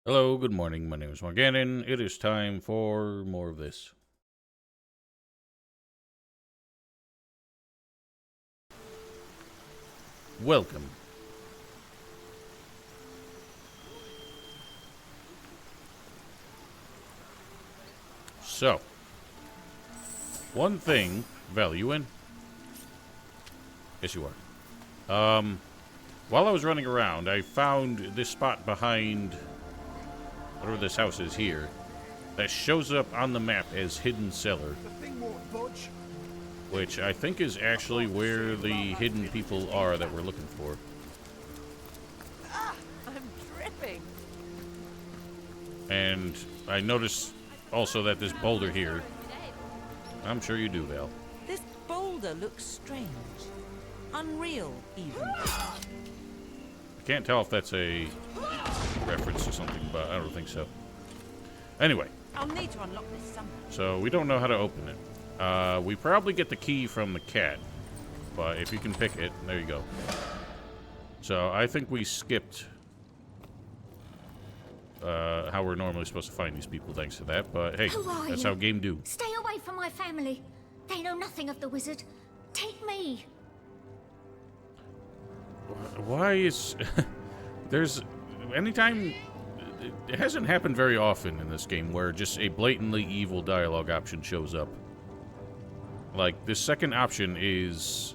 Hello, good morning. My name is Morganon. It is time for more of this. Welcome. So, one thing, Val, you in? Yes, you are. While I was running around, I found this spot behind whatever this house is here that shows up on the map as Hidden Cellar, which I think is actually where the hidden people are that we're looking for. I'm dripping. And I noticed also that this boulder here, I'm sure you do, Val. This boulder looks strange. Unreal, even. I can't tell if that's a reference to something, but I don't think so. Anyway, I'll need to unlock this somehow. so we don't know how to open it. We probably get the key from the cat, but if you can pick it, there you go. So I think we skipped how we're normally supposed to find these people thanks to that, but hey, that's how game do. Stay away from my family. They know nothing of the wizard. Take me. Why is... There's... Anytime... It hasn't happened very often in this game where just a blatantly evil dialogue option shows up. Like, this second option is...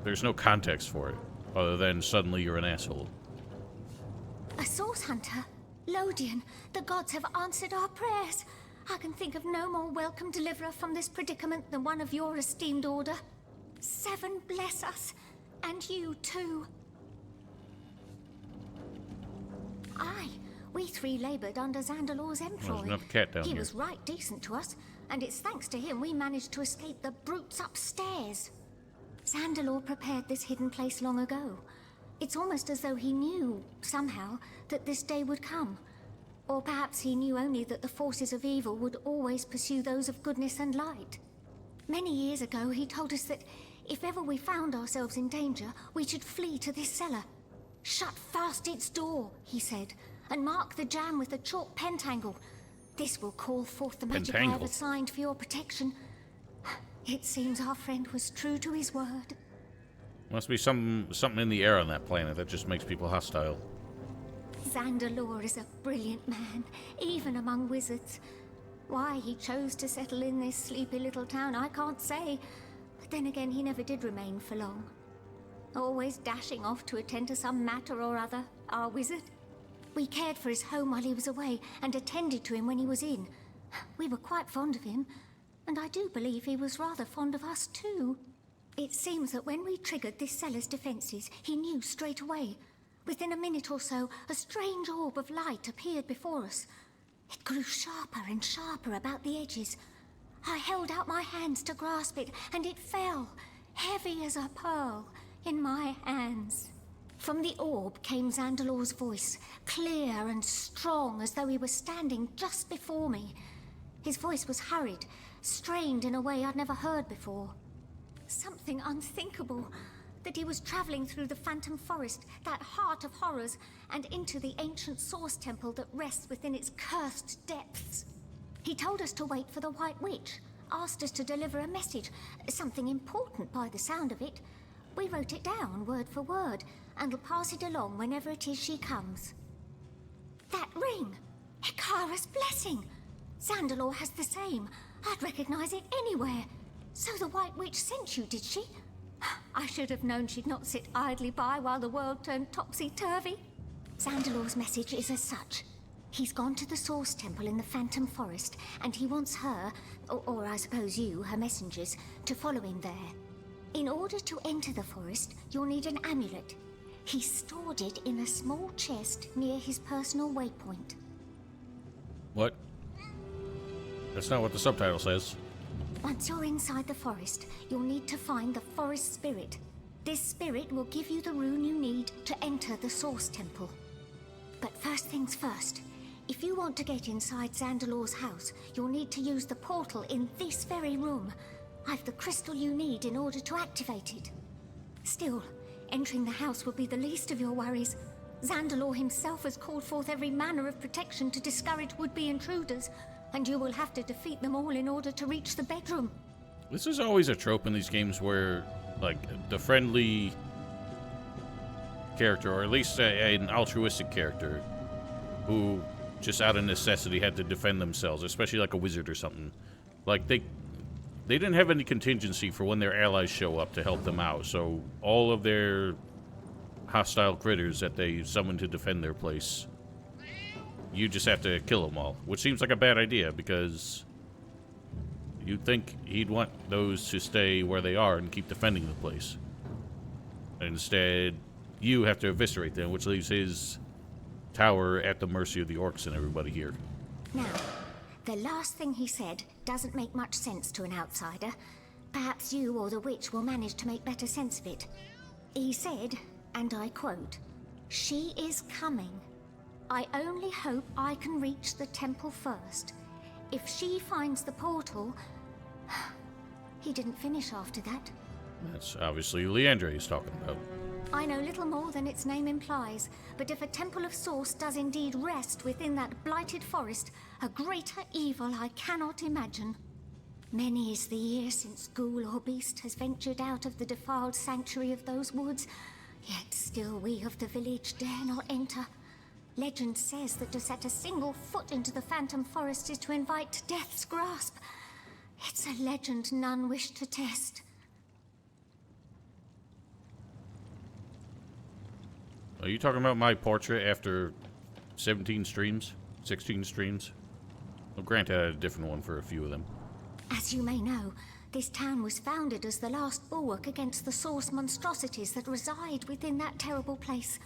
There's no context for it, other than suddenly you're an asshole. A source hunter? Lodian, the gods have answered our prayers. I can think of no more welcome deliverer from this predicament than one of your esteemed order. Seven bless us, and you too. Aye, we three laboured under Zandalor's employ. There's another cat down He here. was right decent to us, and it's thanks to him we managed to escape the brutes upstairs. Zandalor prepared this hidden place long ago. It's almost as though he knew, somehow, that this day would come. Or perhaps he knew only that the forces of evil would always pursue those of goodness and light. Many years ago, he told us that if ever we found ourselves in danger, we should flee to this cellar. Shut fast its door, he said, and mark the jam with a chalk pentangle. This will call forth the magic I have Pentangle? assigned for your protection. It seems our friend was true to his word. Must be something in the air on that planet that just makes people hostile. Zandalor is a brilliant man, even among wizards. Why he chose to settle in this sleepy little town, I can't say. But then again, he never did remain for long. Always dashing off to attend to some matter or other, our wizard. We cared for his home while he was away, and attended to him when he was in. We were quite fond of him, and I do believe he was rather fond of us too. It seems that when we triggered this cellar's defenses, he knew straight away. Within a minute or so, a strange orb of light appeared before us. It grew sharper and sharper about the edges. I held out my hands to grasp it, and it fell, heavy as a pearl, in my hands. From the orb came Zandalor's voice, clear and strong, as though he were standing just before me. His voice was hurried, strained in a way I'd never heard before. Something unthinkable. That he was traveling through the Phantom Forest, that heart of horrors, and into the ancient source temple that rests within its cursed depths. He told us to wait for the White Witch, asked us to deliver a message, something important by the sound of it. We wrote it down, word for word, and will pass it along whenever it is she comes. That ring! Hekara's blessing! Zandalor has the same. I'd recognize it anywhere. So the White Witch sent you, did she? I should have known she'd not sit idly by while the world turned topsy-turvy. Zandalor's message is as such. He's gone to the Source Temple in the Phantom Forest, and he wants her, or I suppose you, her messengers, to follow him there. In order to enter the forest, you'll need an amulet. He stored it in a small chest near his personal waypoint. What? That's not what the subtitle says. Once you're inside the forest, you'll need to find the forest spirit. This spirit will give you the rune you need to enter the Source Temple. But first things first, if you want to get inside Zandalor's house, you'll need to use the portal in this very room. I've the crystal you need in order to activate it. Still, entering the house will be the least of your worries. Zandalore himself has called forth every manner of protection to discourage would-be intruders, and you will have to defeat them all in order to reach the bedroom. This is always a trope in these games where, like, the friendly character, or at least an altruistic character, who just out of necessity had to defend themselves, especially like a wizard or something. Like, they didn't have any contingency for when their allies show up to help them out, so all of their hostile critters that they summon to defend their place, you just have to kill them all, which seems like a bad idea, because you'd think he'd want those to stay where they are and keep defending the place. And instead, you have to eviscerate them, which leaves his tower at the mercy of the orcs and everybody here. Now, the last thing he said doesn't make much sense to an outsider. Perhaps you or the witch will manage to make better sense of it. He said, and I quote, "She is coming. I only hope I can reach the temple first. If she finds the portal..." He didn't finish after that. That's obviously Leandre he's talking about. I know little more than its name implies, but if a temple of source does indeed rest within that blighted forest, a greater evil I cannot imagine. Many is the year since ghoul or beast has ventured out of the defiled sanctuary of those woods, yet still we of the village dare not enter. Legend says that to set a single foot into the phantom forest is to invite death's grasp. It's a legend none wish to test. Are you talking about my portrait after 17 streams? 16 streams? Well, granted, I had a different one for a few of them. As you may know, this town was founded as the last bulwark against the source monstrosities that reside within that terrible place.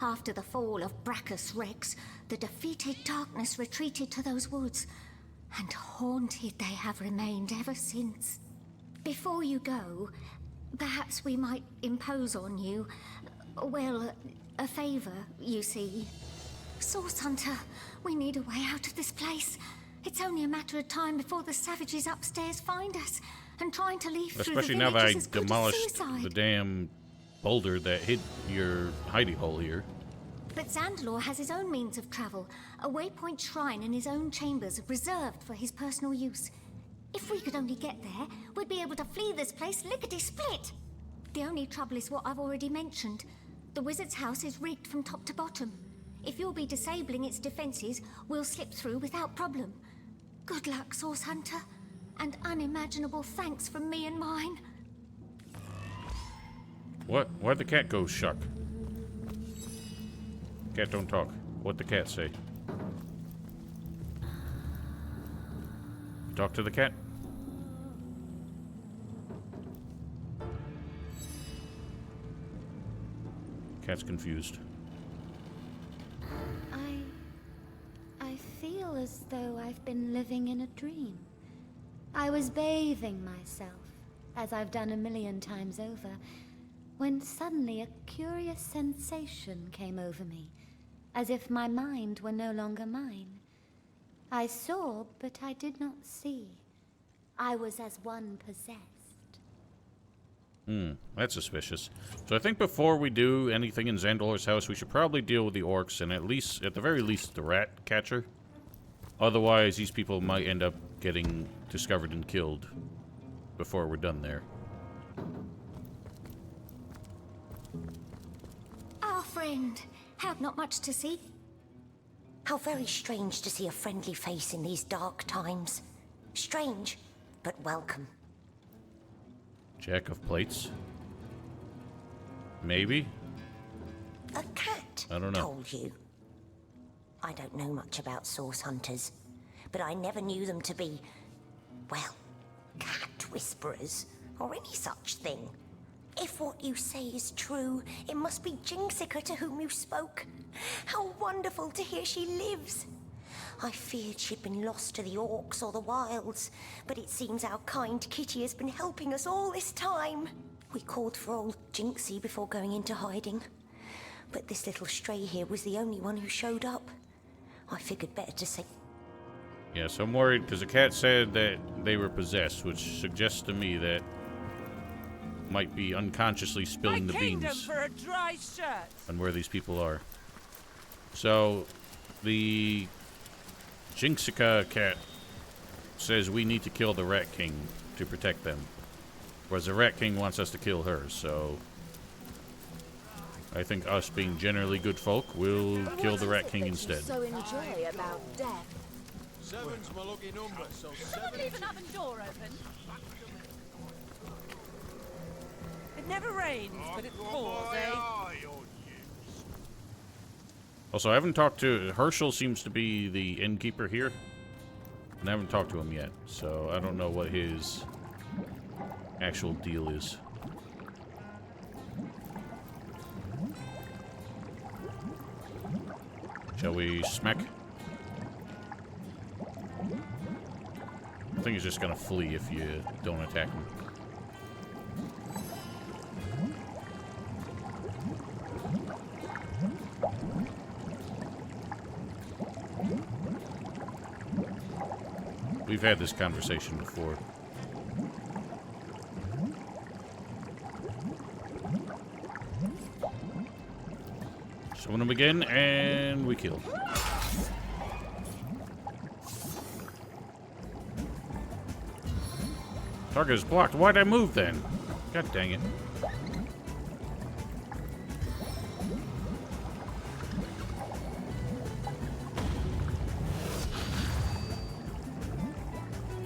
After the fall of Brachus Rex, the defeated darkness retreated to those woods, and haunted they have remained ever since. Before you go, perhaps we might impose on you, well, a favor, you see. Source Hunter, we need a way out of this place. It's only a matter of time before the savages upstairs find us, and trying to leave through Especially the now that village I is as good as demolished suicide. the damn boulder that hid your hidey hole here. But Zandalore has his own means of travel, a waypoint shrine in his own chambers reserved for his personal use. If we could only get there, we'd be able to flee this place lickety-split. The only trouble is what I've already mentioned. The wizard's house is rigged from top to bottom. If you'll be disabling its defenses, we'll slip through without problem. Good luck, Source Hunter, and unimaginable thanks from me and mine. What? Where'd the cat go, Shuck? Cat don't talk. What'd the cat say? Talk to the cat? Cat's confused. I feel as though I've been living in a dream. I was bathing myself, as I've done a million times over, when suddenly a curious sensation came over me, as if my mind were no longer mine. I saw, but I did not see. I was as one possessed. That's suspicious. So I think before we do anything in Zandalor's house, we should probably deal with the orcs and at the very least, the rat catcher. Otherwise, these people might end up getting discovered and killed before we're done there. Our friend. Have not much to see. How very strange to see a friendly face in these dark times. Strange, but welcome. Jack of plates? Maybe? A cat I don't know. told you. I don't know much about source hunters, but I never knew them to be, well, cat whisperers, or any such thing. If what you say is true, it must be Jinxica to whom you spoke. How wonderful to hear she lives. I feared she'd been lost to the orcs or the wilds, but it seems our kind Kitty has been helping us all this time. We called for old Jinxie before going into hiding, but this little stray here was the only one who showed up. I figured better to say... Yeah, so I'm worried because the cat said that they were possessed, which suggests to me that might be unconsciously spilling the beans for a dry shirt. on where these people are. So, the Jinxica cat says we need to kill the Rat King to protect them. Whereas the Rat King wants us to kill her, so... I think us being generally good folk will kill the Rat King instead. So enjoy about death. Seven's my lucky number, so Someone leave an oven door open. It never rains, but it pours, eh? Also, I haven't talked to... Herschel seems to be the innkeeper here. And I haven't talked to him yet, so I don't know what his actual deal is. Shall we smack? I think he's just gonna flee if you don't attack him. We've had this conversation before. Summon him again, and we kill. Target is blocked. Why'd I move then? God dang it.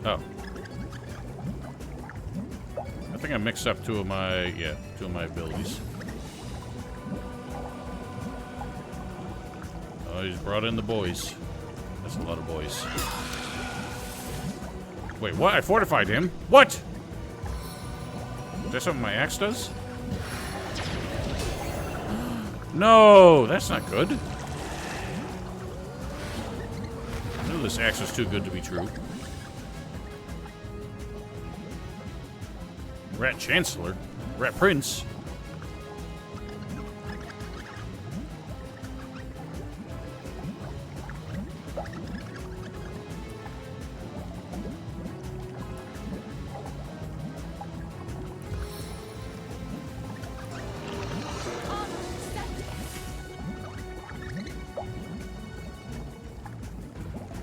Oh. I think I mixed up two of my abilities. Oh, he's brought in the boys. That's a lot of boys. Wait, what? I fortified him? What? Is that something my axe does? No, that's not good. I knew this axe was too good to be true. Rat Chancellor? Rat Prince?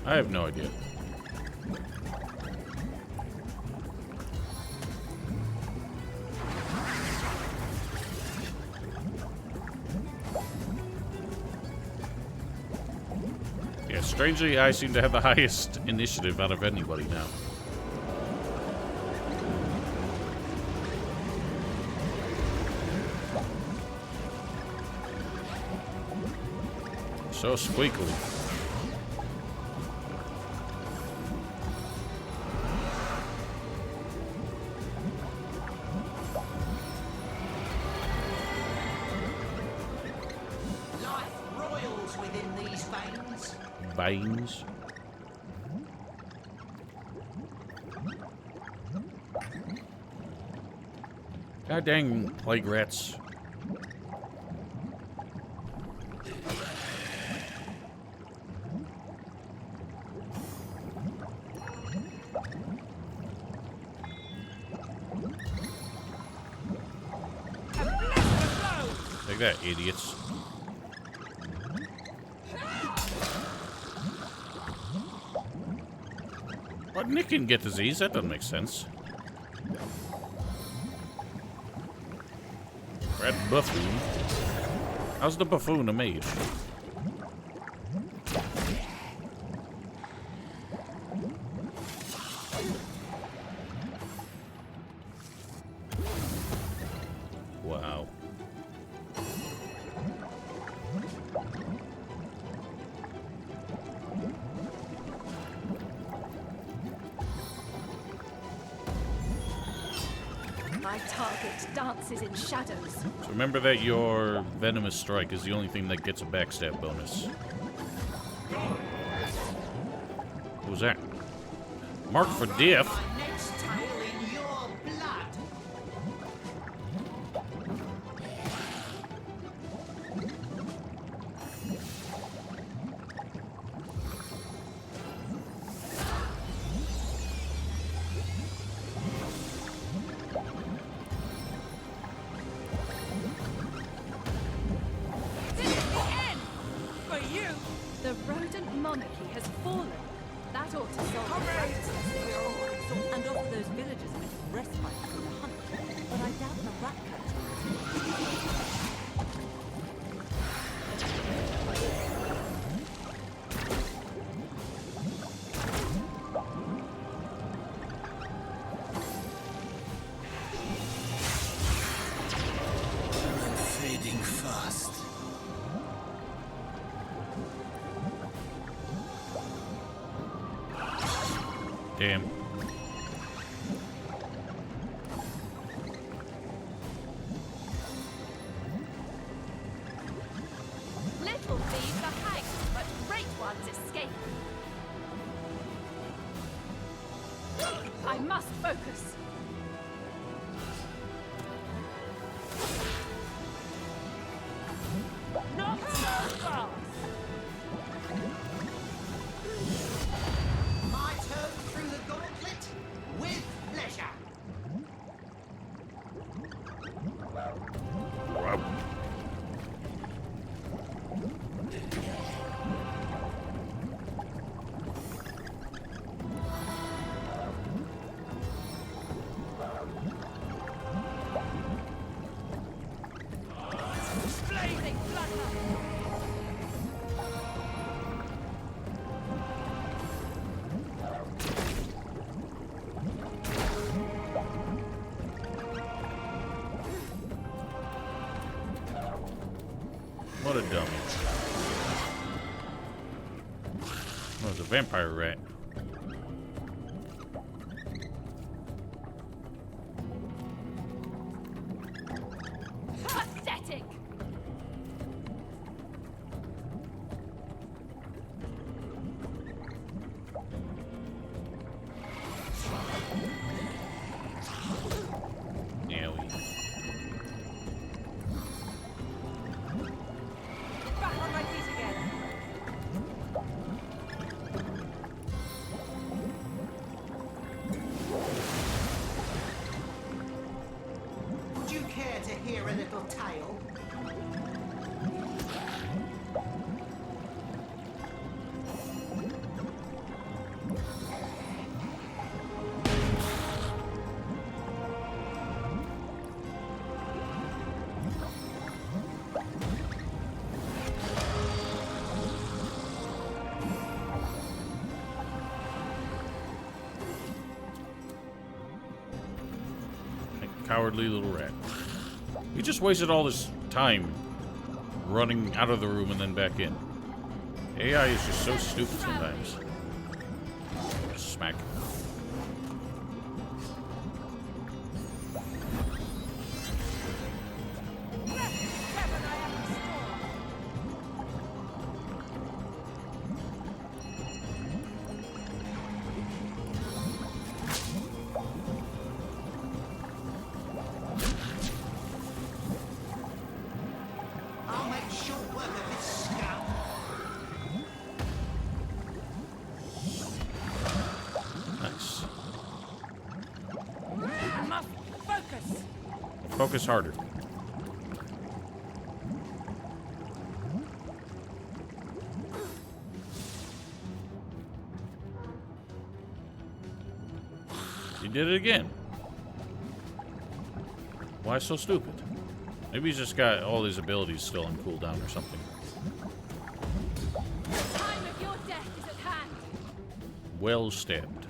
I have no idea. Yeah, strangely, I seem to have the highest initiative out of anybody now. So squeakly. Veins. God dang plague rats. Take that, idiots. But Nick can get disease. That doesn't make sense. Red buffoon. How's the buffoon a mage? Wow. My target dances in shadows. So remember that your venomous strike is the only thing that gets a backstab bonus. What was that? Mark for death? For you! Damn. Little thieves are hanged, but great ones escape. I must focus. Not so fast. My turn through the gauntlet with pleasure. Wow. Blazing flutter. What a dummy. Oh, it's a vampire rat. Pathetic. Yeah, we. Back on my feet again. Would you care to hear a little tale? That cowardly little rat. We just wasted all this time running out of the room and then back in. AI is just so stupid sometimes. Smack. Heaven, I am restored. I'll make short work of this scum. Nice. I must focus. Focus harder. He did it again. Why so stupid? Maybe he's just got all his abilities still on cooldown or something. The time of your death is at hand. Well stabbed.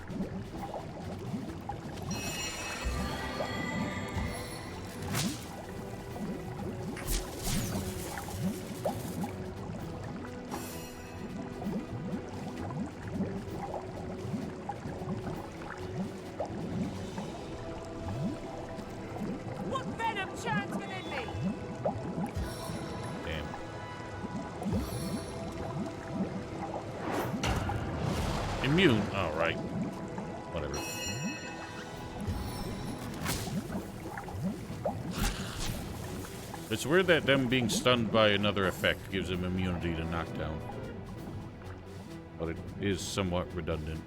What venom churns within me? Damn. Immune. All right. Whatever. It's weird that them being stunned by another effect gives them immunity to knockdown. But it is somewhat redundant.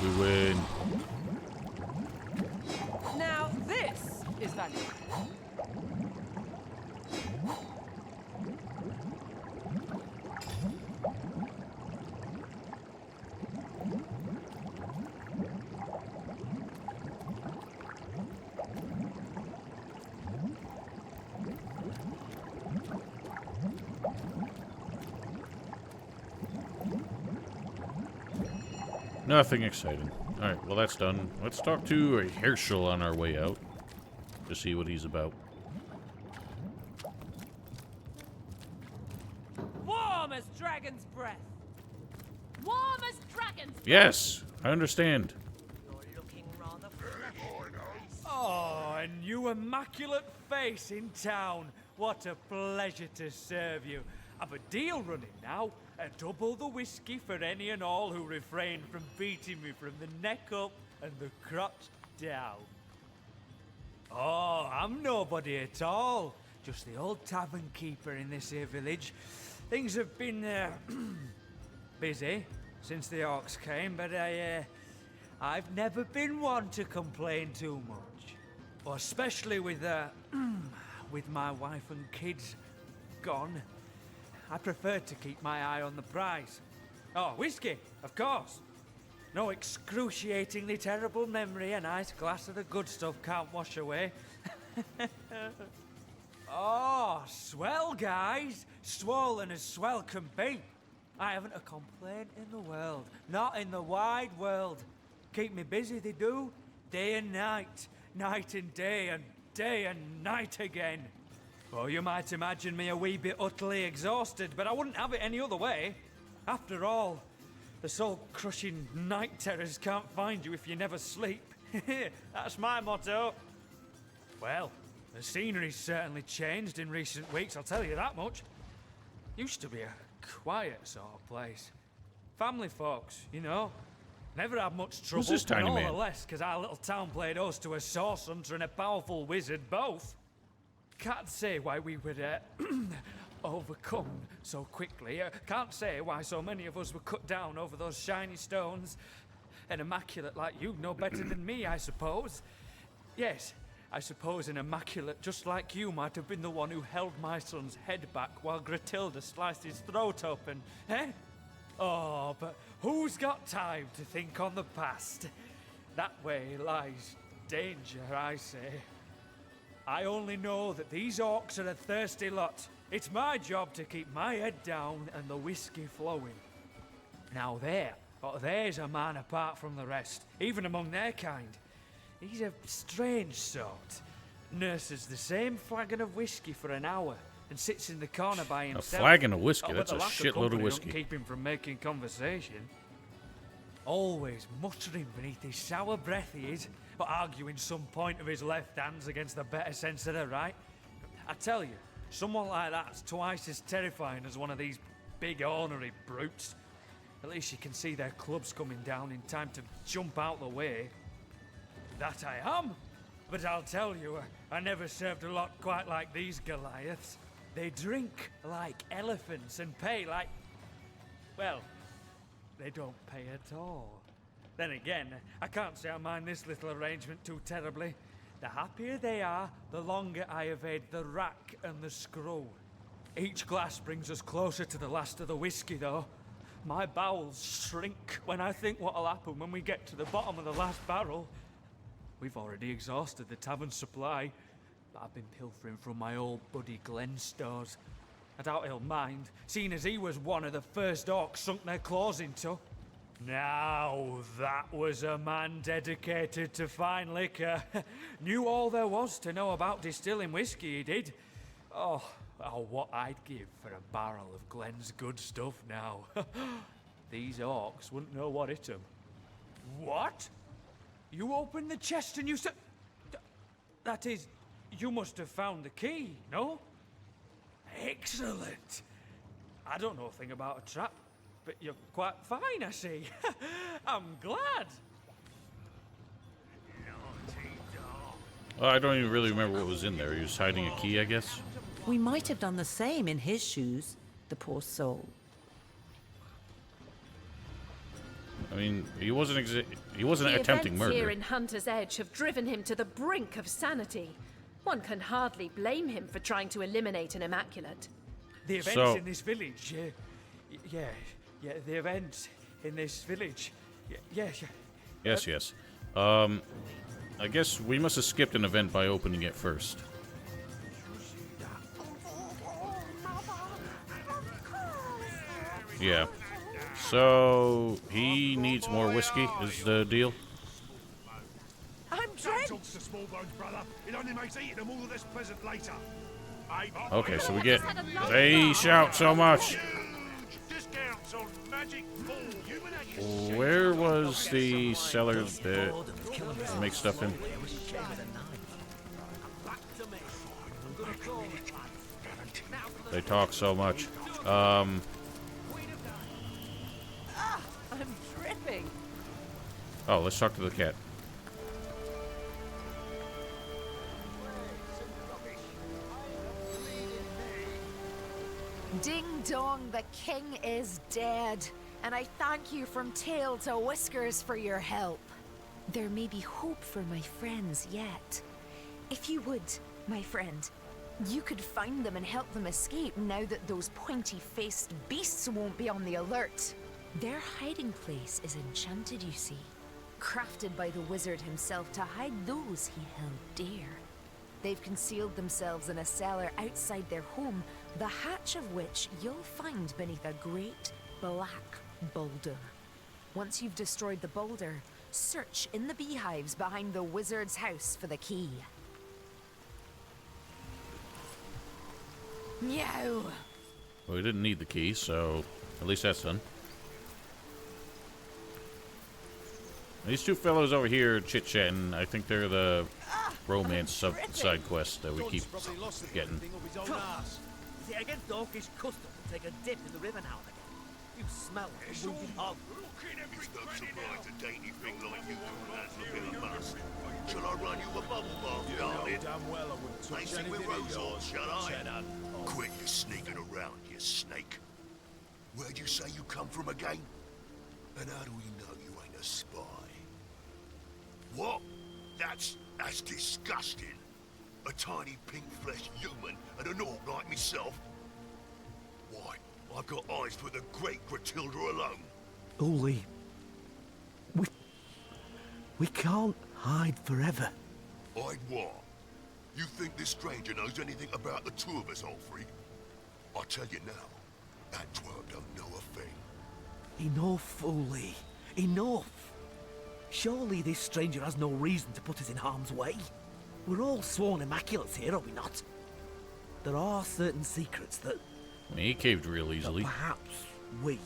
We win. Now this is valuable. Nothing exciting. Alright, well that's done. Let's talk to Herschel on our way out. To see what he's about. Warm as dragon's breath. Warm as dragon's breath. Yes, I understand. You're looking rather fleshy. Oh, a new immaculate face in town. What a pleasure to serve you. I've a deal running now. Double the whiskey for any and all who refrain from beating me from the neck up and the crotch down. Oh, I'm nobody at all. Just the old tavern keeper in this here village. Things have been busy since the orcs came, but I've never been one to complain too much. Or especially with with my wife and kids gone. I prefer to keep my eye on the prize. Oh, whiskey, of course. No excruciatingly terrible memory a nice glass of the good stuff can't wash away. Oh, swell, guys. Swollen as swell can be. I haven't a complaint in the world. Not in the wide world. Keep me busy, they do. Day and night. Night and day and night again. Oh, you might imagine me a wee bit utterly exhausted, but I wouldn't have it any other way. After all, the soul-crushing night terrors can't find you if you never sleep. That's my motto. Well, the scenery's certainly changed in recent weeks, I'll tell you that much. Used to be a quiet sort of place. Family folks, you know. Never had much trouble, this tiny and all man? the less because our little town played host to a source hunter and a powerful wizard both. Can't say why we were overcome so quickly. Can't say why so many of us were cut down over those shiny stones. An immaculate like you know better than me, I suppose. Yes, I suppose an immaculate just like you might have been the one who held my son's head back while Gratilda sliced his throat open, eh? Oh, but who's got time to think on the past? That way lies danger, I say. I only know that these orcs are a thirsty lot. It's my job to keep my head down and the whiskey flowing. Now there's a man apart from the rest, even among their kind. He's a strange sort. Nurses the same flagon of whiskey for an hour and sits in the corner by himself. A flagon of whiskey? Oh, That's but a the lack shitload of company whiskey. don't keep him from making conversation. Always muttering beneath his sour breath he is, but arguing some point of his left hands against the better sense of the right. I tell you, someone like that's twice as terrifying as one of these big ornery brutes. At least you can see their clubs coming down in time to jump out the way. That I am. But I'll tell you, I never served a lot quite like these Goliaths. They drink like elephants and pay like... well, they don't pay at all. Then again, I can't say I mind this little arrangement too terribly. The happier they are, the longer I evade the rack and the screw. Each glass brings us closer to the last of the whiskey, though. My bowels shrink when I think what'll happen when we get to the bottom of the last barrel. We've already exhausted the tavern supply, but I've been pilfering from my old buddy Glenn's stores. I doubt he'll mind, seeing as he was one of the first orcs sunk their claws into. Now that was a man dedicated to fine liquor. Knew all there was to know about distilling whiskey, he did. Oh, what I'd give for a barrel of Glenn's good stuff now. These orcs wouldn't know what hit 'em. What? You opened the chest and you said... that is, you must have found the key, no? Excellent. I don't know a thing about a trap, but you're quite fine, I see. I'm glad. I don't even really remember what was in there. He was hiding a key, I guess. We might have done the same in his shoes, the poor soul. I mean, he wasn't The attempting events murder. here in Hunter's Edge have driven him to the brink of sanity. One can hardly blame him for trying to eliminate an immaculate. The events in this village, yeah, the events in this village, yeah. Yes. I guess we must have skipped an event by opening it first. Yeah. So he needs more whiskey, is the deal? I'm drenched. Small bones, brother. It only makes eating them all the less pleasant later. Okay, so we get. They shout so much. Discounts on magic Where was the cellar that makes stuff in? They talk so much. I'm dripping. Oh, let's talk to the cat. Ding dong, the king is dead. And I thank you from tail to whiskers for your help. There may be hope for my friends yet. If you would, my friend, you could find them and help them escape now that those pointy-faced beasts won't be on the alert. Their hiding place is enchanted, you see. Crafted by the wizard himself to hide those he held dear. They've concealed themselves in a cellar outside their home, the hatch of which you'll find beneath a great black boulder. Once you've destroyed the boulder, search in the beehives behind the wizard's house for the key. Meow! Well, we didn't need the key, so at least that's done. These two fellows over here chit-chatting, I think they're the romance side quest that we keep getting. Is it against Orcish custom to take a dip in the river now and again? You smell like a wounded hog. It's no surprise a dainty thing like you do that's looking a must. Shall I run you a bubble bath, darling? Damn well I wouldn't touch anything with rose on, shall I? Quit your sneaking around, you snake. Where'd you say you come from again? And how do we know you ain't a spy? What? That's disgusting. A tiny pink-fleshed human and an orc like myself? Why, I've got eyes for the great Gratilda alone. Uli, we can't hide forever. Hide what? You think this stranger knows anything about the two of us, Alfred? I tell you now, that twerp don't know a thing. Enough, Uli. Enough. Surely this stranger has no reason to put us in harm's way. We're all sworn immaculates here, are we not? There are certain secrets that... I mean, he caved real easily. Perhaps we,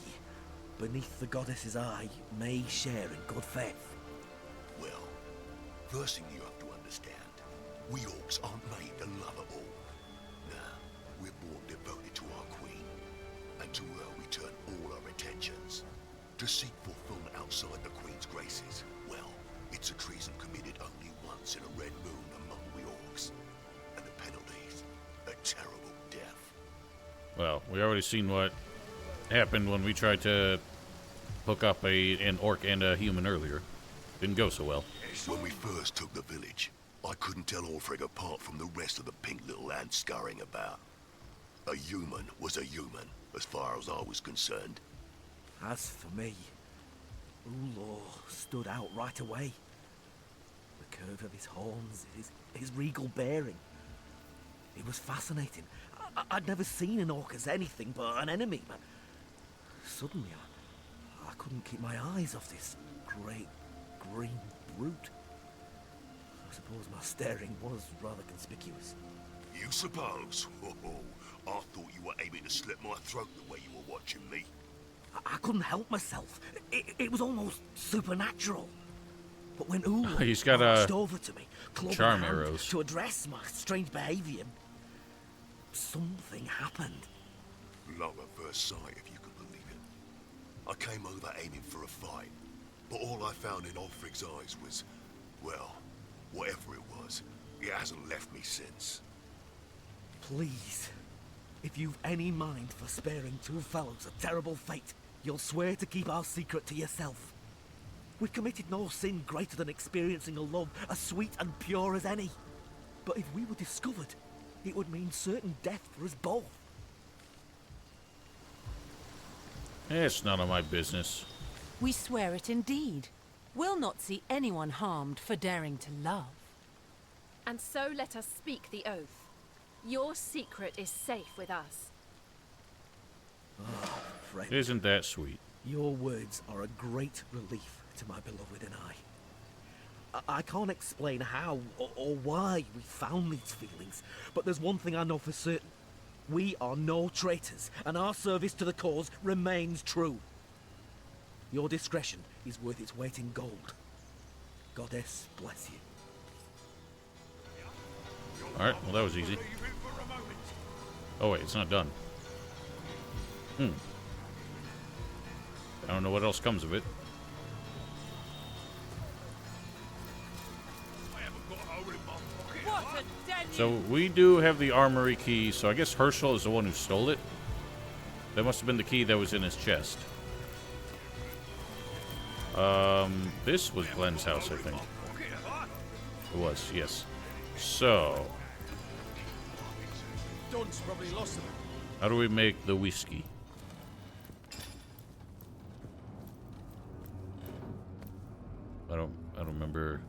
beneath the goddess's eye, may share in good faith. Well, first thing you have to understand, we orcs aren't made to love it all. Nah, we're born devoted to our queen, and to her we turn all our attentions. To seek fulfillment outside the queen's graces, well, it's a treason committed only once in a red moon among we orcs. And the penalty's a terrible death. Well, we already seen what happened when we tried to hook up an orc and a human earlier. Didn't go so well. When we first took the village, I couldn't tell Ulfric apart from the rest of the pink little ants scurrying about. A human was a human, as far as I was concerned. As for me, Ulor stood out right away. The curve of his horns, his regal bearing. It was fascinating. I'd never seen an orc as anything but an enemy, but suddenly I couldn't keep my eyes off this great green brute. I suppose my staring was rather conspicuous. You suppose? Oh, I thought you were aiming to slit my throat the way you were watching me. I couldn't help myself. It was almost supernatural. But when Ulor He's got marched over to me, club in charm hand, arrows to address my strange behavior, something happened. Love at first sight, if you can believe it. I came over aiming for a fight, but all I found in Ulfric's eyes was, well, whatever it was, it hasn't left me since. Please, if you've any mind for sparing two fellows a terrible fate, you'll swear to keep our secret to yourself. We committed no sin greater than experiencing a love as sweet and pure as any. But if we were discovered, it would mean certain death for us both. It's none of my business. We swear it indeed. We'll not see anyone harmed for daring to love. And so let us speak the oath. Your secret is safe with us. Oh, friend. Isn't that sweet? Your words are a great relief to my beloved and I can't explain how or why we found these feelings, but there's one thing I know for certain. We are no traitors, and our service to the cause remains true. Your discretion is worth its weight in gold. Goddess bless you. Alright, well that was easy. Oh wait, it's not done. I don't know what else comes of it. So we do have the armory key, so I guess Herschel is the one who stole it. That must have been the key that was in his chest. This was Glenn's house, I think. It was, yes. So, how do we make the whiskey? I don't remember.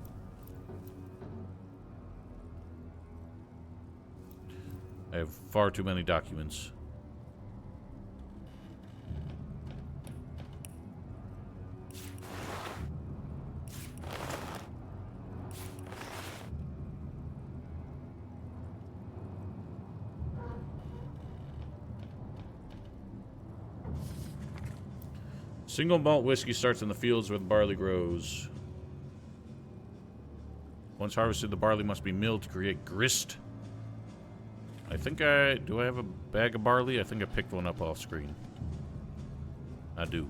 I have far too many documents. Single malt whiskey starts in the fields where the barley grows. Once harvested, the barley must be milled to create grist. Do I have a bag of barley? I think I picked one up off screen. I do.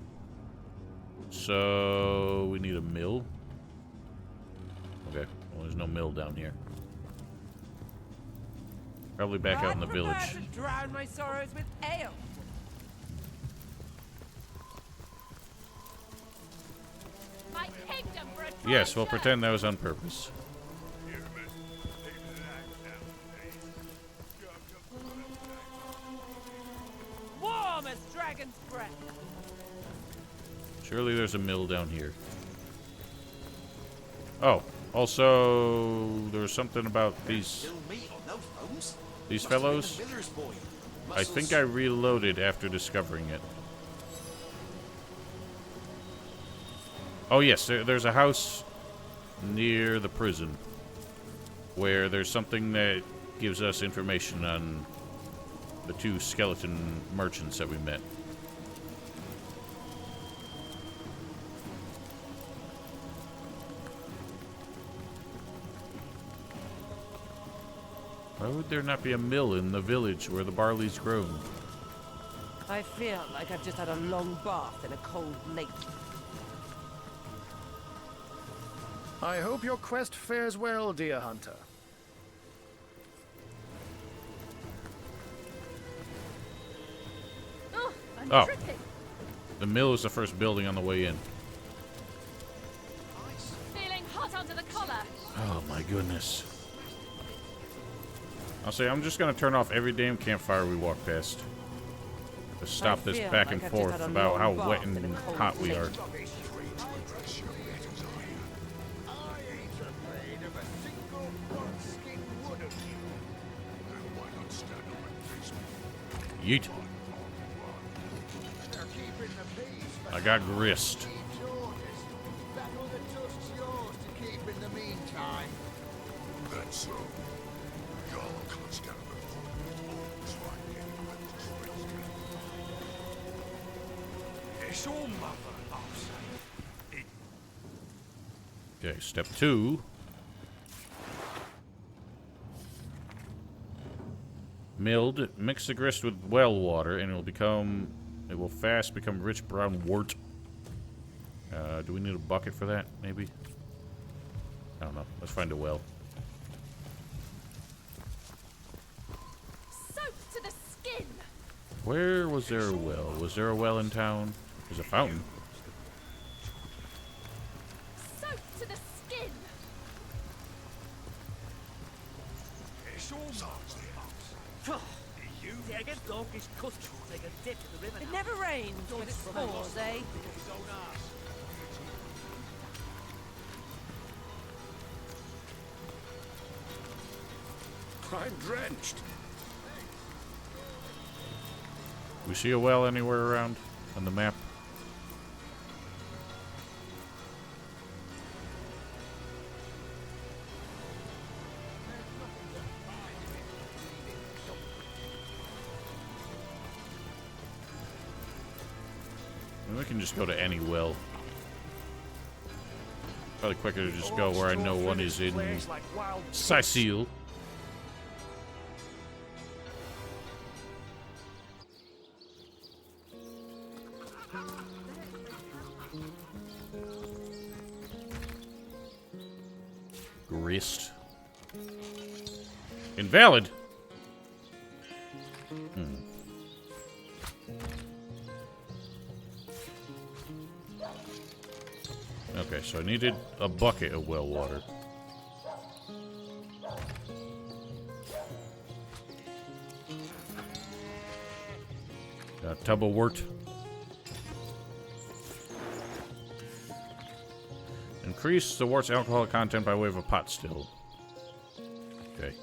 So, we need a mill. Okay, well there's no mill down here. Probably back out in the village. To drown my sorrows with ale. My kingdom for a Yes, we'll pretend that was on purpose. Warm as dragon's breath. Surely there's a mill down here. Oh, also there's something about these fellows. I think I reloaded after discovering it. Oh yes, there's a house near the prison where there's something that gives us information on the two skeleton merchants that we met. Why would there not be a mill in the village where the barley's grown? I feel like I've just had a long bath in a cold lake. I hope your quest fares well, dear hunter. Oh, the mill is the first building on the way in. Feeling hot under the collar. Oh my goodness. I'll say I'm just gonna turn off every damn campfire we walk past to stop this back and forth about how wet and hot we are. Yeet. I got grist. That's so. Y'all can't stand before. It's all mother, I'll say. Okay, step 2. Milled, mix the grist with well water, and it will fast become rich brown wort. Do we need a bucket for that, maybe? I don't know. Let's find a well. Soaked to the skin. Where was there a well? Was there a well in town? There's a fountain. Soaked to the skin. It's all mother. You get doggish custom. Take a dip in the river. It never rains when it pours, eh? I'm drenched. We see a well anywhere around on the map? Probably can just go to any well. Probably quicker to just go where I know one is in Sicile. Grist. Invalid. Okay, so I needed a bucket of well water. Tub of wort. Increase the wort's alcohol content by way of a pot still. Okay.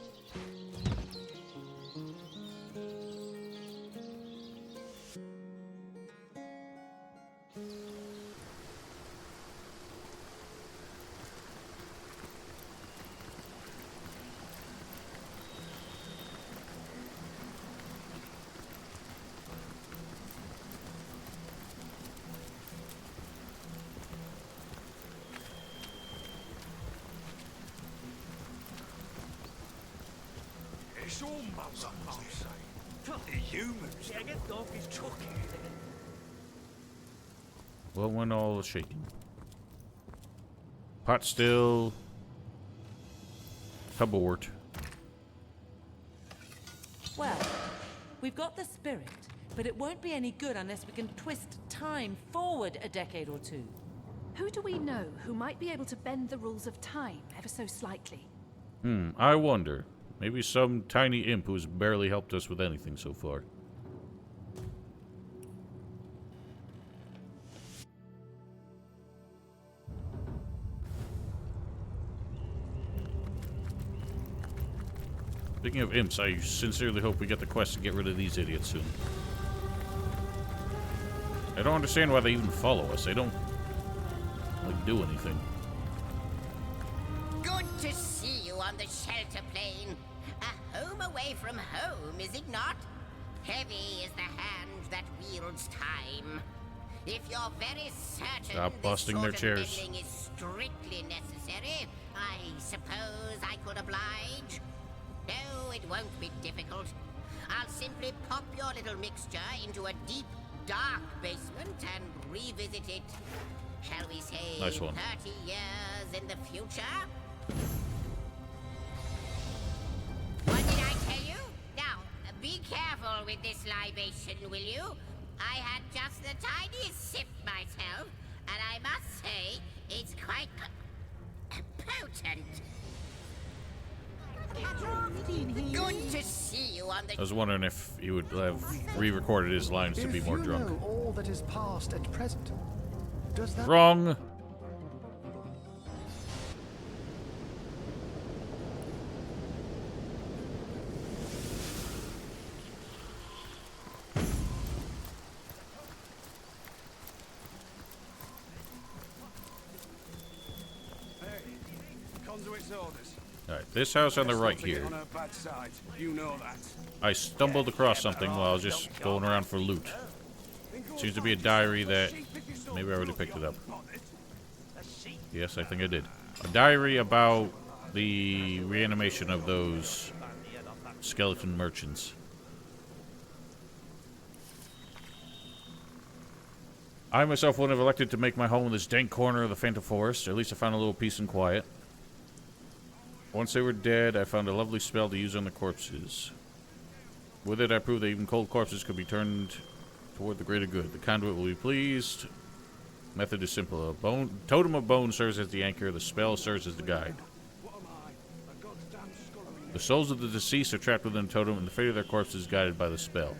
It's almost bloody humans. What went all shaking? Pot still. Tub of wort. Well, we've got the spirit, but it won't be any good unless we can twist time forward a decade or two. Who do we know who might be able to bend the rules of time ever so slightly? I wonder. Maybe some tiny imp who's barely helped us with anything so far. Speaking of imps, I sincerely hope we get the quest to get rid of these idiots soon. I don't understand why they even follow us. They don't, like, do anything. Good to see you on the shelter plane. A home away from home, is it not? Heavy is the hand that wields time. If you're very certain Stop busting their chairs. bending is strictly necessary, I suppose I could oblige. No, it won't be difficult. I'll simply pop your little mixture into a deep, dark basement and revisit it. Shall we say Nice one. 30 years in the future? What did I tell you? Now, be careful with this libation, will you? I had just the tiniest sip myself, and I must say, it's quite potent. Good to see you on the... I was wondering if he would have re-recorded his lines to be more drunk. If you know all that is past at present, does that... Wrong! Alright, this house on the right here. I stumbled across something while I was just going around for loot. Seems to be a diary that... Maybe I already picked it up. Yes, I think I did. A diary about the reanimation of those skeleton merchants. I myself would have elected to make my home in this dank corner of the Phantom Forest. At least I found a little peace and quiet. Once they were dead, I found a lovely spell to use on the corpses. With it, I proved that even cold corpses could be turned toward the greater good. The conduit will be pleased. Method is simple. A totem of bone serves as the anchor. The spell serves as the guide. The souls of the deceased are trapped within the totem, and the fate of their corpses is guided by the spell.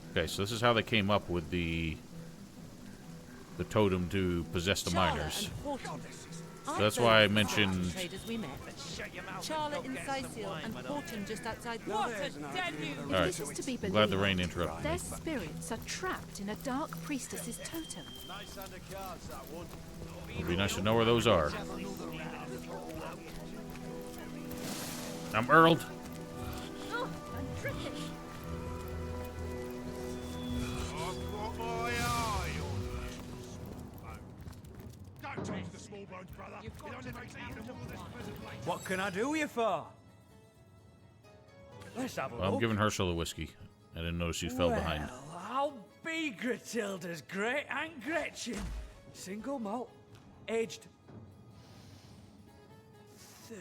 Okay, so this is how they came up with the totem to possess the miners. So that's why I mentioned... Charlotte in Sicile and Porton just outside. What a deluge! Alright, I'm glad the rain interrupted Their me. spirits are trapped in a dark priestess's totem. It'd be nice to know where those are. I'm Earled. Oh, I'm dripping. What can I do you for? Let's have a Well, I'm look. giving Herschel a whiskey. I didn't notice she fell behind. Well, I'll be Gratilda's great Aunt Gretchen. Single malt, aged 30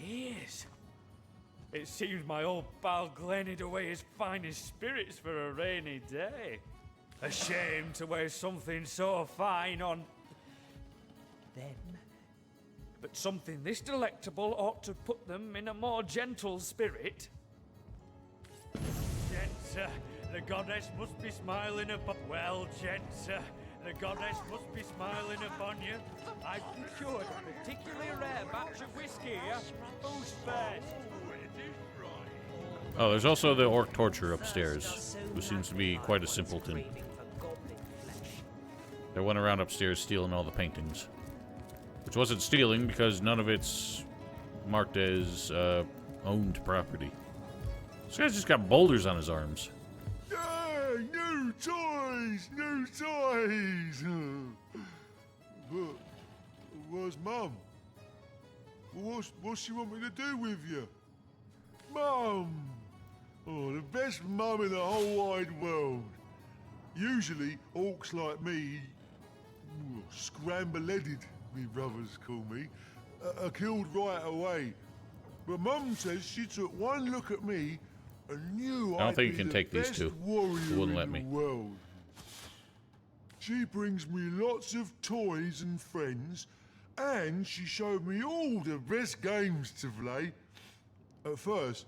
years. It seems my old pal Glenn hid away his finest spirits for a rainy day. A shame to waste something so fine on them. But something this delectable ought to put them in a more gentle spirit. Gents, the goddess must be smiling upon... Well, gents, the goddess must be smiling upon you. I've procured a particularly rare batch of whiskey here. Who's first? Oh, there's also the orc torturer upstairs, who seems to be quite a simpleton. They went around upstairs stealing all the paintings. Which wasn't stealing, because none of it's marked as owned property. This guy's just got boulders on his arms. Yeah, new toys, new toys. But where's Mum? What she want me to do with you? Mum! Oh, the best mum in the whole wide world. Usually, orcs like me, scramble-headed, me brothers call me, are killed right away. But Mum says she took one look at me and knew I don't I'd think be you can the take these best two. warrior She wouldn't in let the me. world. She brings me lots of toys and friends, and she showed me all the best games to play. At first,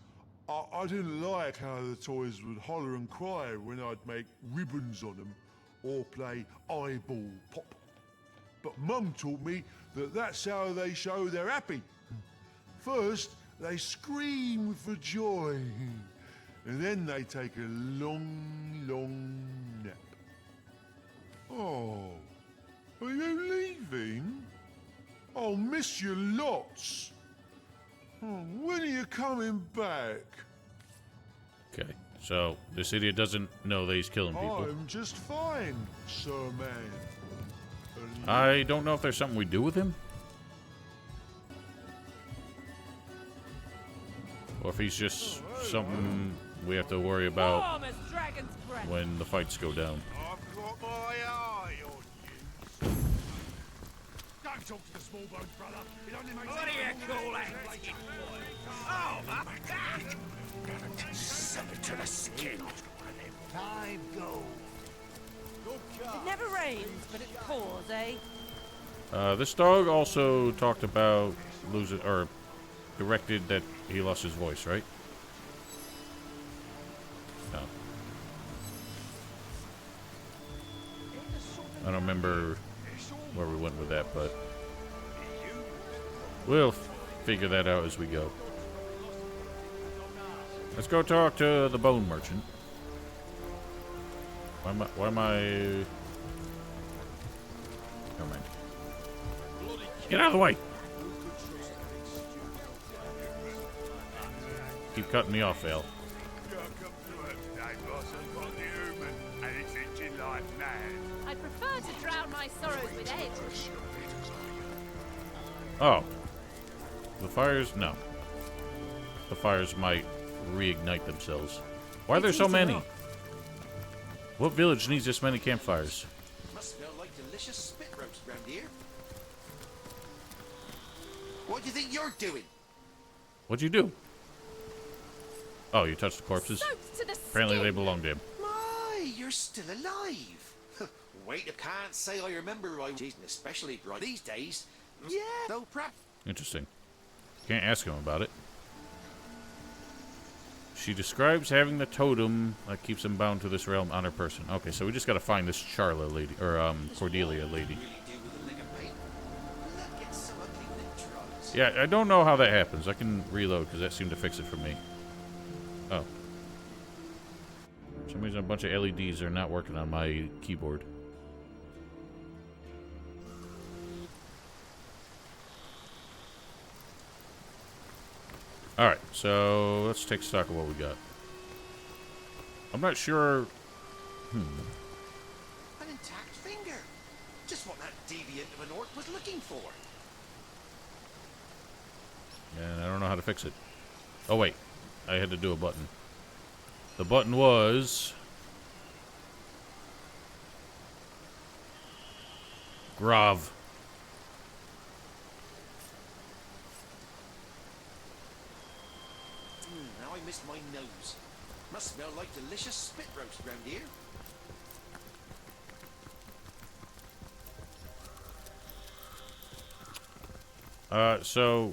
I didn't like how the toys would holler and cry when I'd make ribbons on them or play eyeball pop. But Mum taught me that that's how they show they're happy. First, they scream for joy, and then they take a long, long nap. Oh, are you leaving? I'll miss you lots. Oh, when are you coming back? Okay, so this idiot doesn't know that he's killing people. I'm just fine, sir man. I don't know if there's something we do with him. Or if he's just something we have to worry about Warm as dragon's breath. when the fights go down. I've got my eye on you. Don't talk to the small bones, brother. It only makes What do you call that? Oh, my God! Suck it to the skin. Time go. It never rains, but it pours, eh? This dog also talked about losing, or directed that he lost his voice, right? No. I don't remember where we went with that, but we'll figure that out as we go. Let's go talk to the bone merchant. Why am I... Never mind. Get out of the way! Keep cutting me off, Vale. I'd prefer to drown my sorrows with ale. Oh. The fires? No. The fires might reignite themselves. Why are there so many? What village needs this many campfires? Must smell like delicious spit roast round here. What do you think you're doing? What'd you do? Oh, you touched the corpses? Soaked to the Apparently they skin. belong to him. My, you're still alive. Wait, I can't say I remember I was especially bright these days. Yeah, no prep. Interesting. Can't ask him about it. She describes having the totem that keeps him bound to this realm on her person. Okay, so we just gotta find this Charla lady, or Cordelia lady. Yeah, I don't know how that happens. I can reload because that seemed to fix it for me. Oh. For some reason a bunch of LEDs are not working on my keyboard. Alright, so let's take stock of what we got. I'm not sure... An intact finger. Just what that deviant of an orc was looking for. And I don't know how to fix it. Oh, wait. I had to do a button. The button was... Grav. Now I missed my nose. Must smell like delicious spit roast round here. So...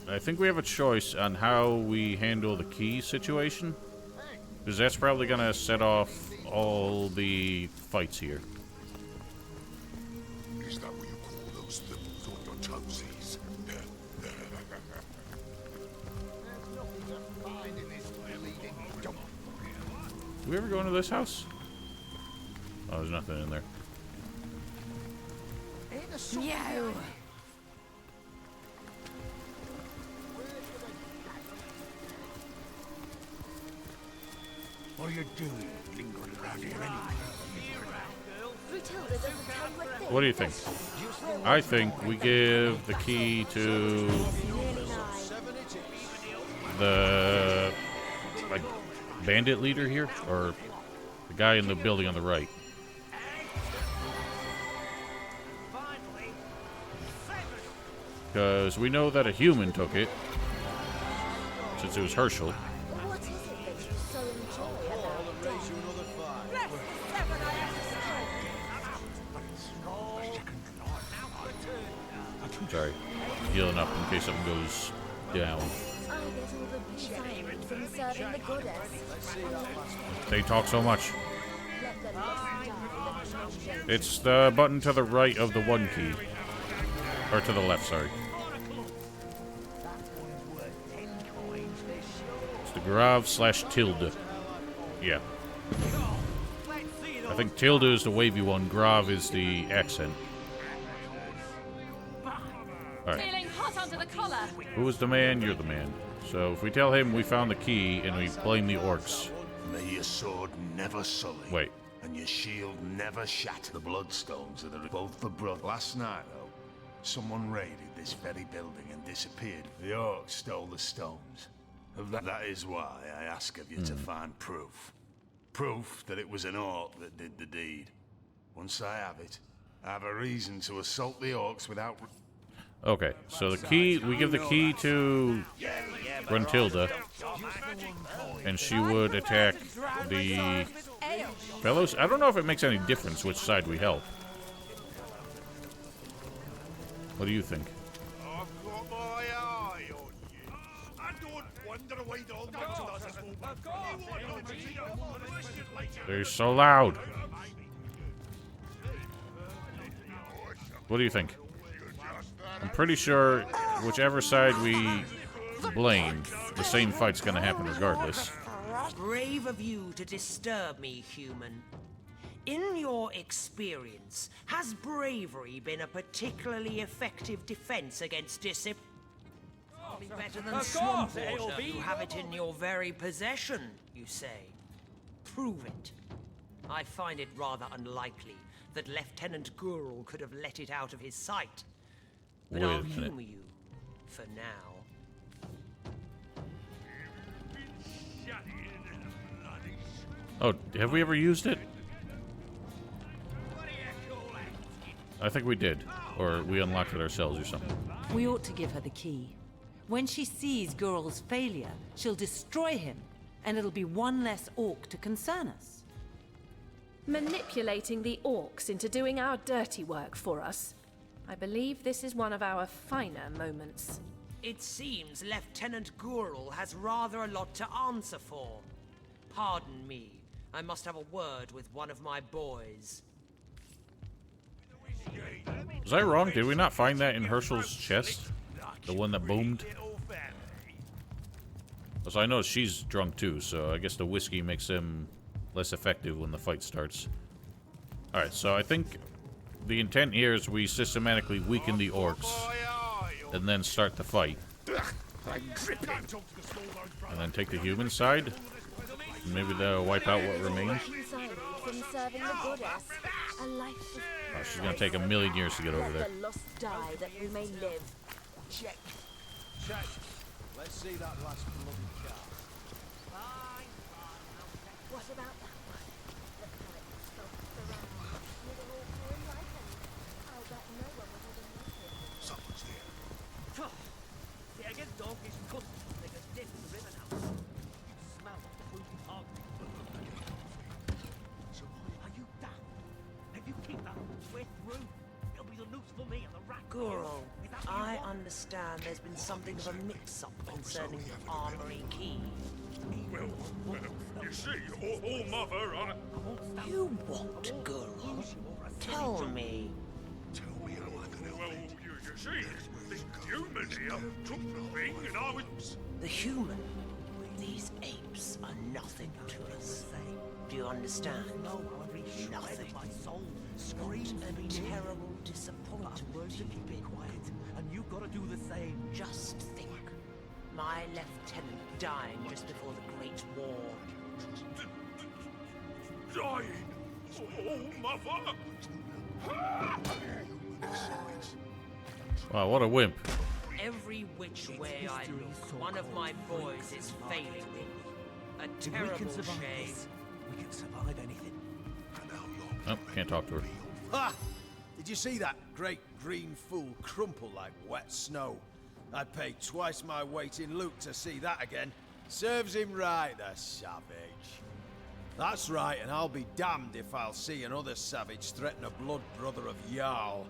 I think we have a choice on how we handle the key situation. Because that's probably going to set off all the fights here. Is that what you call those things on your toesies? Do we ever go into this house? Oh, there's nothing in there. Meow. What are you doing, lingering around here anyway? What do you think? I think we give the key to the like bandit leader here, or the guy in the building on the right. Because we know that a human took it, since it was Herschel. Sorry, healing up in case something goes down. They talk so much. It's the button to the right of the one key. Or to the left, sorry. It's the Grav / tilde. Yeah. I think tilde is the wavy one, Grav is the accent. Alright. Feeling hot under the collar. Who is the man? You're the man. So if we tell him we found the key and we blame the orcs. May your sword never sully. Wait. And your shield never shatter. The bloodstones are both for blood. Last night, though, someone raided this very building and disappeared. The orcs stole the stones. That is why I ask of you to find proof. Proof that it was an orc that did the deed. Once I have it, I have a reason to assault the orcs without... Okay, so the key, we give the key to Gruntilda, and she would attack the fellows. I don't know if it makes any difference which side we help. What do you think? I've got my eye on you. I don't wonder why they all come to us. They're so loud. What do you think? I'm pretty sure whichever side we blame, the same fight's gonna happen regardless. Brave of you to disturb me, human. In your experience, has bravery been a particularly effective defense against discipline? Better than swamp water. You have it in your very possession, you say. Prove it. I find it rather unlikely that Lieutenant Gurl could have let it out of his sight. But Wait a I'll minute. humor you for now. Oh, have we ever used it? I think we did. Or we unlocked it ourselves or something. We ought to give her the key. When she sees Gurl's failure, she'll destroy him, and it'll be one less orc to concern us. Manipulating the orcs into doing our dirty work for us. I believe this is one of our finer moments. It seems Lieutenant Gurl has rather a lot to answer for. Pardon me. I must have a word with one of my boys. Was I wrong? Did we not find that in Herschel's chest? The one that boomed? So I know she's drunk too, so I guess the whiskey makes him less effective when the fight starts. Alright, so I think the intent here is we systematically weaken the orcs and then start the fight. And then take the human side. And maybe they'll wipe out what remains. from serving the goddess. A life of Oh, she's gonna take a million years to get over there. the lost die that we may live. Check. Check. Let's see that last bloody car. What about that one? The poet skulks around, neither all poor enlightened. I'll bet no one would even notice. Someone's here. See, I guess donkeys could take a dip in the river now. You smell the fruit hog. Are you daft? If you keep that way through, it'll be the noose for me and the rat. Guru, I understand there's been something of a mix-up concerning the armory key. Well, you see, oh mother, You what, Guru? Tell me. Tell me how I can help. Well, you see, this human here took the thing and I was... The human? These apes are nothing to us. Do you understand? Nothing. My soul What a terrible disappointment. to keep it quiet, and you've got to do the same. Just think. My lieutenant dying just before the Great War. Dying! Oh, mother! Wow, what a wimp. Every which way I look, one of my boys is failing me. A If we terrible can survive shame. this, we can survive anything. Oh, can't talk to her. Ha! Did you see that great green fool crumple like wet snow? I'd pay twice my weight in loot to see that again. Serves him right, the savage. That's right, and I'll be damned if I'll see another savage threaten a blood brother of Jarl.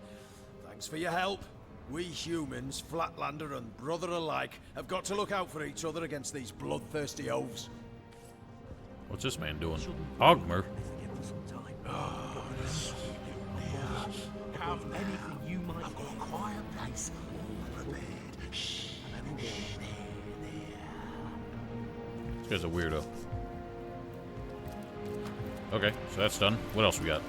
Thanks for your help. We humans, Flatlander and brother alike, have got to look out for each other against these bloodthirsty oafs. What's this man doing? Ogmer? Have anything you might. I've got a quiet place all prepared. Shh. This guy's a weirdo. Okay, so that's done. What else we got?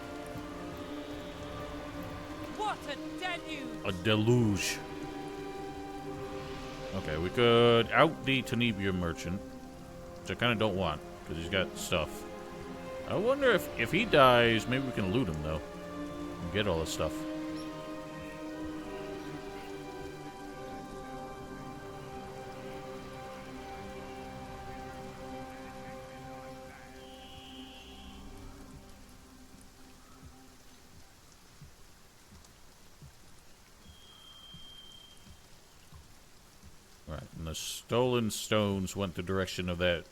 What a deluge! A deluge. Okay, we could out the Tenebria merchant, which I kind of don't want, because he's got stuff. I wonder if he dies, maybe we can loot him, though. And get all this stuff. Right, and the stolen stones went the direction of that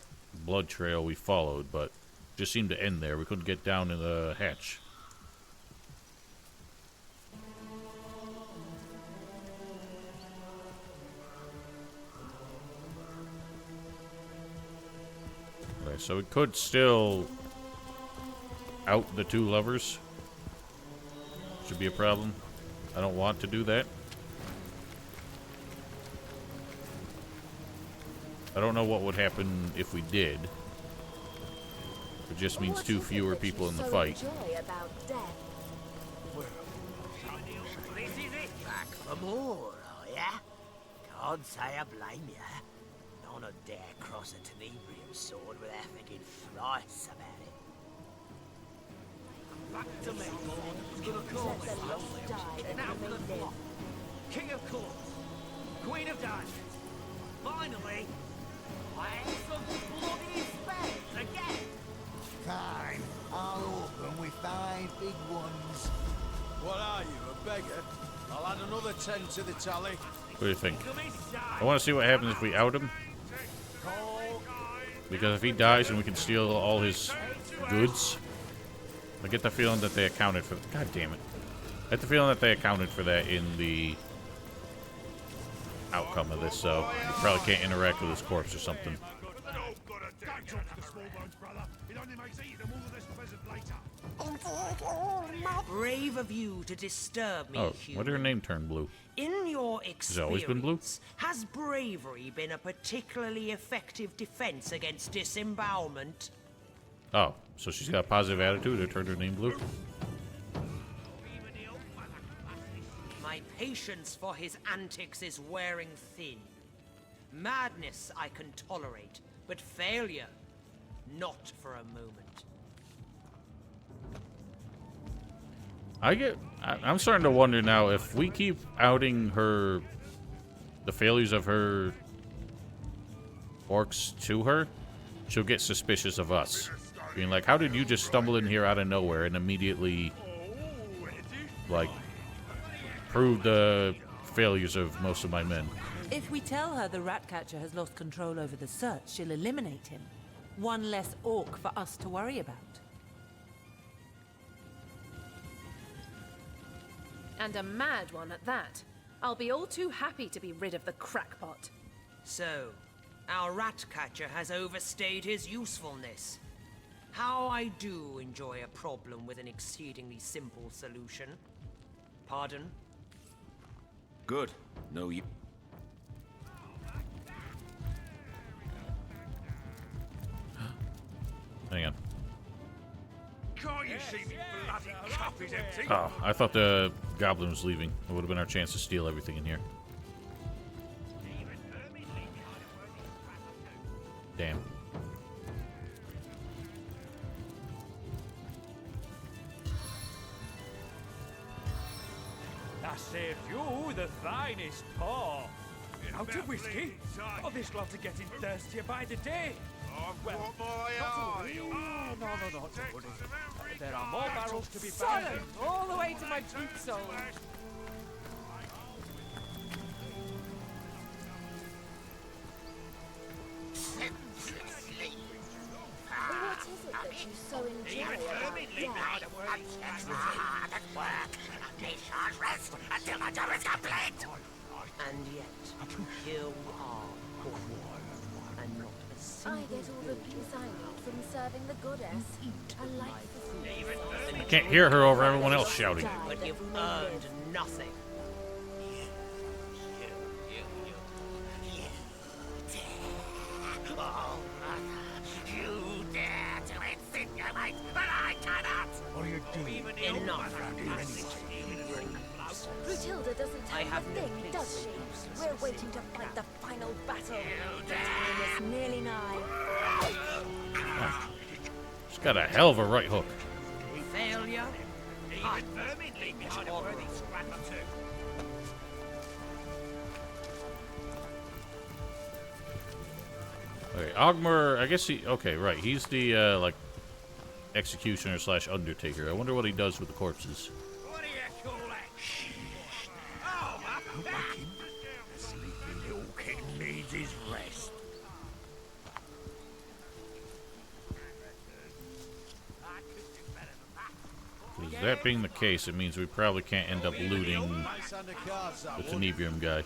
blood trail we followed, but just seemed to end there. We couldn't get down in the hatch. Okay, so we could still out the two lovers. Should be a problem. I don't want to do that. I don't know what would happen if we did. It just means two fewer people in the fight. About death. This is it. Back for more, are ya? Can't say I blame ya. None of dare cross a Tenebrium sword without thinking thrice about it. Back to me, Lord. Who's gonna call me? Let the lost die that Now we for may the live. plot. King of Courts. Queen of Diamonds. Finally, I have some bloody spares again. Fine. I'll open with 5 big ones. What are you, a beggar? I'll add another 10 to the tally. What do you think? I want to see what happens if we out him. Because if he dies and we can steal all his goods, I get the feeling that they accounted for... God damn it. I get the feeling that they accounted for that in the outcome of this, so you probably can't interact with his corpse or something. Brave of you to disturb me, Oh, human. why did her name turn blue? In your Has it always been blue? experience, has bravery been a particularly effective defense against disembowelment? Oh, so she's got a positive attitude that turned her name blue? My patience for his antics is wearing thin. Madness I can tolerate, but failure, not for a moment. I'm starting to wonder now if we keep outing her, the failures of her orcs to her, she'll get suspicious of us. Being like, how did you just stumble in here out of nowhere and immediately, like, prove the failures of most of my men? If we tell her the Ratcatcher has lost control over the search, she'll eliminate him. One less orc for us to worry about. And a mad one at that. I'll be all too happy to be rid of the crackpot. So, our Ratcatcher has overstayed his usefulness. How I do enjoy a problem with an exceedingly simple solution. Pardon? Good. No, you. Hang on. Can't you see me bloody cup is empty? Oh, I thought the goblin was leaving. It would have been our chance to steal everything in here. Damn. I saved you the finest paw. Out of whiskey? Oh, this glove are getting thirstier by the day. I've Well, got my not to eye. worry. No, not to worry. There are more barrels to be Solid! found. All the way to my boot sole. What is it that you so enjoy about death? And yet, here we are, and not a I single get all the peace I need from serving the goddess. A life of I can't hear her over everyone else shouting. but you've earned nothing. Oh, you dare to insinuate that I cannot! What are you doing? Enough. Brunhilde doesn't I tell have a no thing, place does for she? We're waiting to fight the final battle. The time is nearly nigh. She's got a hell of a right hook. Failure? Okay, Ogmar, I guess he... Okay, right. He's the, like, executioner slash undertaker. I wonder what he does with the corpses. What do you call that? Don't wake him. The sleepy little kitten needs his rest. Because that being the case, it means we probably can't end up looting the Tenebrium guy.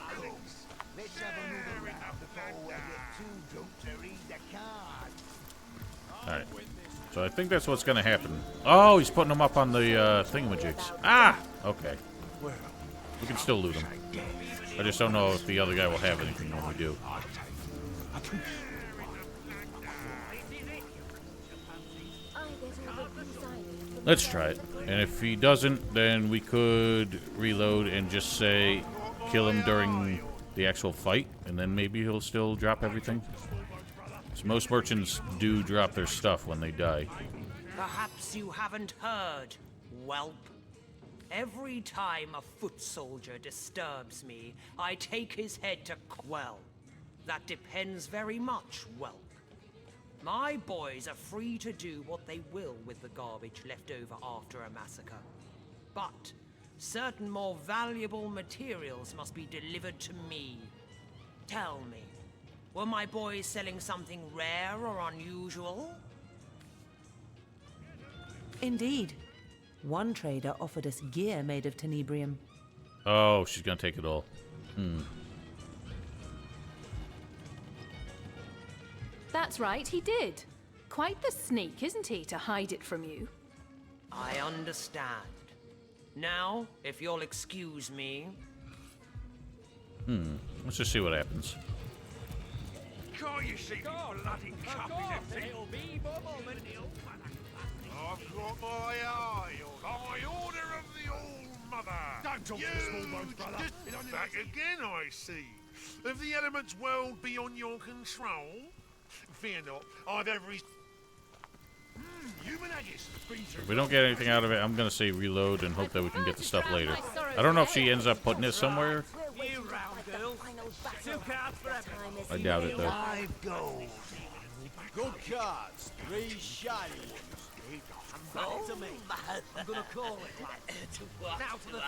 Let's have another round before we get too drunk to read the cards. Alright. So I think that's what's going to happen. Oh, he's putting them up on the thingamajigs. Ah! Okay. We can still loot them. I just don't know if the other guy will have anything when we do. Let's try it. And if he doesn't, then we could reload and just say kill him during the actual fight, and then maybe he'll still drop everything. So most merchants do drop their stuff when they die. Perhaps you haven't heard, whelp. Every time a foot soldier disturbs me, I take his head to... Well, that depends very much, whelp. My boys are free to do what they will with the garbage left over after a massacre. But certain more valuable materials must be delivered to me. Tell me, were my boys selling something rare or unusual? Indeed. One trader offered us gear made of Tenebrium. Oh, she's gonna take it all. That's right, he did. Quite the sneak, isn't he, to hide it from you? I understand. Now, if you'll excuse me... Let's just see what happens. Can't you see me bloody cup is empty? I've got my eye on the order of the All-Mother. Don't talk to the small bones, brother. Back again, I see. If the elements world beyond your control, fear not. I've every... Human If we don't get anything out of it, I'm gonna say reload and hope that we can get the stuff later. I don't know if she ends up putting it somewhere. You round girls. 2 cards for everyone. I doubt it though. 5 gold. Good cards. 3 shiny ones. Hand it to me. I'm gonna call it, lad. Now to the floor.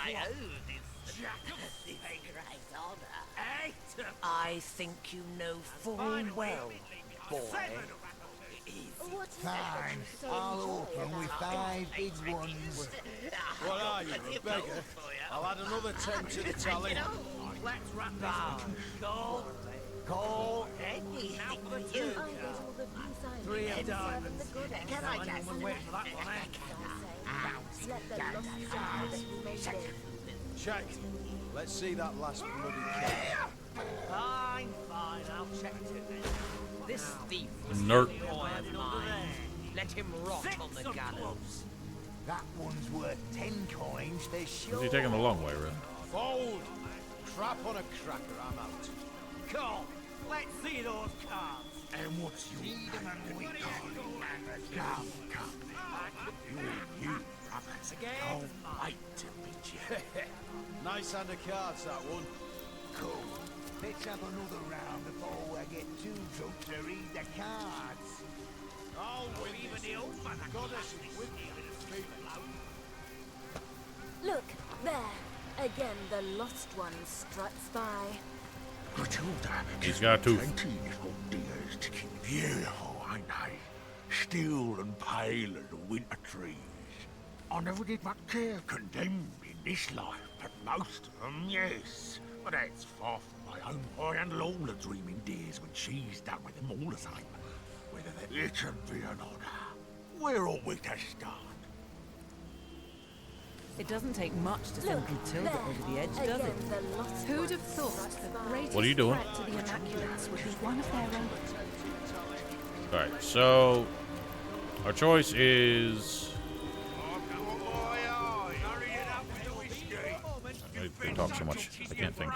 I think you know full well, boy. Fine. I'll open with 5 big ones. What are you, a beggar? I'll add another 10 to the tally. Let's wrap this up. Call. Call. Now for the 2. 3 of diamonds. Can I guess? Anyone wait for that one, eh? Let the lost souls may live. Check. Let's see that last bloody card. Fine, I'll check it then. This thief was Nerd. a boy of mine. Let him rot on the gallows. That one's worth 10 coins for sure. Is he taking the long way, really? Fold. Crap on a cracker. I'm out. Call. Let's see those cards. And what's your name? Come. You. Again. Can't wait to meet you. Nice hand of cards, that one. Cool. Let's have another round before I get too drunk to read the cards. I'll win this. Goddess is with me. Look, there. Again, the lost one struts by. Matilda, He's got to. plenty little dears to keep beautiful, ain't they? Still and pale as the winter trees. I never did much care condemned in this life, but most of them, yes. But that's far from my own. I handle all the dreaming dears when she's done with them all the same. Whether they're little be or not. Where ought we to start? It doesn't take much to send Matilda over the edge, does Again, it? the lost Who'd have one thought struts the by. greatest What are you doing? threat to the Immaculates would be one of their own? Alright, so our choice is they talk so much, I can't think.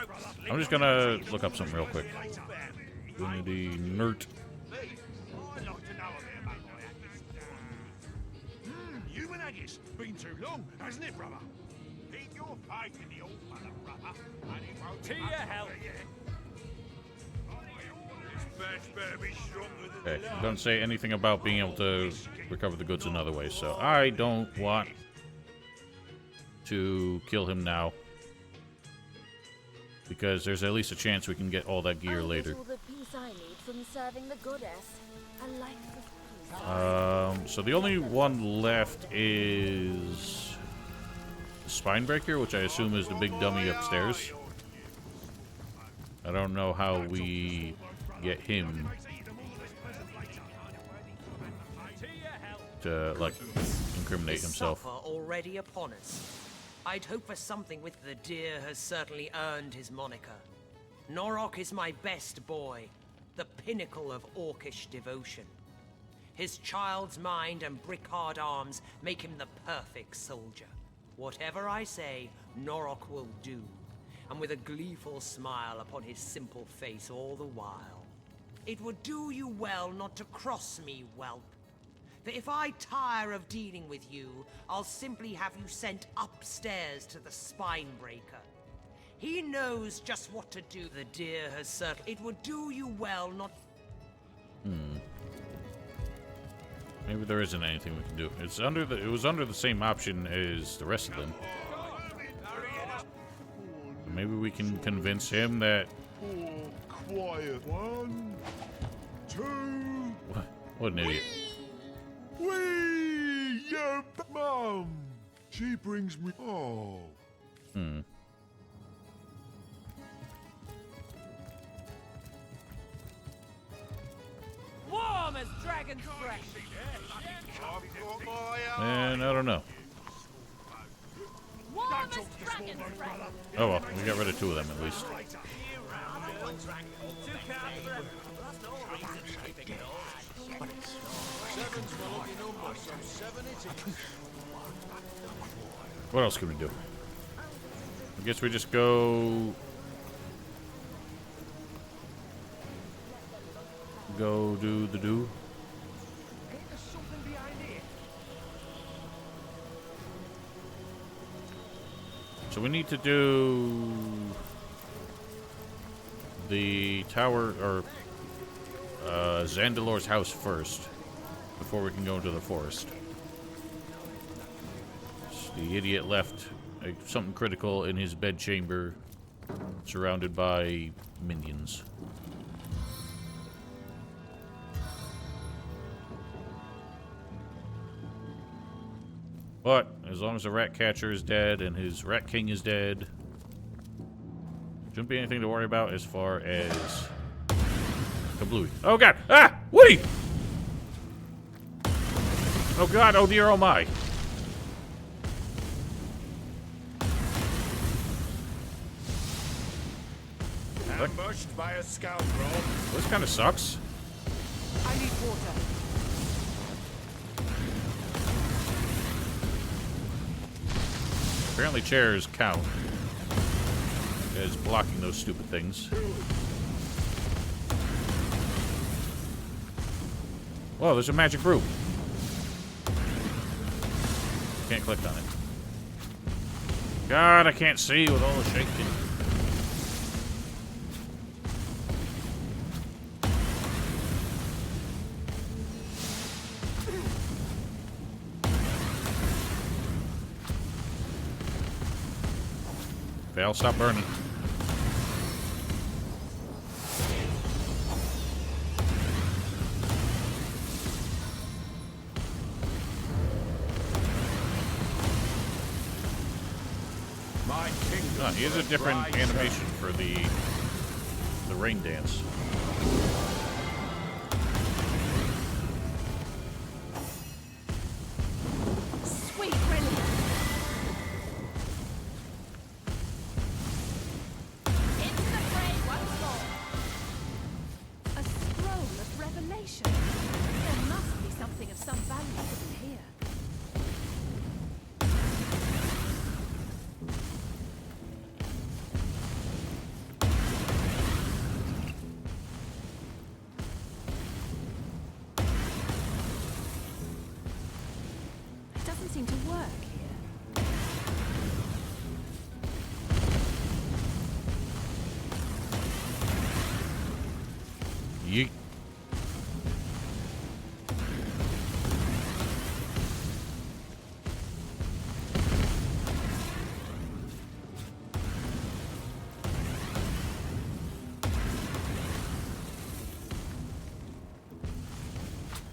I'm just gonna look up something real quick. Divinity nerd. Human haggis. Been too long, hasn't it, brother? Keep your faith in the old mother, brother. And it won't To your help. This better be stronger than Okay, it doesn't say anything about being able to recover the goods another way, so I don't want to kill him now. Because there's at least a chance we can get all that gear I later. get all the peace I need from serving the goddess. A life of peace. So the only one left is the Spinebreaker, which I assume is the big dummy upstairs. I don't know how we get him to, like, incriminate The himself. supper already upon us. I'd hope for something with the deer has certainly earned his moniker. Norok is my best boy, the pinnacle of orcish devotion. His child's mind and brick-hard arms make him the perfect soldier. Whatever I say, Norok will do, and with a gleeful smile upon his simple face all the while. It would do you well not to cross me, whelp. For if I tire of dealing with you, I'll simply have you sent upstairs to the Spinebreaker. He knows just what to do. The deer has certainly... It would do you well not... Maybe there isn't anything we can do. It's under the. It was under the same option as the rest of them. Maybe we can convince him that. quiet. 1, 2. What an idiot! Wee! Yeah, Mum. She brings me. Oh. Warm as dragon's breath. And I don't know. Warm as dragon's breath. Oh well, we got rid of 2 of them at least. 2 cards for everyone. That's no reason to keep ignored. Seven's my lucky number, so 7 it is. What else can we do? I guess we just go. Go do the do. So we need to do the tower, or Zandalor's house first, before we can go into the forest. The idiot left something critical in his bedchamber, surrounded by minions. But as long as the rat catcher is dead and his rat king is dead, shouldn't be anything to worry about as far as Kablooey. Oh god! Ah! Woody! Oh god, oh dear, oh my. Ambushed by a scoundrel. This kind of sucks. I need water. Apparently chairs count as blocking those stupid things. Whoa, there's a magic broom. Can't click on it. God, I can't see with all the shaking. Val, stop burning. My kingdom. He has a different animation for the rain dance. Sweet relief. Into the fray once more. A scroll of revelation. There must be something of some value hidden here. It doesn't seem to work here. Yeet.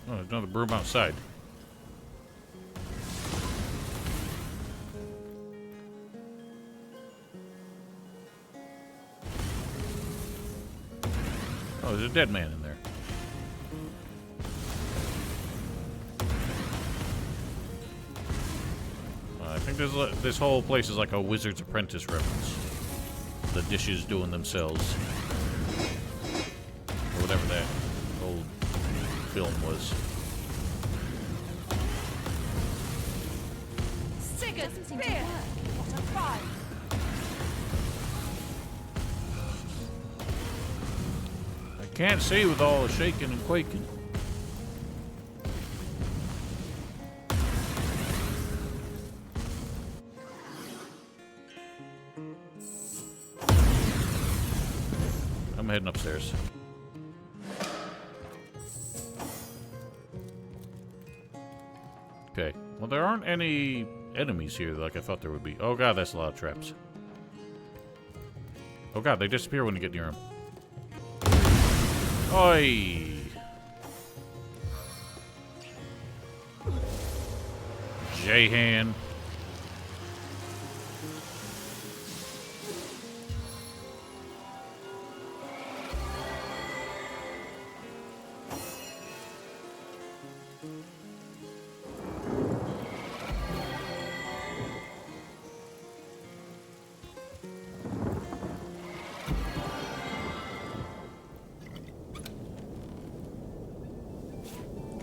Oh, there's another broom outside. Oh, there's a dead man in there. I think this whole place is like a Wizard's Apprentice reference. The dishes doing themselves. Or whatever that old film was. Sigurd, spear! What a fight! I can't see with all the shaking and quaking. I'm heading upstairs. Okay. Well, there aren't any enemies here like I thought there would be. Oh god, that's a lot of traps. Oh god, they disappear when you get near them. Oi! J-Han.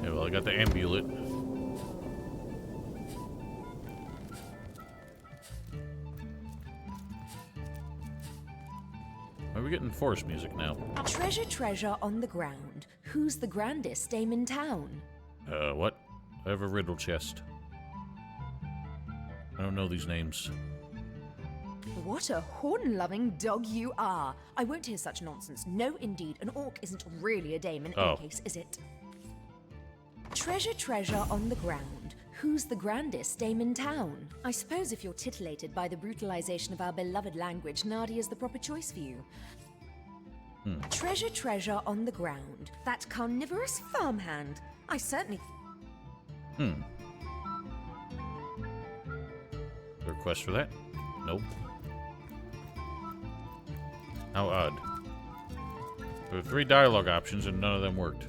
Yeah, well, I got the amulet. Are we getting forest music now? Treasure, treasure on the ground. Who's the grandest dame in town? What? I have a riddle chest. I don't know these names. What a horn-loving dog you are. I won't hear such nonsense. No, indeed. An orc isn't really a dame in any case, is it? Treasure, treasure on the ground. Who's the grandest dame in town? I suppose if you're titillated by the brutalization of our beloved language, Nadia's the proper choice for you. Treasure, treasure on the ground. That carnivorous farmhand. I certainly... Is there a quest for that? Nope. How odd. There were 3 dialogue options and none of them worked.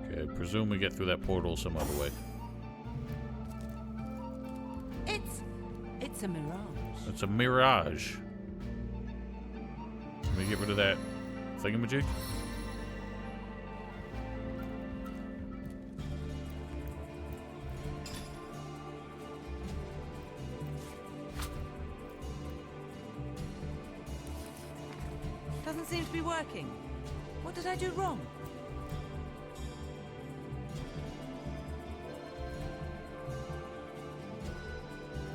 Okay, I presume we get through that portal some other way. It's a mirage. It's a mirage. Let me get rid of that thingamajig. Doesn't seem to be working. What did I do wrong?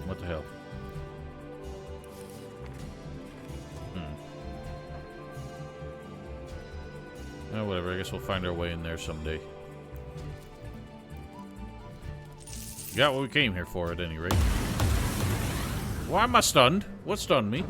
What the hell? Oh, whatever. I guess we'll find our way in there someday. Got what we came here for, at any rate. Why am I stunned? What stunned me?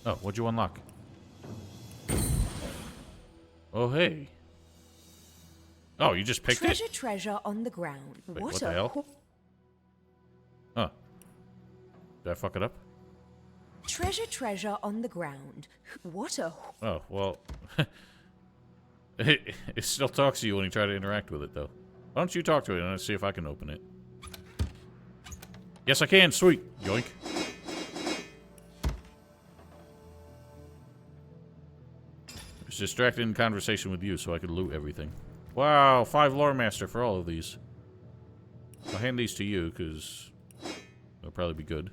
Oh, what'd you unlock? Oh, hey. Oh, you just picked treasure, it? Treasure on the ground. Wait, what the hell? Huh. Did I fuck it up? Treasure, treasure on the ground. What a... Oh, well. it still talks to you when you try to interact with it, though. Why don't you talk to it and let's see if I can open it? Yes, I can. Sweet. Yoink. I was distracted in conversation with you so I could loot everything. Wow, 5 lore master for all of these. I'll hand these to you, because they'll probably be good.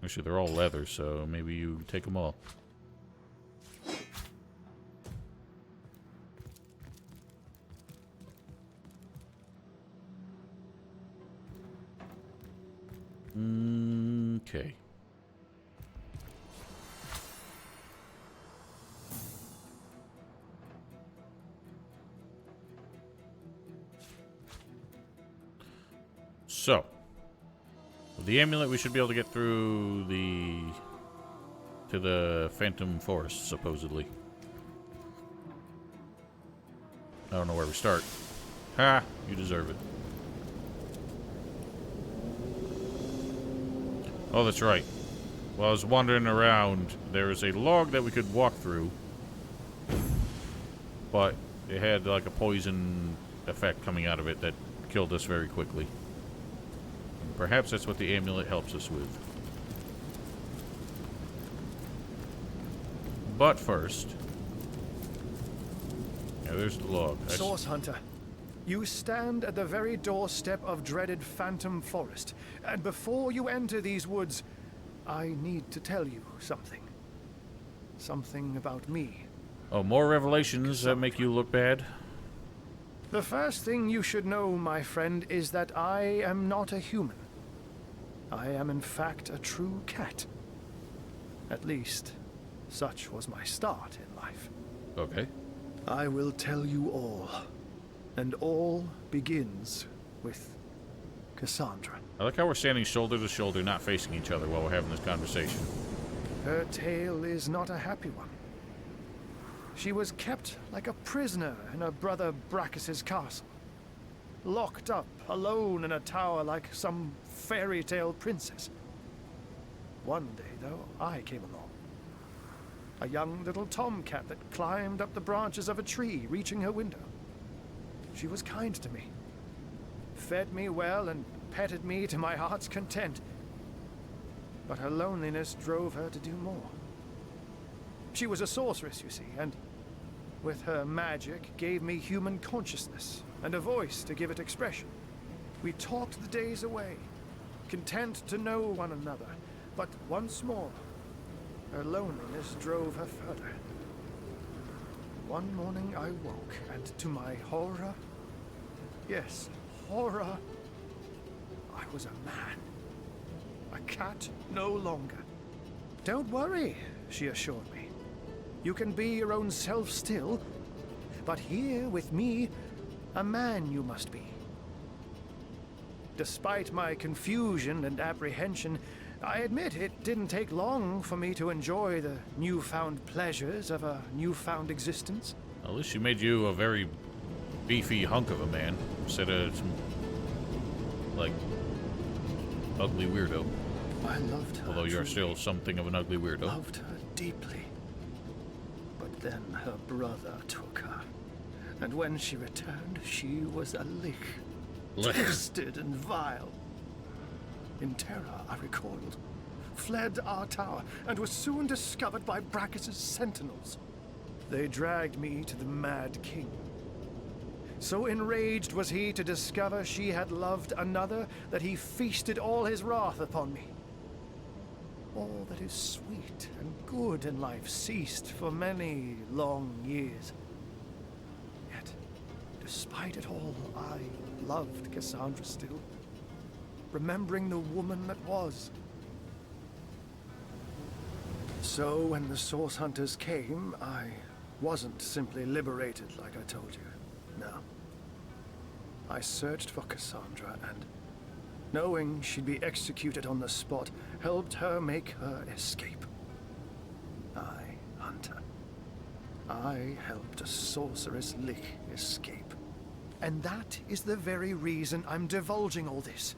Actually, they're all leather, so maybe you take them all. Okay. So, with the amulet, we should be able to get through to the Phantom Forest, supposedly. I don't know where we start. Ha! You deserve it. Oh, that's right. While I was wandering around, there was a log that we could walk through, but it had like a poison effect coming out of it that killed us very quickly. Perhaps that's what the amulet helps us with. But first... Yeah, there's the log. Source Hunter, you stand at the very doorstep of dreaded Phantom Forest. And before you enter these woods, I need to tell you something. Something about me. Oh, more revelations that make you look bad? The first thing you should know, my friend, is that I am not a human. I am in fact a true cat. At least, such was my start in life. Okay. I will tell you all. And all begins with Cassandra. I like how we're standing shoulder to shoulder, not facing each other while we're having this conversation. Her tale is not a happy one. She was kept like a prisoner in her brother Brachus's castle. Locked up, alone in a tower like some fairy tale princess. One day, though, I came along. A young little tomcat that climbed up the branches of a tree, reaching her window. She was kind to me. Fed me well and petted me to my heart's content. But her loneliness drove her to do more. She was a sorceress, you see, and with her magic, gave me human consciousness and a voice to give it expression. We talked the days away, content to know one another, but once more, her loneliness drove her further. One morning I woke, and to my horror, yes, horror, I was a man. A cat no longer. Don't worry, she assured me. You can be your own self still, but here with me, a man you must be. Despite my confusion and apprehension, I admit it didn't take long for me to enjoy the newfound pleasures of a newfound existence. At least she made you a very beefy hunk of a man, instead of some, like, ugly weirdo. I loved her. Although you're still something of an ugly weirdo. Loved her deeply. But then her brother took her. And when she returned, she was a lich. Twisted and vile. In terror, I recoiled, fled our tower, and was soon discovered by Brachus's sentinels. They dragged me to the Mad King. So enraged was he to discover she had loved another that he feasted all his wrath upon me. All that is sweet and good in life ceased for many long years. Yet, despite it all, I loved Cassandra still, remembering the woman that was. So when the Source Hunters came, I wasn't simply liberated like I told you. No. I searched for Cassandra and, knowing she'd be executed on the spot, helped her make her escape. I, Hunter. I helped a sorceress lich escape. And that is the very reason I'm divulging all this.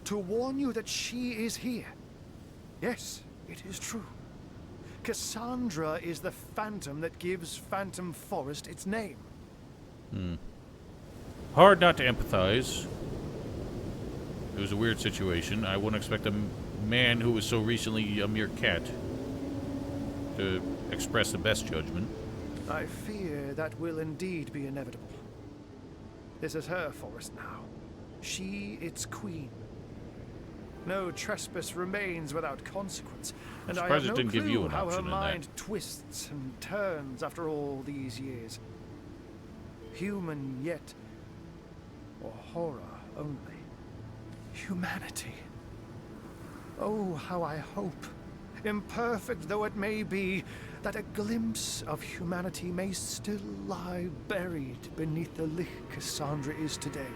To warn you that she is here. Yes, it is true. Cassandra is the phantom that gives Phantom Forest its name. Hard not to empathize. It was a weird situation. I wouldn't expect a man who was so recently a mere cat to express the best judgment. I fear that will indeed be inevitable. This is her forest now. She its queen. No trespass remains without consequence, and I have no clue how her mind twists and turns after all these years. Human yet, or horror only. Humanity. Oh, how I hope, imperfect though it may be, that a glimpse of humanity may still lie buried beneath the lich Cassandra is today.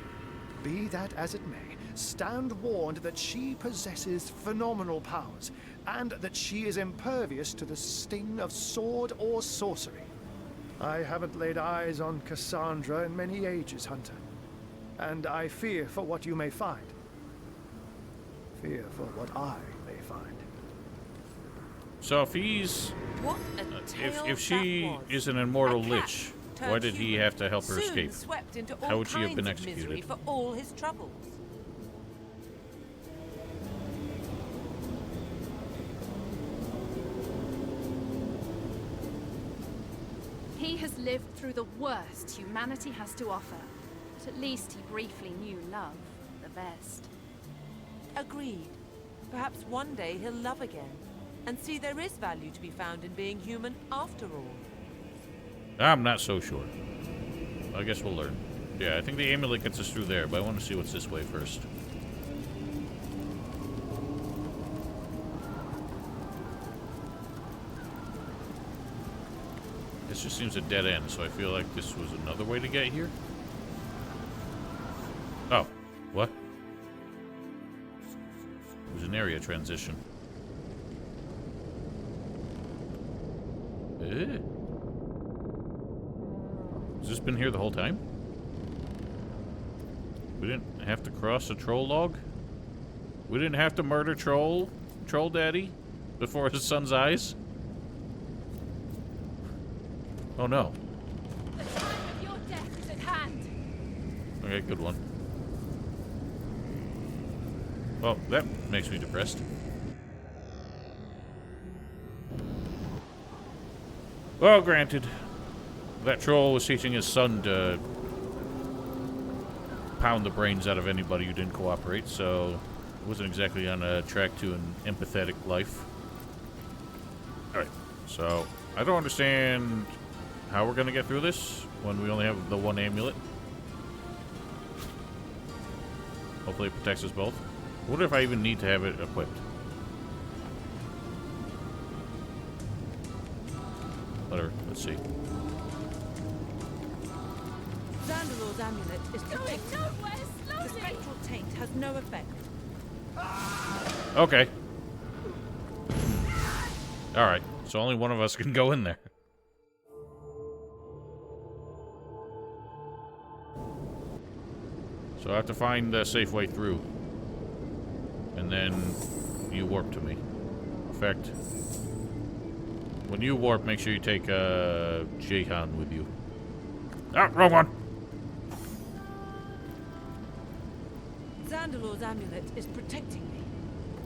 Be that as it may, stand warned that she possesses phenomenal powers, and that she is impervious to the sting of sword or sorcery. I haven't laid eyes on Cassandra in many ages, Hunter, and I fear for what you may find. Fear for what I may find. So if he's... What a tale if she that was. is an immortal A cat lich, why did he have to help her soon escape? Swept into all How would she have kinds been of misery executed? for all his troubles. He has lived through the worst humanity has to offer, but at least he briefly knew love the best. Agreed. Perhaps one day he'll love again, and see there is value to be found in being human after all. I'm not so sure. I guess we'll learn. Yeah, I think the amulet gets us through there, but I want to see what's this way first. This just seems a dead end, so I feel like this was another way to get here. Oh, what? It was an area transition. Has this been here the whole time? We didn't have to cross a troll log? We didn't have to murder Troll Daddy before his son's eyes? Oh no. The time of your death is at hand. Okay, good one. Well, that makes me depressed. Well, granted. that troll was teaching his son to pound the brains out of anybody who didn't cooperate, so it wasn't exactly on a track to an empathetic life. Alright, so I don't understand how we're gonna get through this when we only have the one amulet. Hopefully it protects us both. I wonder if I even need to have it equipped. Whatever, let's see. Xandalor's amulet is protected. The spectral taint has no effect. Okay. Alright, so only one of us can go in there. So I have to find the safe way through. And then you warp to me. In fact, when you warp, make sure you take Jehan with you. Ah, wrong one! Xandalor's amulet is protecting me.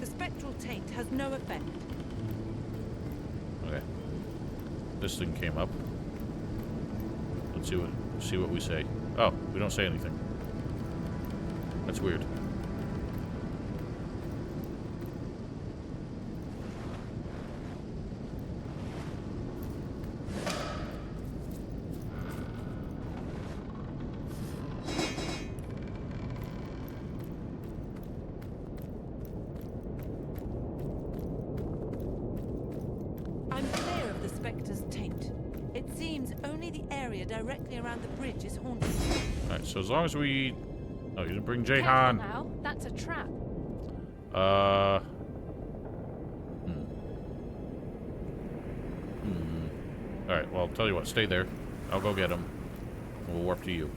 The spectral taint has no effect. Okay. This thing came up. Let's see what we say. Oh, we don't say anything. That's weird. I'm clear of the Spectre's taint. It seems only the area directly around the bridge is haunted. Alright, so as long as we... Oh, you didn't bring Careful Jehan. now. That's a trap. Alright, well, I'll tell you what. Stay there. I'll go get him. We'll warp to you.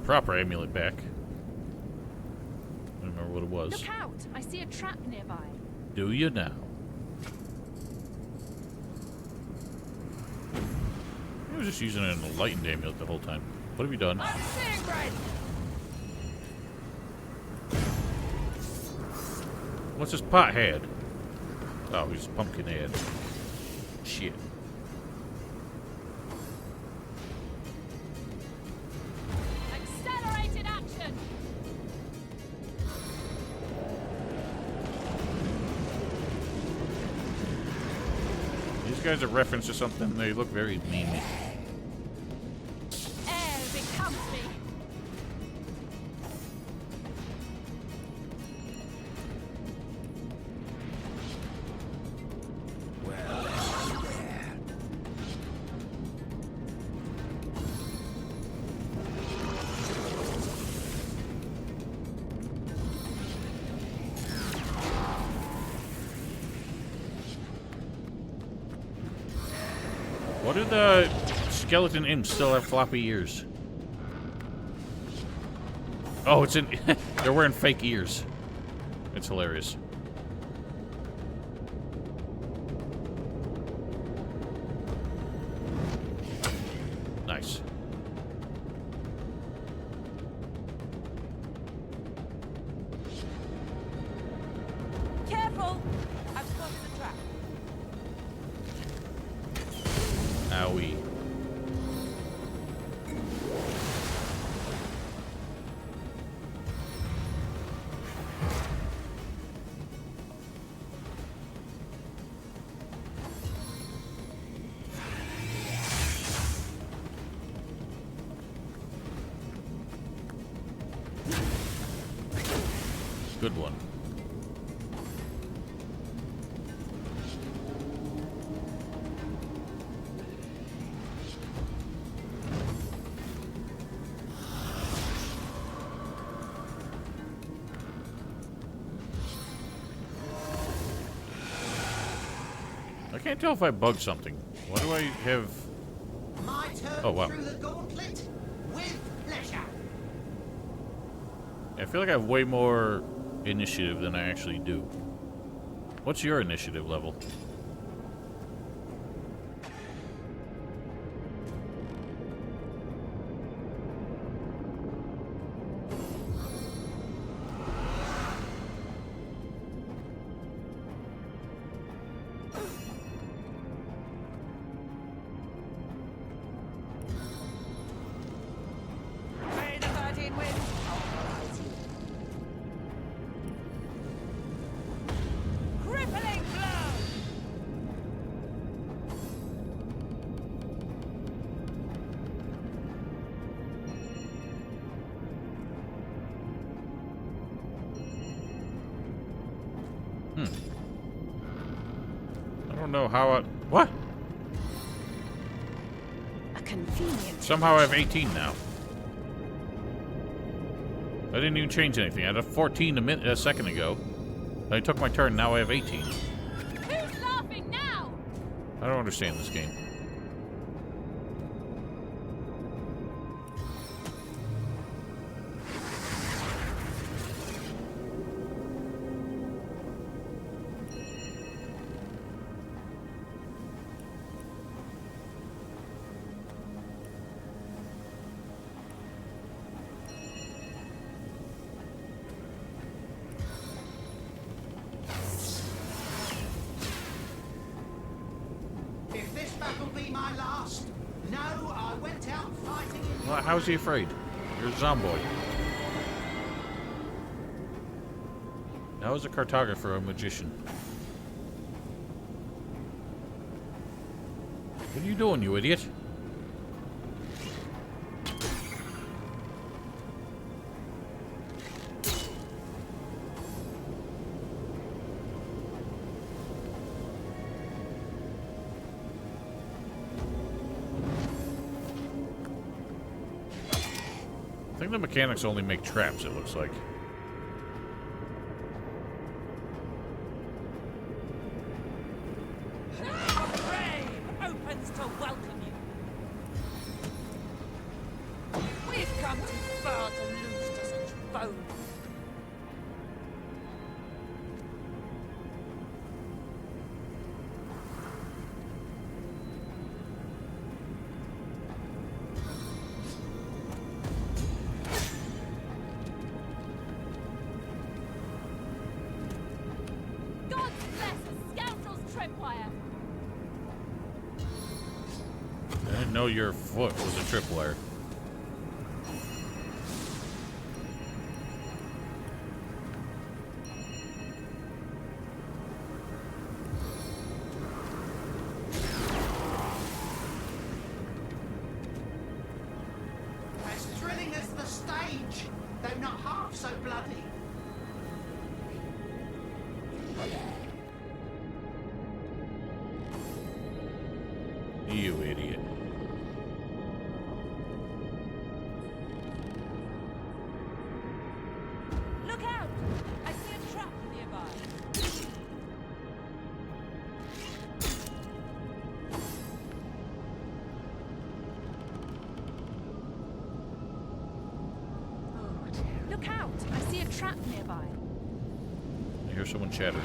Proper amulet back. I don't remember what it was. Look out! I see a trap nearby. Do you now? I was just using an enlightened amulet the whole time. What have you done? What's this pot head? Oh, he's pumpkin head. Shit. Accelerated action! These guys are reference to something. They look very mean. Air becomes me. What do the skeleton imps still have floppy ears? Oh, it's in. They're wearing fake ears. It's hilarious. Nice. Careful! I've spotted the trap. Owie. Good one. I can't tell if I bugged something. Why do I have... My turn Oh, wow. through the gauntlet with pleasure. I feel like I have way more initiative than I actually do. What's your initiative level? May the 13 win. Crippling blow! I don't know how I... What? A convenient. Somehow I have 18 now. I didn't even change anything. I had a 14 a second ago. I took my turn, now I have 18. Who's laughing now? I don't understand this game. If this battle be my last, no, I went out fighting in... Well, how's he afraid? You're a zomboid. How is a cartographer a magician? What are you doing, you idiot? I think the mechanics only make traps, it looks like. Grave opens to welcome you. We've come too far to lose to such foes. God bless a scoundrel's tripwire. I didn't know your foot was a tripwire. As thrilling as the stage, though not half so bloody. You idiot. Look out! I see a trap nearby. Look out! I see a trap nearby. I hear someone chattering.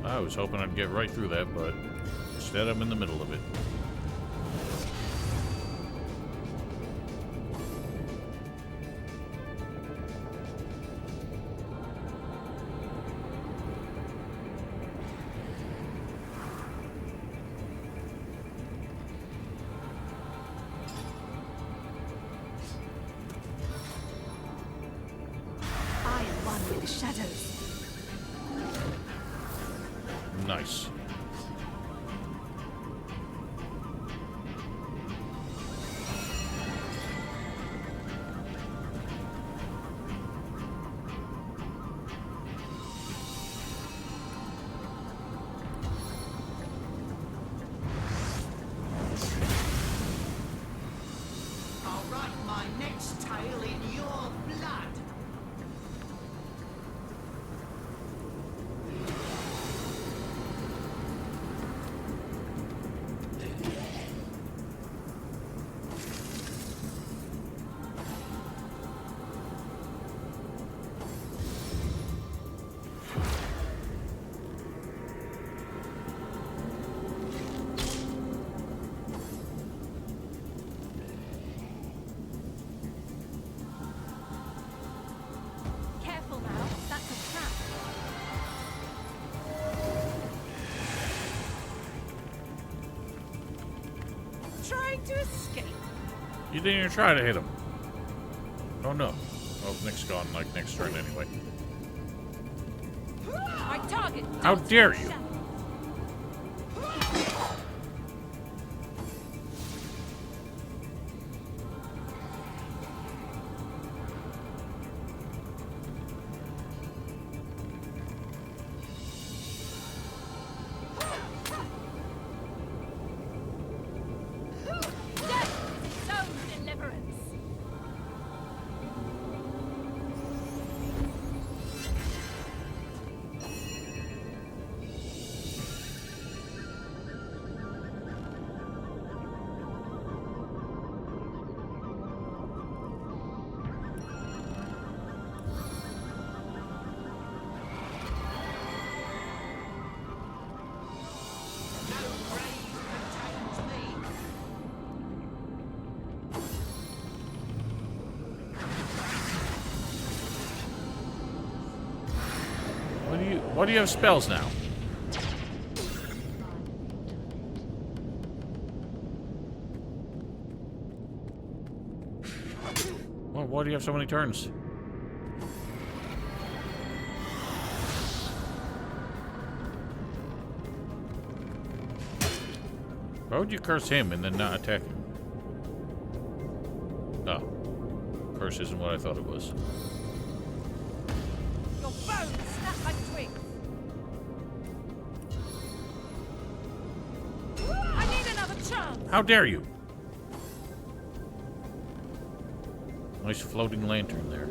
I was hoping I'd get right through that, but instead I'm in the middle of it. I am one with the shadows. Nice. to escape. You didn't even try to hit him. Oh no. Well, Nick's gone like next turn anyway. My target. How dare you? Why do you have spells now? Well, why do you have so many turns? Why would you curse him and then not attack him? Oh. Curse isn't what I thought it was. Your bones snap like twigs. I need another chance. How dare you? Nice floating lantern there.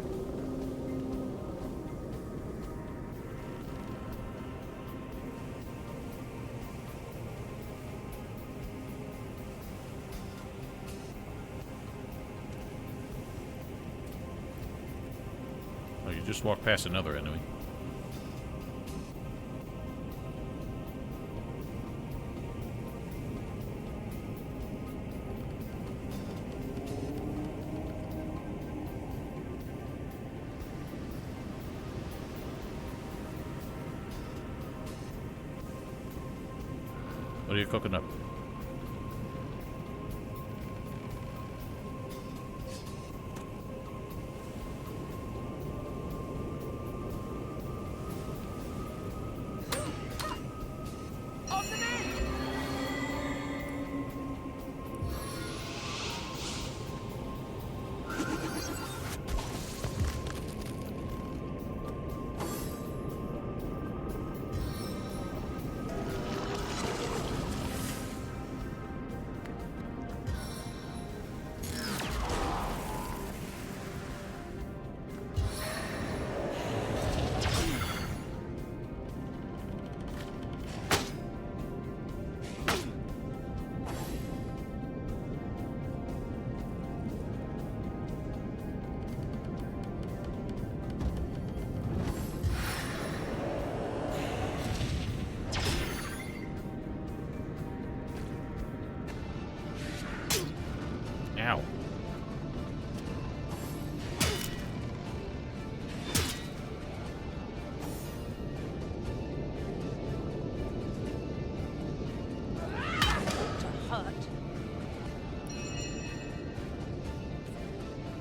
Oh, you just walked past another enemy. What are you cooking up? Ow.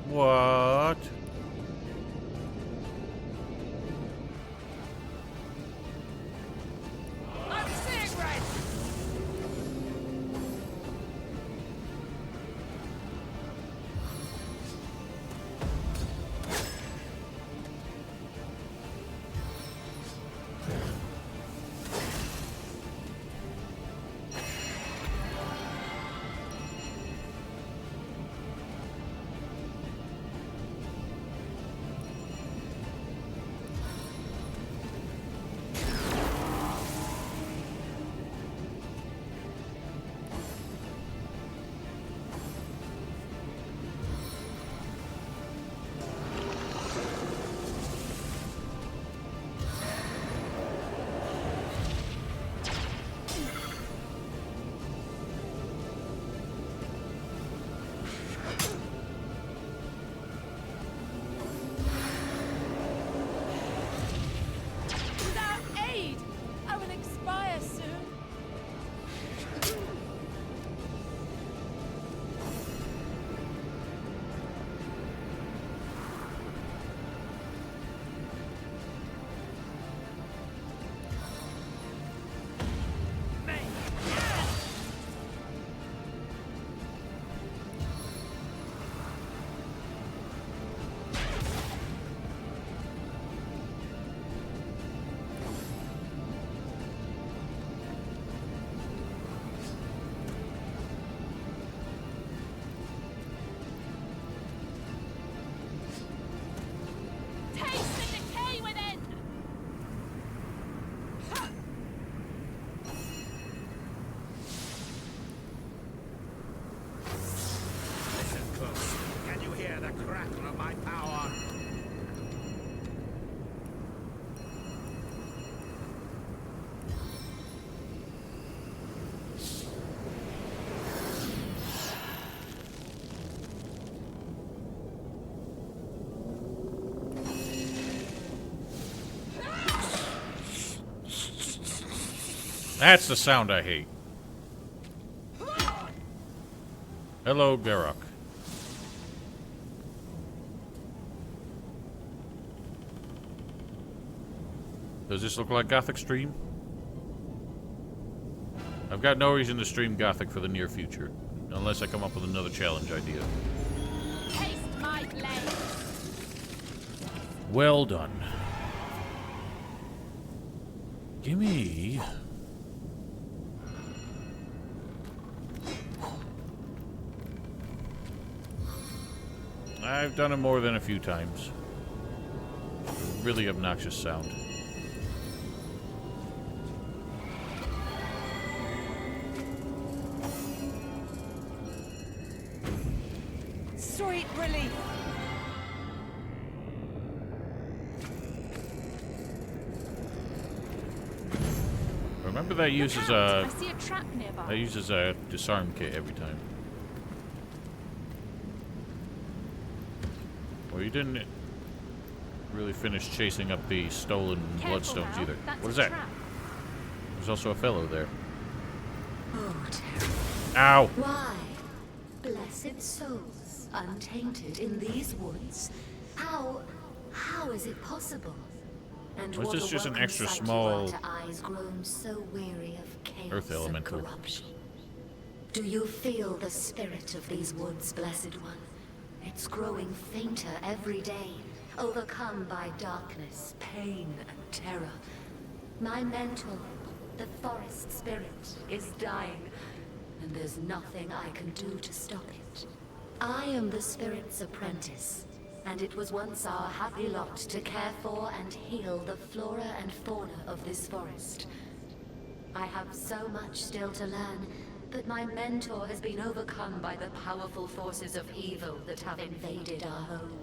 What? I'm seeing red. my power. That's the sound I hate. Hello, Garrock. Does this look like Gothic stream? I've got no reason to stream Gothic for the near future, unless I come up with another challenge idea. Taste my blade. Well done. Gimme. I've done it more than a few times. Really obnoxious sound. Sweet relief. Remember that uses I see a trap nearby. that uses a disarm kit every time. Well, you didn't really finish chasing up the stolen bloodstones either. What is that? There's also a fellow there. Oh, Ow! why? Blessed souls, untainted in these woods. How is it possible? And Was what this a just an welcome extra sight you small are to eyes grown so weary of chaos Earth and elemental? corruption? Do you feel the spirit of these woods, Blessed One? It's growing fainter every day, overcome by darkness, pain, and terror. My mentor, the forest spirit, is dying, and there's nothing I can do to stop it. I am the spirit's apprentice, and it was once our happy lot to care for and heal the flora and fauna of this forest. I have so much still to learn, but my mentor has been overcome by the powerful forces of evil that have invaded our home.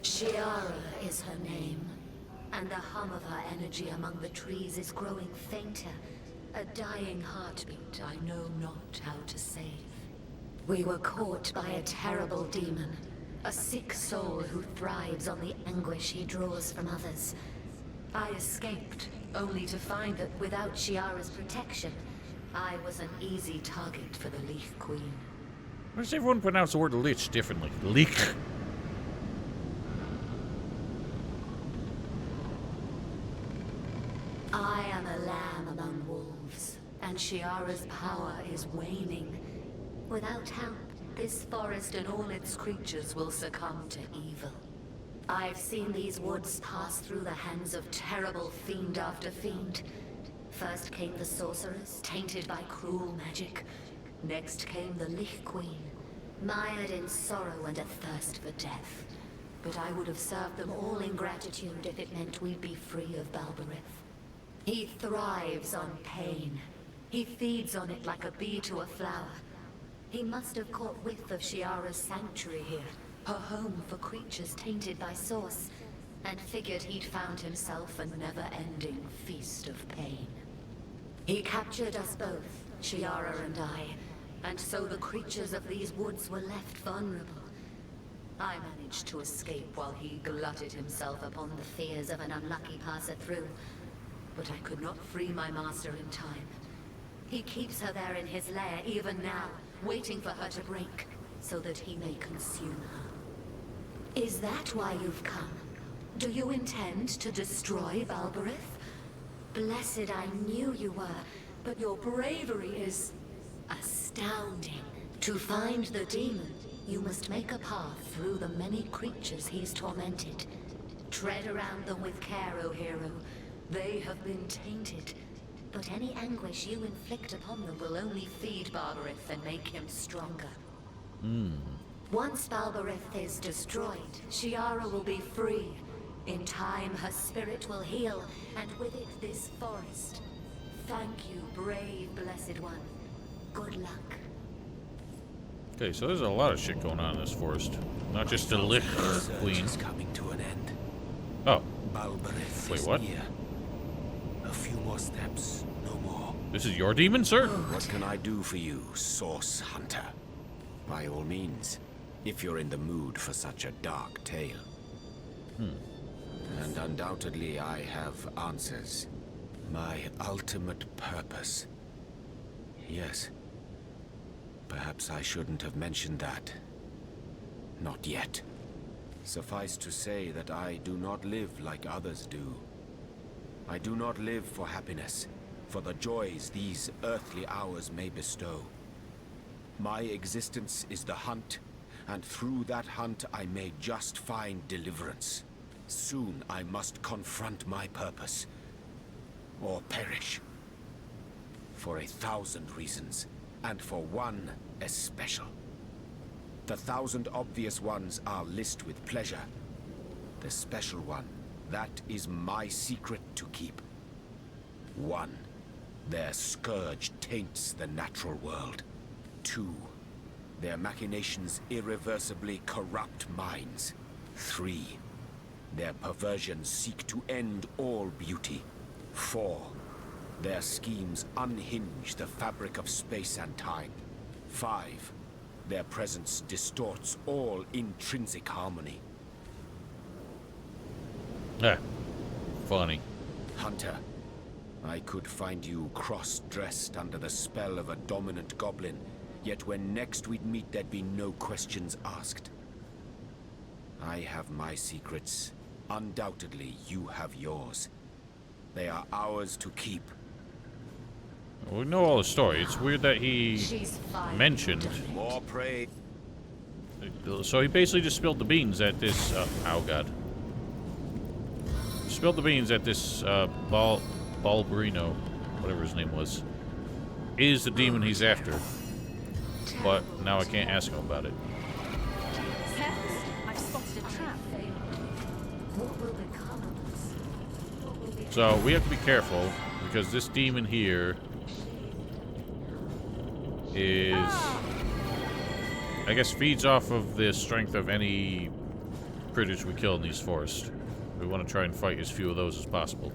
Shiara is her name, and the hum of her energy among the trees is growing fainter. A dying heartbeat I know not how to save. We were caught by a terrible demon, a sick soul who thrives on the anguish he draws from others. I escaped, only to find that without Shiara's protection, I was an easy target for the Leaf Queen. Why does everyone pronounce the word lich differently? Leek. I am a lamb among wolves, and Shiara's power is waning. Without help, this forest and all its creatures will succumb to evil. I've seen these woods pass through the hands of terrible fiend after fiend. First came the sorcerers, tainted by cruel magic. Next came the Lich Queen, mired in sorrow and a thirst for death. But I would have served them all in gratitude if it meant we'd be free of Balberith. He thrives on pain. He feeds on it like a bee to a flower. He must have caught whiff of Shiara's sanctuary here, her home for creatures tainted by source, and figured he'd found himself a never-ending feast of pain. He captured us both, Shiara and I, and so the creatures of these woods were left vulnerable. I managed to escape while he glutted himself upon the fears of an unlucky passer-through, but I could not free my master in time. He keeps her there in his lair even now, waiting for her to break, so that he may consume her. Is that why you've come? Do you intend to destroy Balberith? Blessed I knew you were, but your bravery is astounding. To find the demon, you must make a path through the many creatures he's tormented. Tread around them with care, O hero. They have been tainted, but any anguish you inflict upon them will only feed Balberith and make him stronger. Once Balberith is destroyed, Shiara will be free. In time, her spirit will heal, and with it this forest. Thank you, brave Blessed One. Good luck. Okay, so there's a lot of shit going on in this forest. Not just the Lich Queen. Is coming to an end. Oh. Balberith Wait, is what? near. A few more steps, no more. This is your demon, sir? What can I do for you, Source Hunter? By all means, if you're in the mood for such a dark tale. And undoubtedly I have answers. My ultimate purpose. Yes. Perhaps I shouldn't have mentioned that. Not yet. Suffice to say that I do not live like others do. I do not live for happiness, for the joys these earthly hours may bestow. My existence is the hunt, and through that hunt I may just find deliverance. Soon I must confront my purpose, or perish. For 1,000 reasons, and for one especial. The 1,000 obvious ones I'll list with pleasure. The special one, that is my secret to keep. 1. Their scourge taints the natural world. 2. Their machinations irreversibly corrupt minds. 3. Their perversions seek to end all beauty. 4. Their schemes unhinge the fabric of space and time. 5. Their presence distorts all intrinsic harmony. Funny. Hunter, I could find you cross-dressed under the spell of a dominant goblin, yet when next we'd meet there'd be no questions asked. I have my secrets. Undoubtedly, you have yours. They are ours to keep. We know all the story. It's weird that he mentioned. More prey. So he basically just spilled the beans at this. Oh god. Spilled the beans at this Balberino, whatever his name was, is the demon he's after. But now I can't ask him about it. I've spotted a trap. So we have to be careful because this demon here is, I guess, feeds off of the strength of any critters we kill in these forests. We want to try and fight as few of those as possible.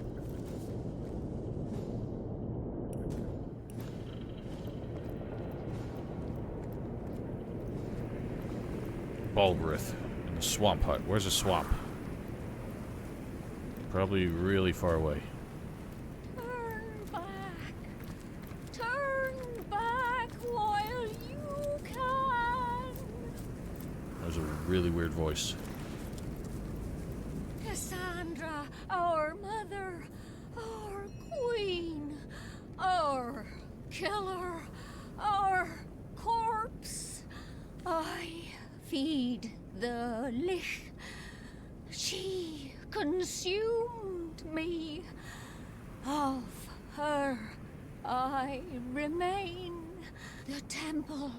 Balberith in the swamp hut. Where's the swamp? Probably really far away. Turn back while you can. That was a really weird voice. Cassandra, our mother, our queen, our killer, our corpse. I feed the Lich. She consumed me. Of her I remain. The temple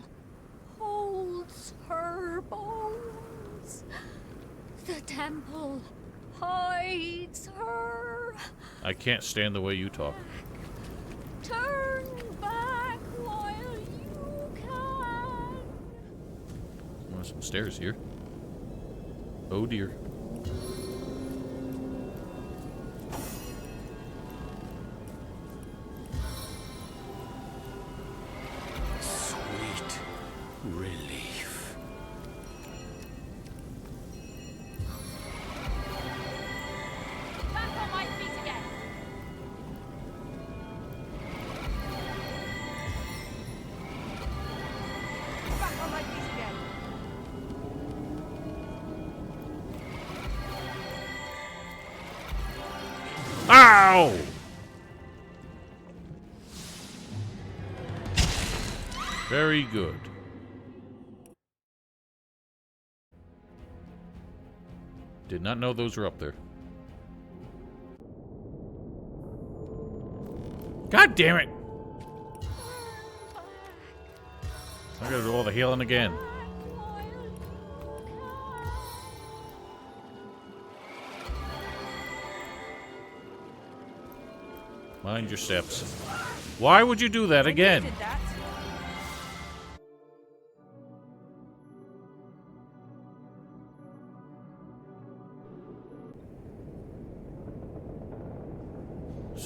holds her bones. The temple hides her. I can't stand the way you talk. Turn back while you can. Oh, some stairs here. Oh dear. Sweet relief. Back on my feet again. Back on my feet again. Ow! Very good. Did not know those were up there. God damn it! I gotta do all the healing again. Mind your steps. Why would you do that again?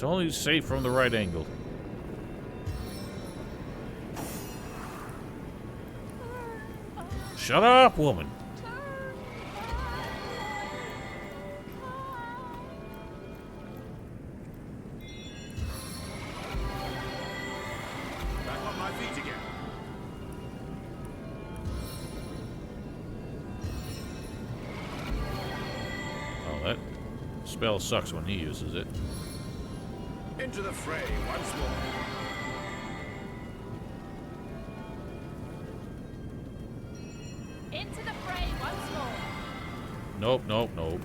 It's only safe from the right angle. Shut up, woman. Back on my feet again. Oh, that spell sucks when he uses it. Into the fray once more. Into the fray once more. Nope, nope, nope.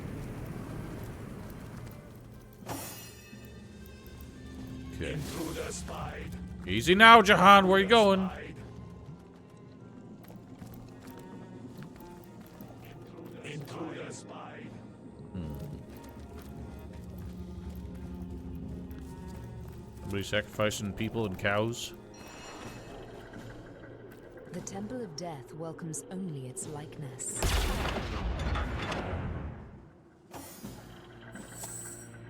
Okay. Easy now, Jahan. Where you going? Somebody sacrificing people and cows? The Temple of Death welcomes only its likeness.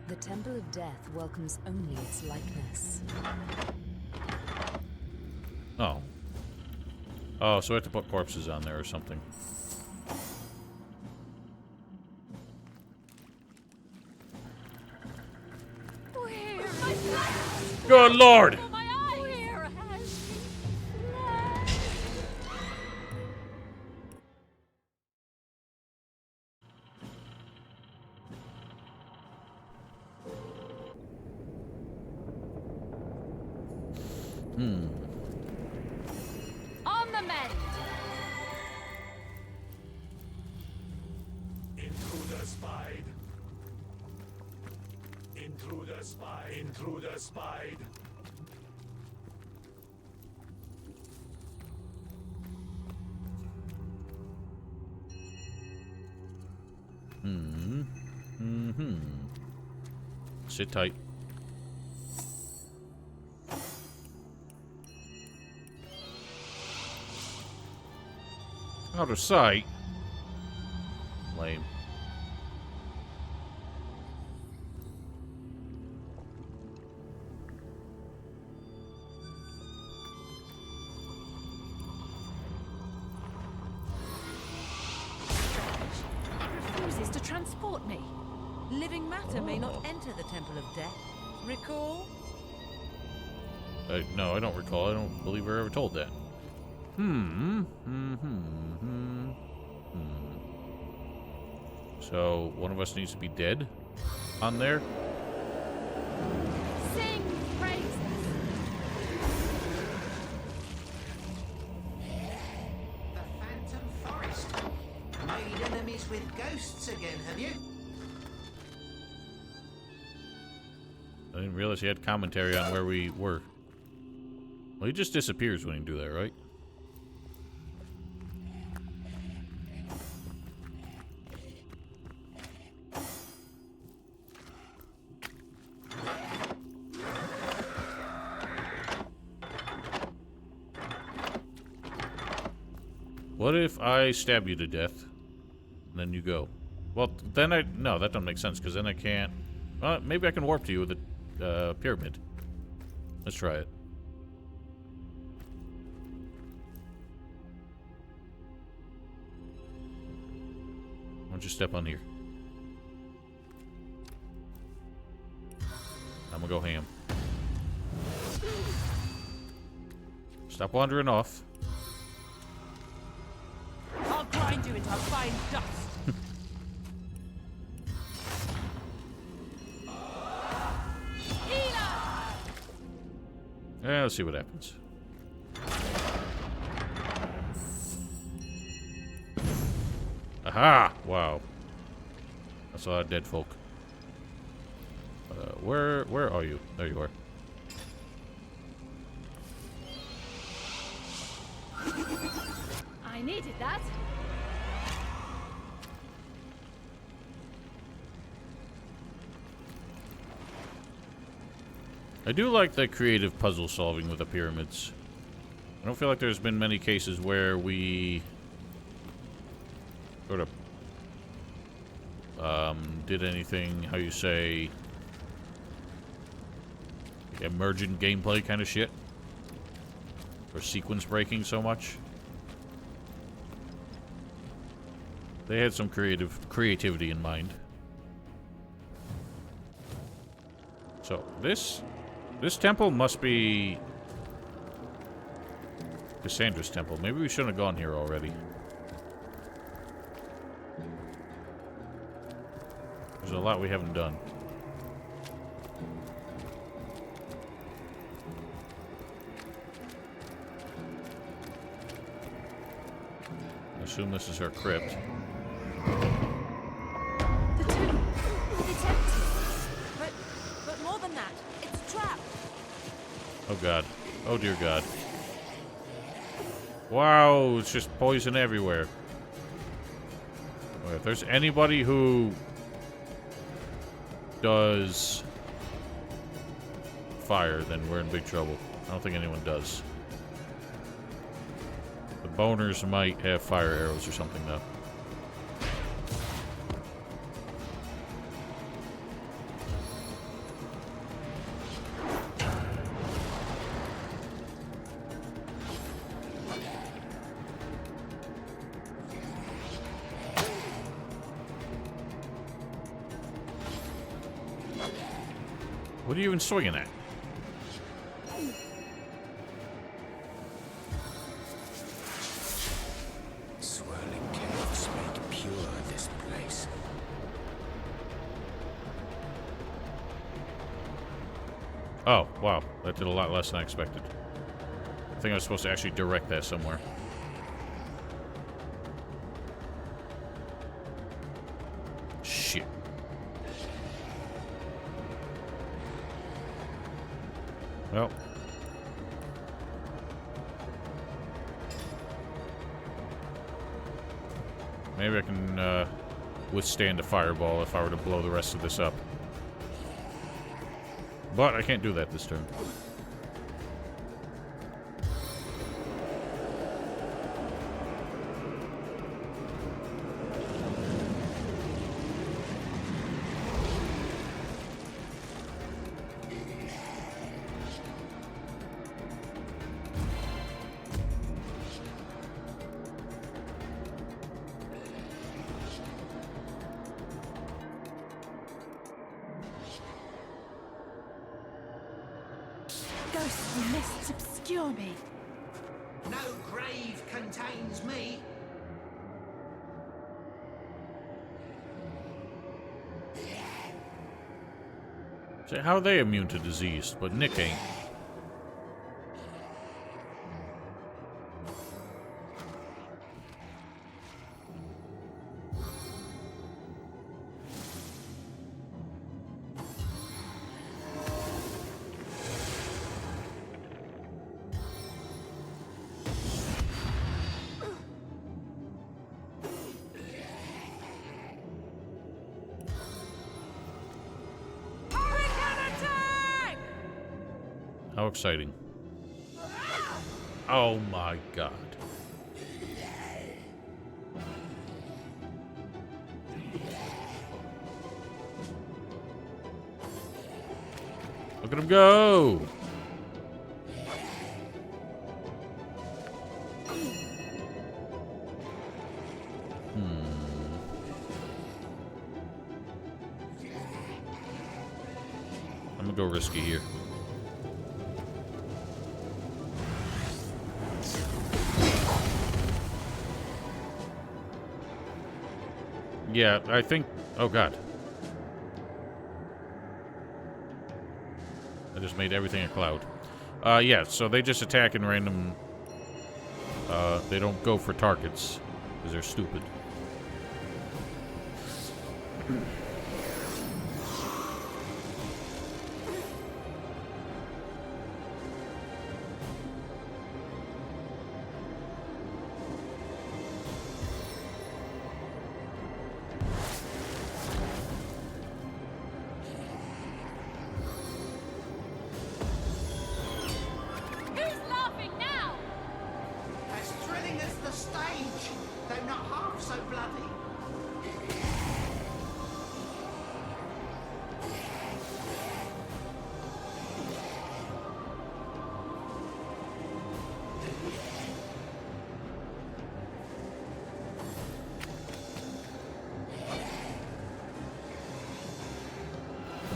The Temple of Death welcomes only its likeness. Oh. Oh, so I have to put corpses on there or something. Good Lord! On the mend. Intruder spied. Intruder spied. Intruder spied. Sit tight. Out of sight. Lame. It refuses to transport me. Living matter may not enter the Temple of Death. Recall? No, I don't recall. I don't believe we were ever told that. So, one of us needs to be dead on there? Sing praises. The Phantom Forest. Made enemies with ghosts again, have you? I didn't realize he had commentary on where we were. Well, he just disappears when you do that, right? What if I stab you to death, and then you go? Well, then no, that doesn't make sense, because then I can't... maybe I can warp to you with a pyramid. Let's try it. Why don't you step on here? I'm gonna go ham. Stop wandering off. I'll grind you into fine dust. Yeah, let's see what happens. Aha! Wow. That's a lot of dead folk. Where are you? There you are. I needed that. I do like the creative puzzle solving with the pyramids. I don't feel like there's been many cases where we sort of did anything, how you say, emergent gameplay kind of shit. Or sequence breaking so much. They had some creativity in mind. So this temple must be Cassandra's temple. Maybe we shouldn't have gone here already. There's a lot we haven't done. I assume this is her crypt. The tomb. It's empty. But more than that, it's a trap. Oh god. Oh dear god. Wow, it's just poison everywhere. Well, if there's anybody who does fire, then we're in big trouble. I don't think anyone does. The boners might have fire arrows or something, though. What are you even swinging at? Swirling chaos made pure this place. Oh, wow. That did a lot less than I expected. I think I was supposed to actually direct that somewhere. Shit. Well. Maybe I can withstand a fireball if I were to blow the rest of this up. But I can't do that this turn. Ghostly mists obscure me. No grave contains me. So how are they immune to disease, but Nick ain't? How exciting. Oh my god. Look at him go! I'm gonna go risky here. Yeah, I think... Oh, God. I just made everything a cloud. Yeah, so they just attack in random... they don't go for targets, because they're stupid.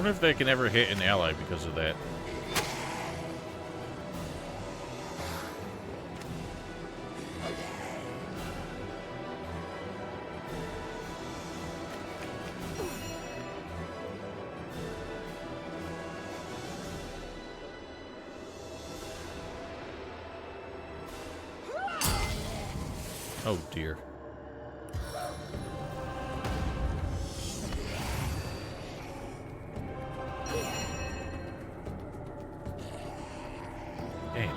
wonder if they can ever hit an ally because of that. Oh dear. Damn.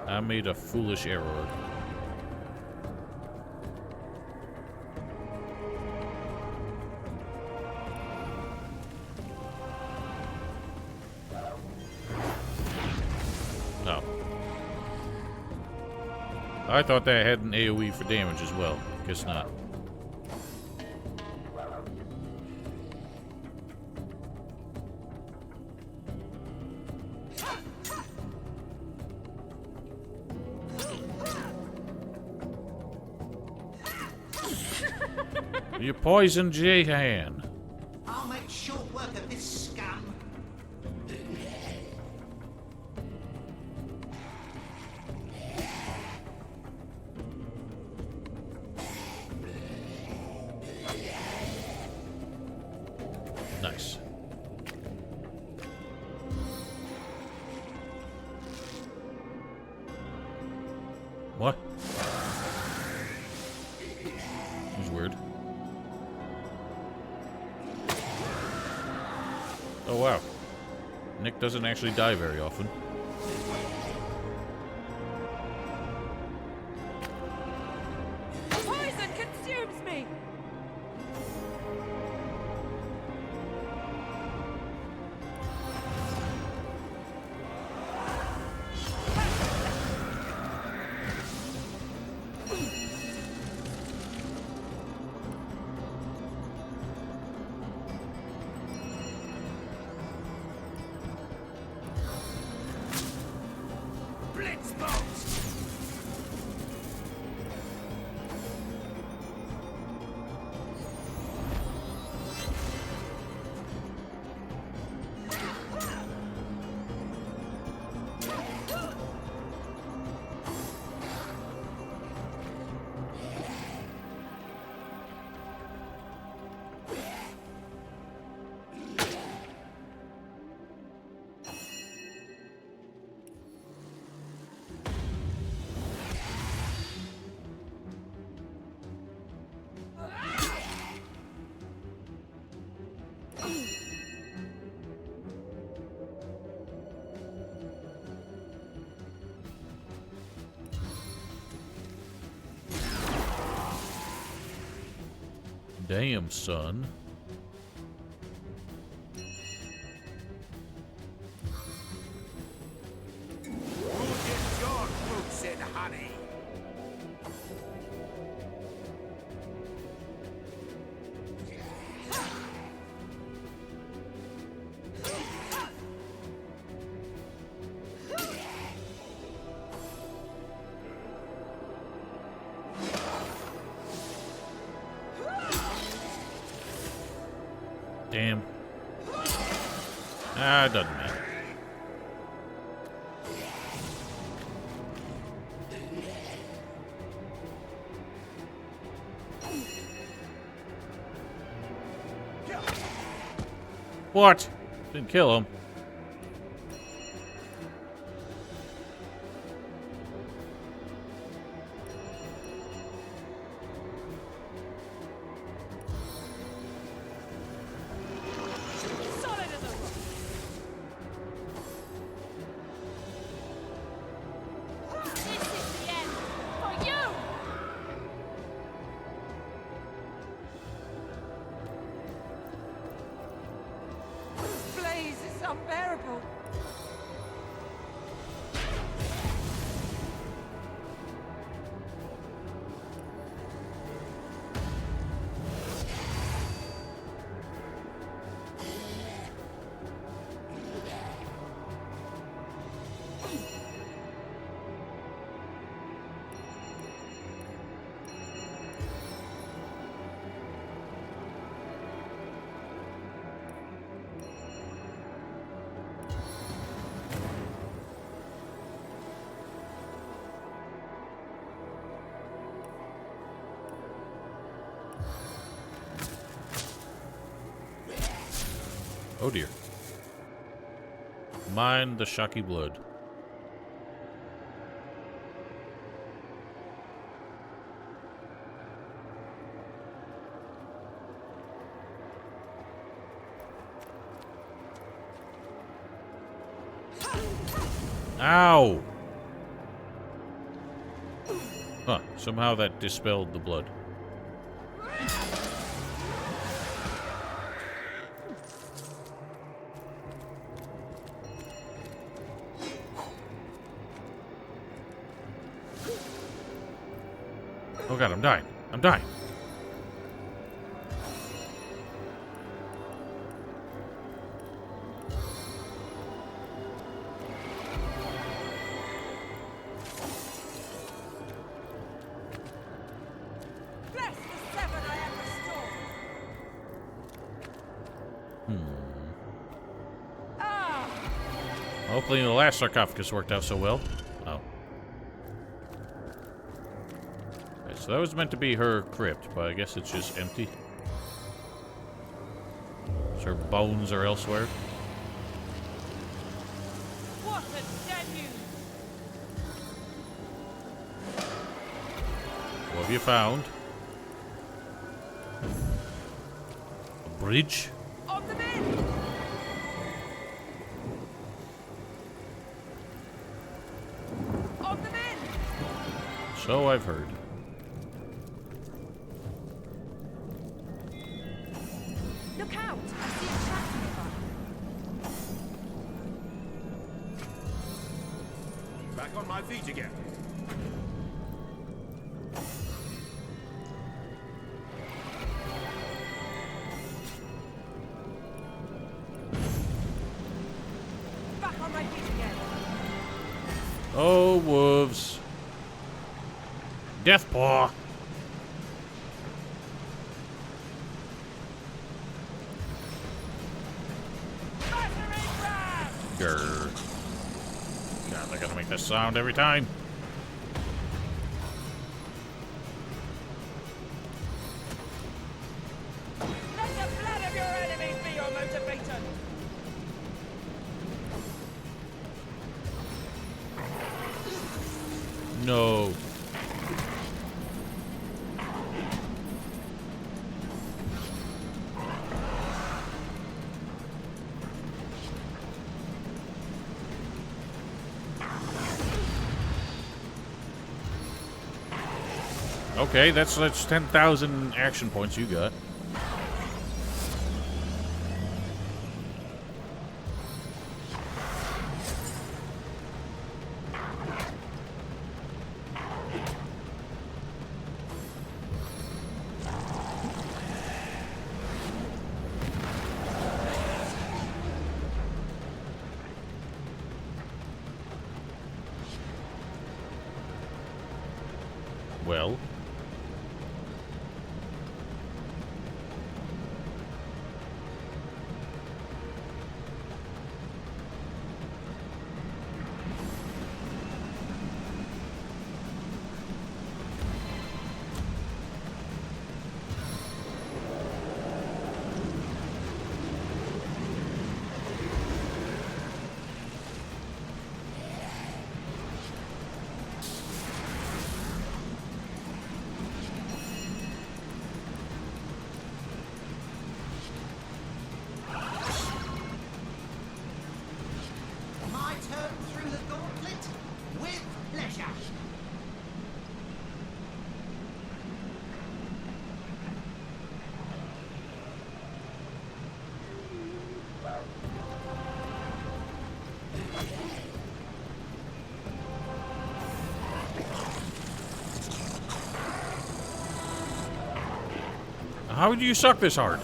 I made a foolish error. No. I thought that had an AoE for damage as well. Guess not. You poisoned Jehan. I'll make short work of this scum. Nice. What? That was weird. Oh wow. Nick doesn't actually die very often. Poison consumes me! Damn, son. Who gets your fruits and honey? Damn. Ah, it doesn't matter. What? Didn't kill him. Solid as a rock! This is the end! For you! This blaze is Oh dear. Mind the shocky blood. Ow! Huh, somehow that dispelled the blood. Oh god, I'm dying. I'm dying. Hopefully the last sarcophagus worked out so well. Oh. Okay, so that was meant to be her crypt, but I guess it's just empty. So her bones are elsewhere. What a deluge! What have you found? A bridge? On the men! On the men! So I've heard. Look out! I see a trap nearby. Back on my feet again. Back on my feet again. Oh, wolves. Death Paw. Grr. God, I gotta make this sound every time. Let the blood of your enemies be your motivator. No. Okay, that's 10,000 action points you got. Well. My turn through the gauntlet with pleasure. How do you suck this hard?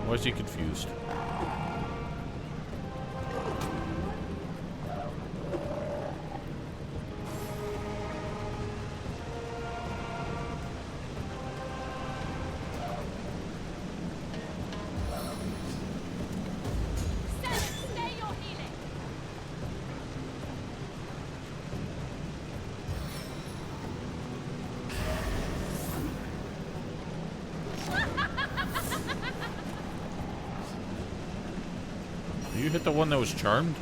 Why is he confused? Stay your healing. You hit the one that was charmed?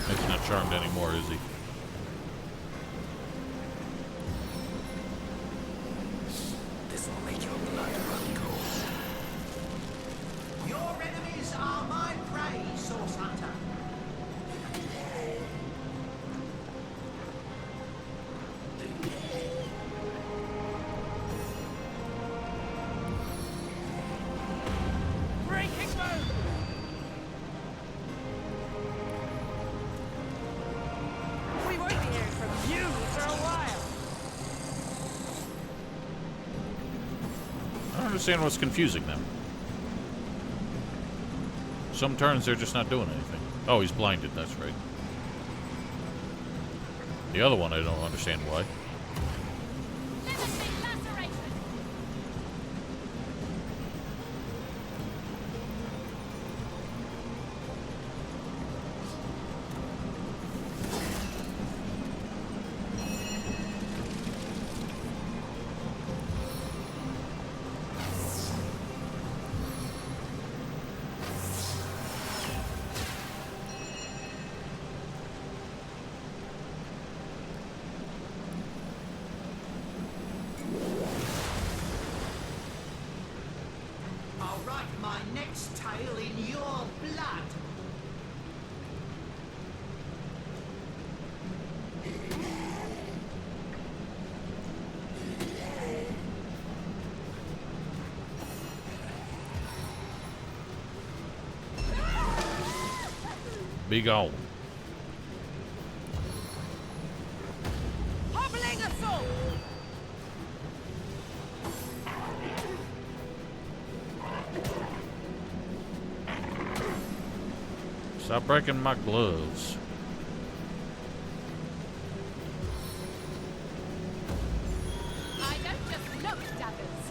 He's not charmed anymore, is he? This will make your blood run cold. Your enemies are my prey, Source Hunter. Breaking move! We won't be hearing from you for a while. I don't understand what's confusing them. Some turns they're just not doing anything. Oh, he's blinded, that's right. The other one I don't understand why. I'll write my next tale in your blood. Be gone. Hobbling assault! Stop breaking my gloves. I don't just look daggers.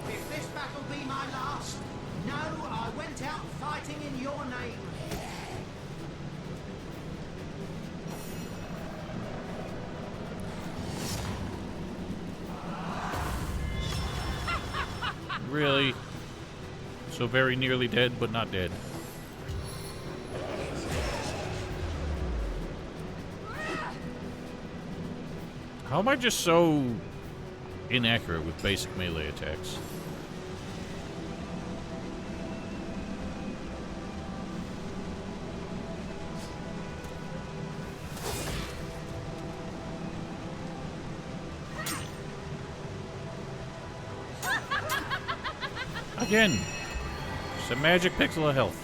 If this battle be my last, know I went out fighting in your name. Really? So very nearly dead, but not dead. How am I just so inaccurate with basic melee attacks? Again, just a magic pixel of health.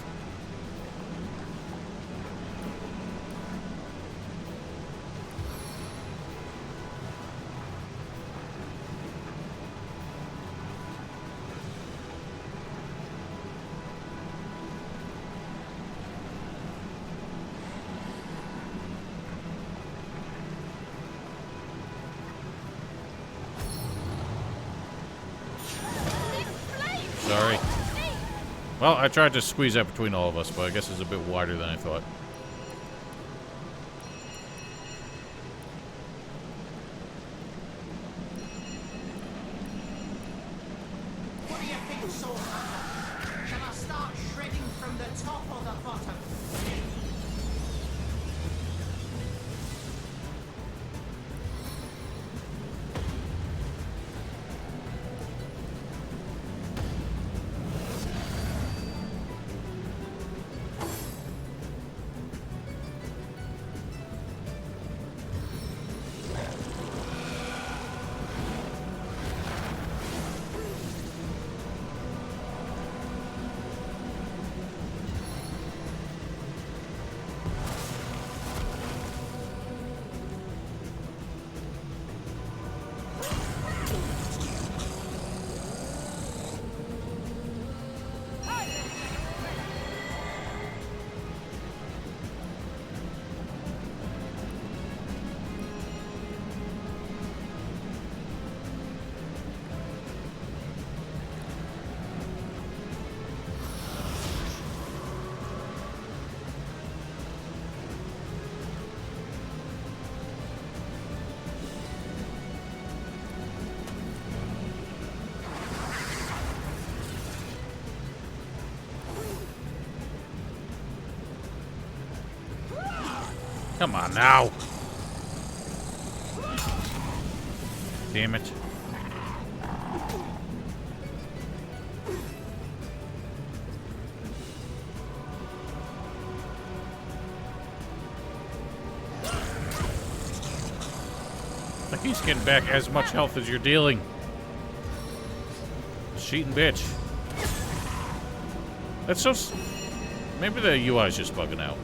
Sorry. Well, I tried to squeeze that between all of us, but I guess it's a bit wider than I thought. What do you think, Source Hunter? Shall I start shredding from the top or the bottom? Come on now. Damn it. Like he's getting back as much health as you're dealing. Cheating bitch. That's so... Maybe the UI is just bugging out.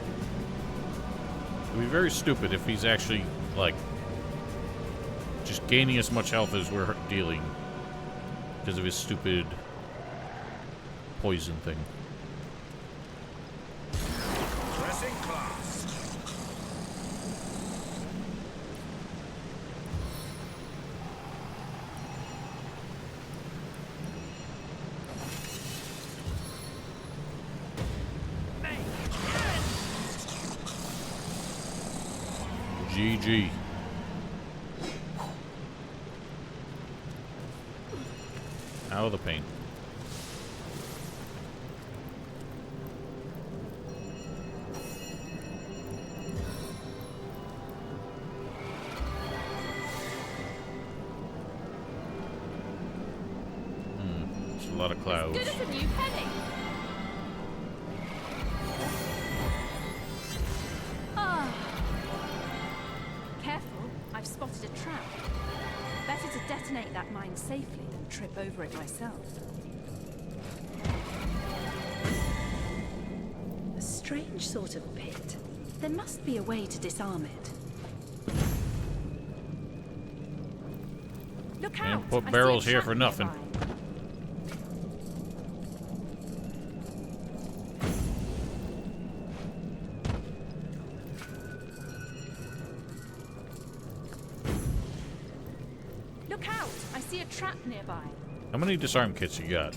It'd be very stupid if he's actually, like, just gaining as much health as we're dealing because of his stupid poison thing. Dressing class. GG. Out of the pain. It's a lot of clouds. Good as a new penny. Ah. Careful, I've spotted a trap. Better to detonate that mine safely than trip over it myself. A strange sort of pit. There must be a way to disarm it. Look out! And put I see barrels a here trap for nothing. nearby. Look out! I see a trap nearby. How many disarm kits you got?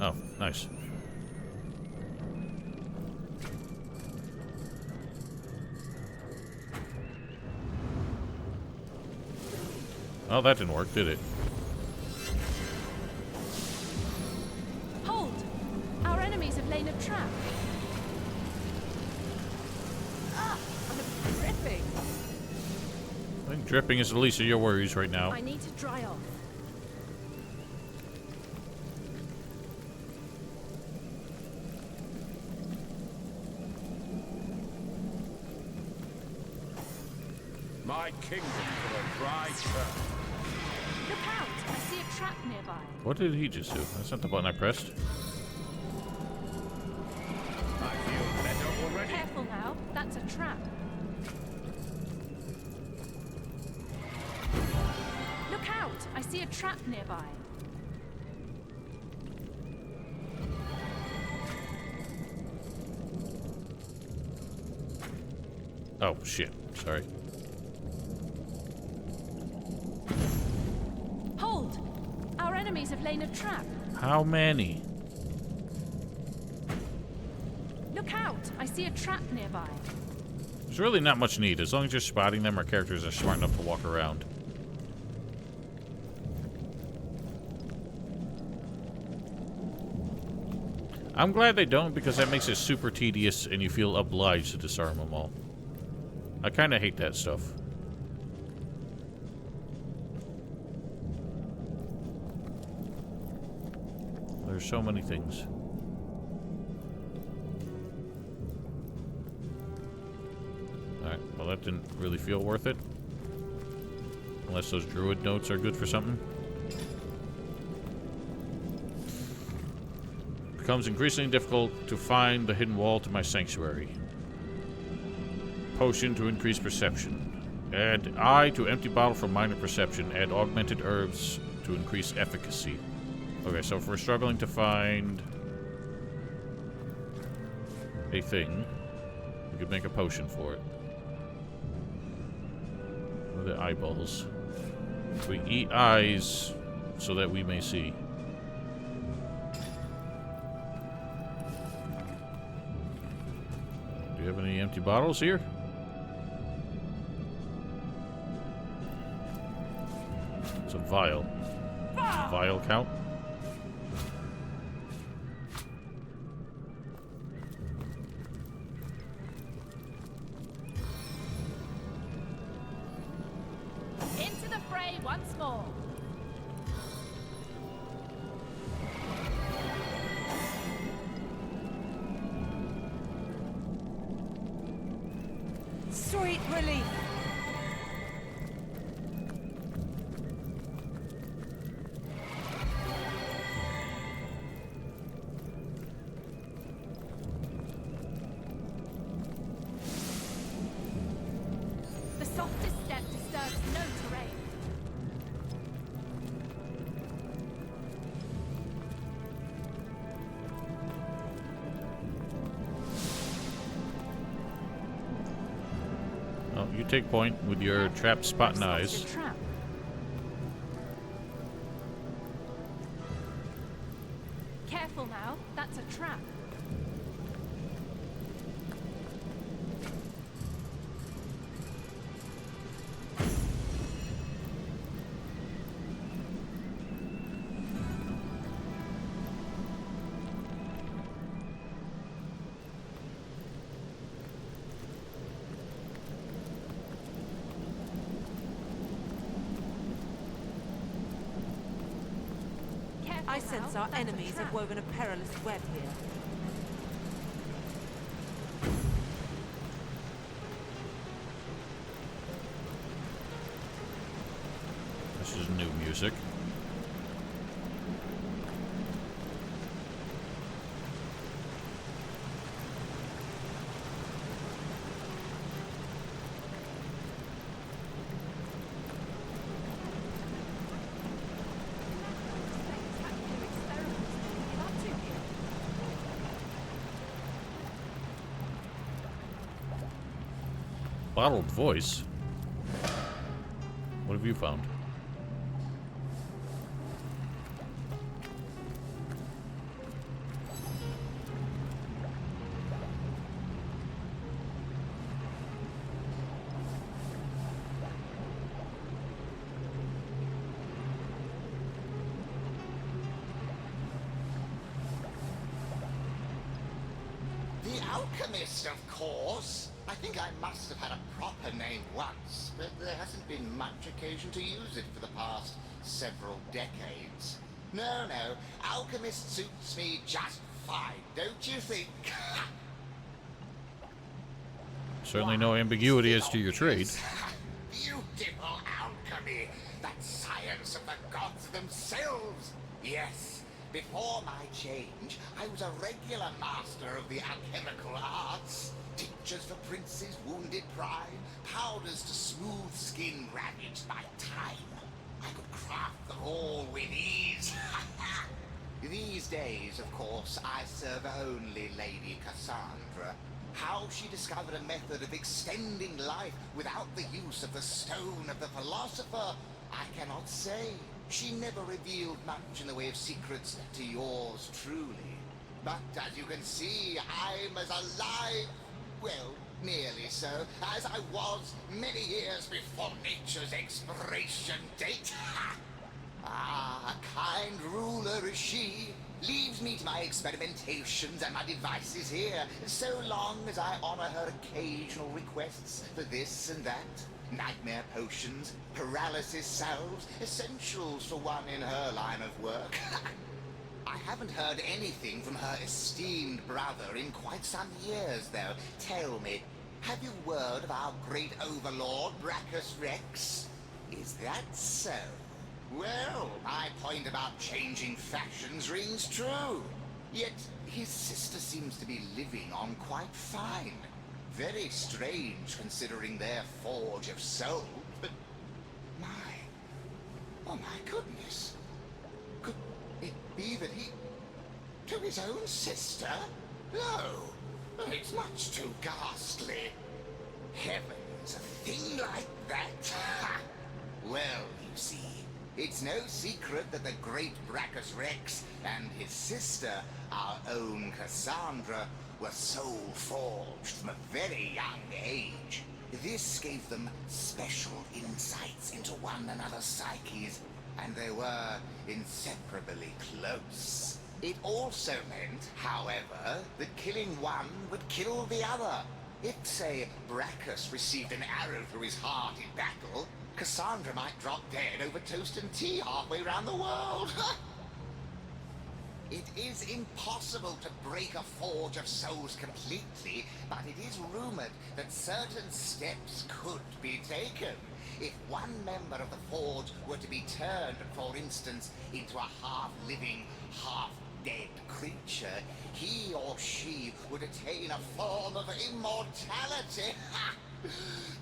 Oh, nice. Well, that didn't work, did it? Hold! Our enemies have laid a trap. Ah! I'm dripping. I think dripping is the least of your worries right now. I need to dry off. My kingdom for a dry turn. Look out! I see a trap nearby. What did he just do? That's not the button I pressed. I feel better already. Careful now. That's a trap. Look out! I see a trap nearby. Oh, shit. Sorry. Hold! Our enemies have laid a trap. How many? Look out! I see a trap nearby. There's really not much need. As long as you're spotting them, our characters are smart enough to walk around. I'm glad they don't, because that makes it super tedious and you feel obliged to disarm them all. I kind of hate that stuff. There's so many things. Alright, well that didn't really feel worth it. Unless those druid notes are good for something. Becomes increasingly difficult to find the hidden wall to my sanctuary. Potion to increase perception. Add eye to empty bottle for minor perception. Add augmented herbs to increase efficacy. Okay, so if we're struggling to find a thing, we could make a potion for it. What are the eyeballs? We eat eyes so that we may see. Do you have any empty bottles here? It's a vial. Vial count? Into the fray once more. Sweet relief. The softest step disturbs no terrain. Oh, you take point with your trap spotting eyes. Trap. Careful now, that's a trap. I sense our enemies have woven a perilous web here. This is new music. Bottled voice? What have you found? The alchemist, of course. I think I must have had a proper name once, but there hasn't been much occasion to use it for the past several decades. No, alchemist suits me just fine, don't you think? Certainly no ambiguity as to your trade. Beautiful alchemy, that science of the gods themselves. Yes, before my change, I was a regular master of the alchemical arts. Tinctures for princes' wounded pride, powders to smooth skin ravaged by time. I could craft them all with ease. These days, of course, I serve only Lady Cassandra. How she discovered a method of extending life without the use of the stone of the philosopher, I cannot say. She never revealed much in the way of secrets to yours truly. But as you can see, I'm as alive, well, nearly so, as I was many years before nature's expiration date. A kind ruler is she. Leaves me to my experimentations and my devices here, so long as I honor her occasional requests for this and that. Nightmare potions, paralysis salves, essentials for one in her line of work. I haven't heard anything from her esteemed brother in quite some years, though. Tell me, have you word of our great overlord, Brachus Rex? Is that so? Well, my point about changing fashions rings true. Yet his sister seems to be living on quite fine. Very strange, considering their forge of soul, but oh my goodness. Could it be that he... to his own sister? No, it's much too ghastly. Heavens, a thing like that? Well, you see, it's no secret that the great Brachus Rex and his sister, our own Cassandra, were soul-forged from a very young age. This gave them special insights into one one another's psyches, and they were inseparably close. It also meant, however, that killing one would kill the other. If, say, Brachus received an arrow through his heart in battle, Cassandra might drop dead over toast and tea halfway around the world. It is impossible to break a Forge of Souls completely, but it is rumored that certain steps could be taken. If one member of the Forge were to be turned, for instance, into a half-living, half-dead creature, he or she would attain a form of immortality.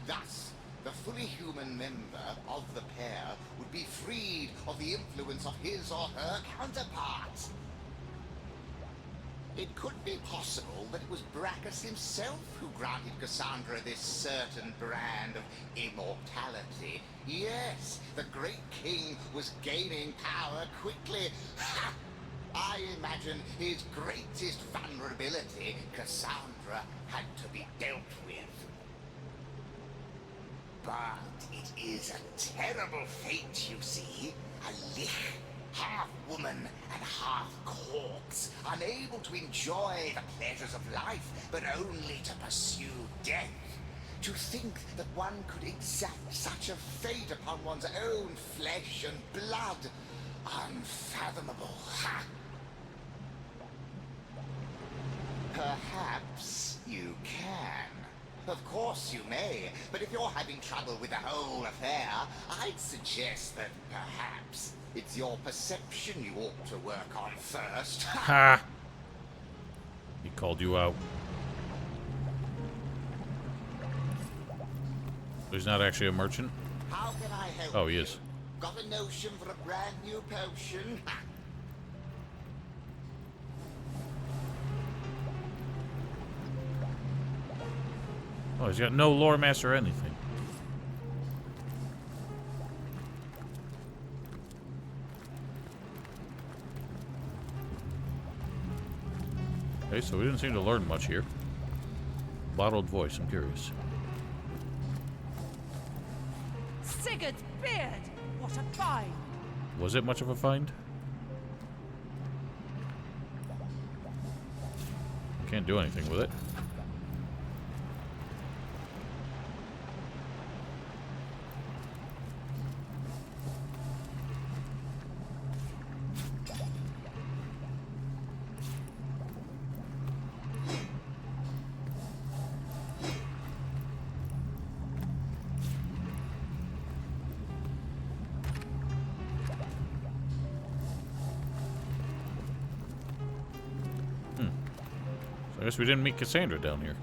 Thus, the fully human member of the pair would be freed of the influence of his or her counterparts. It could be possible that it was Brachus himself who granted Cassandra this certain brand of immortality. Yes, the great king was gaining power quickly. I imagine his greatest vulnerability, Cassandra, had to be dealt with. But it is a terrible fate, you see. A lich, half woman and half corpse, unable to enjoy the pleasures of life, but only to pursue death. To think that one could exact such a fate upon one's own flesh and blood, unfathomable. Ha! Perhaps you can. Of course you may, but if you're having trouble with the whole affair, I'd suggest that perhaps it's your perception you ought to work on first. Ha! He called you out. He's not actually a merchant? How can I help Oh, he is. Got a notion for a brand new potion? Ha! Oh, he's got no lore master or anything. Okay, so we didn't seem to learn much here. Bottled voice, I'm curious. Sigurd's beard! What a find! Was it much of a find? Can't do anything with it. I guess we didn't meet Cassandra down here.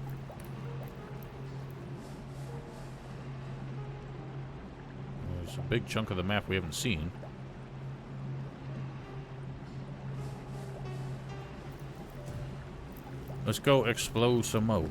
There's a big chunk of the map we haven't seen. Let's go explore some more.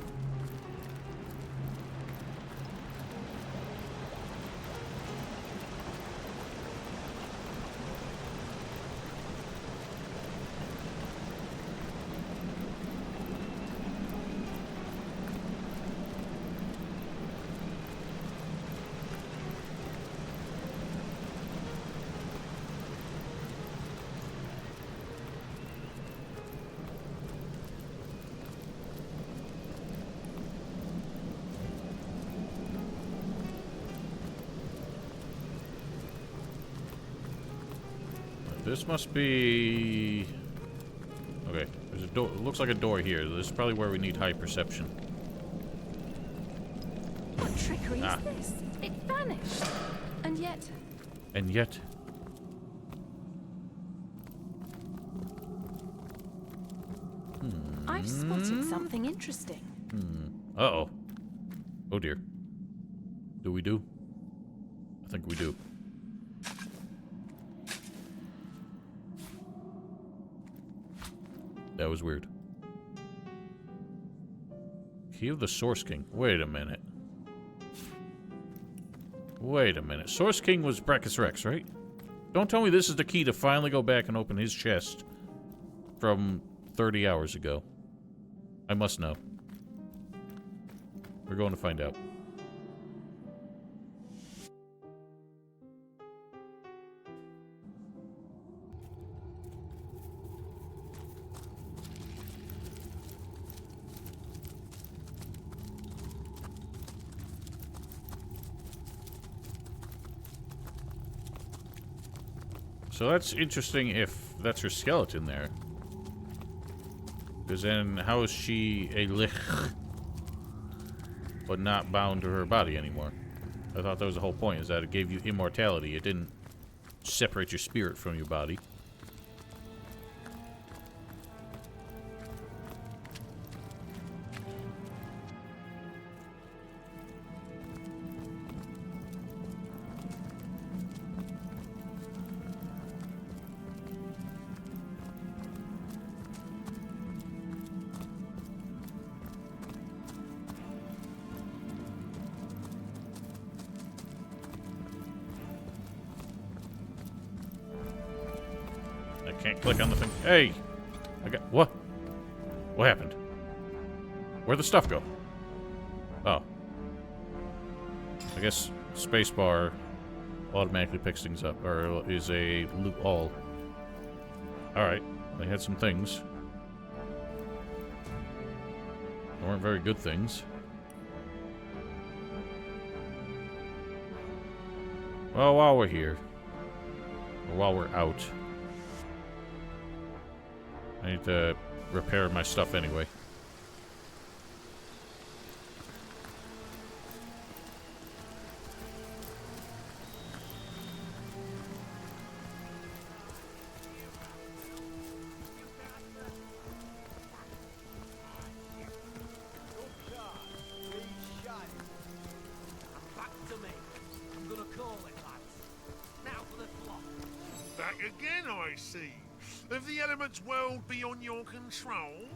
This must be... Okay, there's a door. It looks like a door here. This is probably where we need high perception. What trickery is this? It vanished. And yet... And yet... I've spotted something interesting. Uh-oh. Oh dear. Do we do? I think we do. That was weird. Key of the Source King. Wait a minute. Wait a minute. Source King was Brachus Rex, right? Don't tell me this is the key to finally go back and open his chest from 30 hours ago. I must know. We're going to find out. So that's interesting if that's her skeleton there. Because then how is she a lich but not bound to her body anymore? I thought that was the whole point, is that it gave you immortality. It didn't separate your spirit from your body. Can't click on the thing. Hey! I got... What? What happened? Where'd the stuff go? Oh. I guess spacebar automatically picks things up, or is a loot all. Alright. They had some things. They weren't very good things. Well, while we're here, or while we're out, I need to repair my stuff anyway. Back to me. I'm gonna call it, lads. Now for the plot. Back again, I see. Of the elements world beyond your control?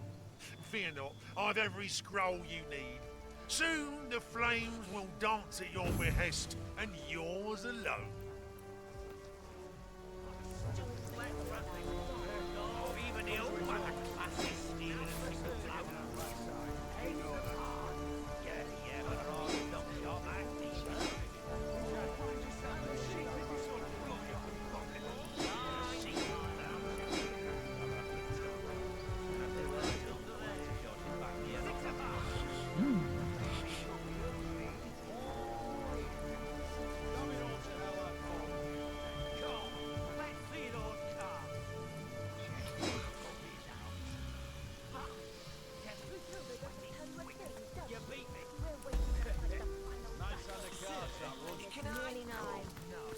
Fear not, I've every scroll you need. Soon the flames will dance at your behest, and yours alone. Even the old one had classes stealing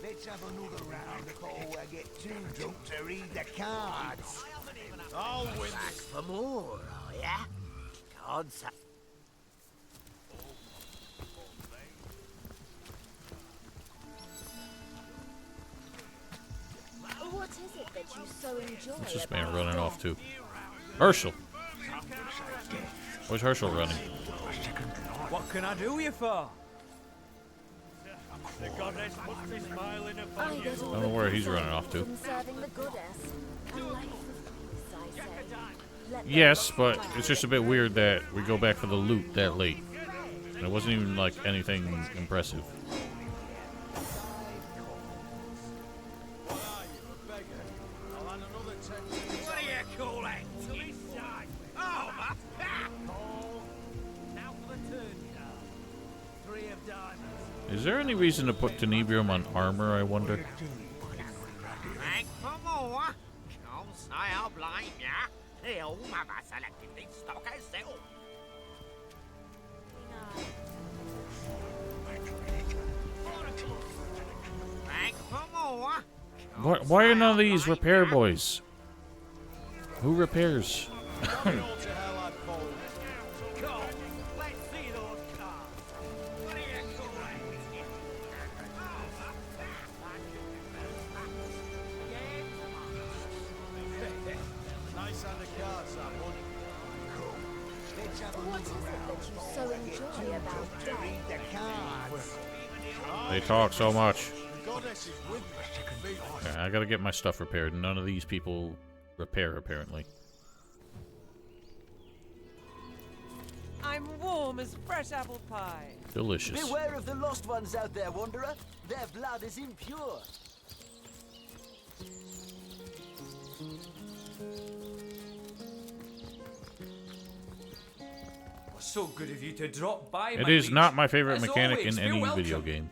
Let's have another round before I get too drunk to read the cards. I'll win. Back for more, are ya? Cards. What is it that you so enjoy? What's this man running off to? Herschel! Where's Herschel running? What can I do you for? The goddess must be smiling upon you. I don't know where he's running off to. Serving the goddess. A life of peace, I say. Yes, but it's just a bit weird that we go back for the loot that late. And it wasn't even like anything impressive. What do you call it? Oh, now for the turn card. 3 of diamonds. Is there any reason to put tenebrium on armor, I wonder? Thank for more. Can't say I'll blame ya. They all have a selected this stock herself. Thank for more. Why are none of these repair boys? Who repairs? What is it that you so enjoy about death? They talk so much. Okay, I gotta get my stuff repaired. None of these people repair, apparently. I'm warm as fresh apple pie. Delicious. Beware of the lost ones out there, Wanderer. Their blood is impure. So good of you to drop by. It is not my favorite As mechanic always, in feel any welcome. video game.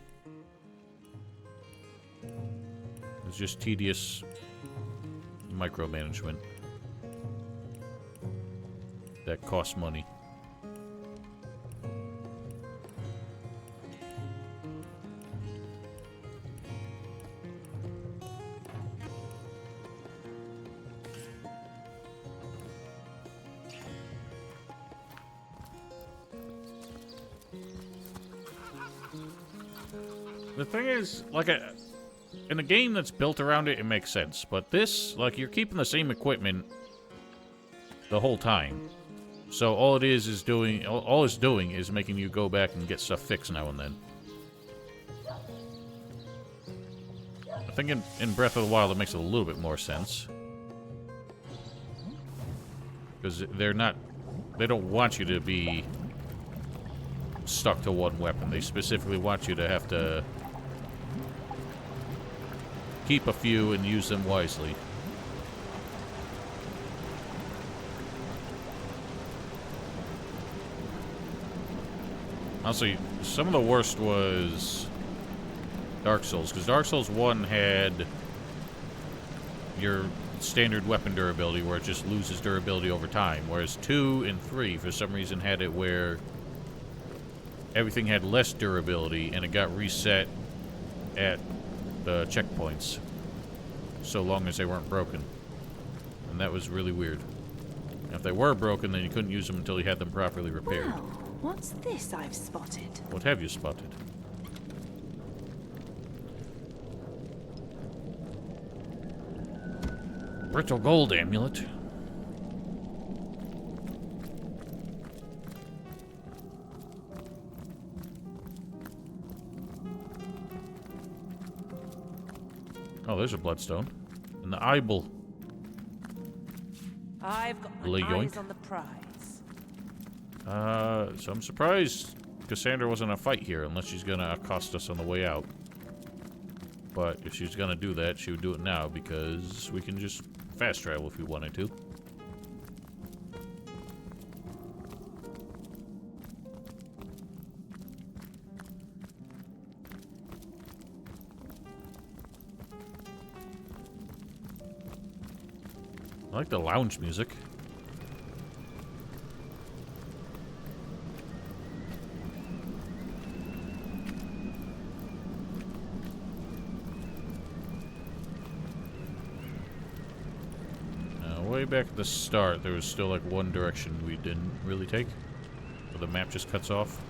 It's just tedious micromanagement. That costs money. The thing is, like, in a game that's built around it, it makes sense. But this, like, you're keeping the same equipment the whole time. So all it is doing, all it's doing is making you go back and get stuff fixed now and then. I think in Breath of the Wild it makes a little bit more sense. Because they don't want you to be stuck to one weapon. They specifically want you to have to keep a few and use them wisely. Honestly, some of the worst was Dark Souls, because Dark Souls 1 had your standard weapon durability where it just loses durability over time, whereas 2 and 3 for some reason had it where everything had less durability and it got reset at the checkpoints so long as they weren't broken. And that was really weird. And if they were broken, then you couldn't use them until you had them properly repaired. Well, what's this I've spotted? What have you spotted? Brittle gold amulet. Oh, there's a bloodstone. And the eyeball. I've got my eyes on the prize. So I'm surprised Cassandra wasn't a fight here, unless she's gonna accost us on the way out. But if she's gonna do that, she would do it now, because we can just fast travel if we wanted to. I like the lounge music. Now, way back at the start, there was still like one direction we didn't really take, so the map just cuts off.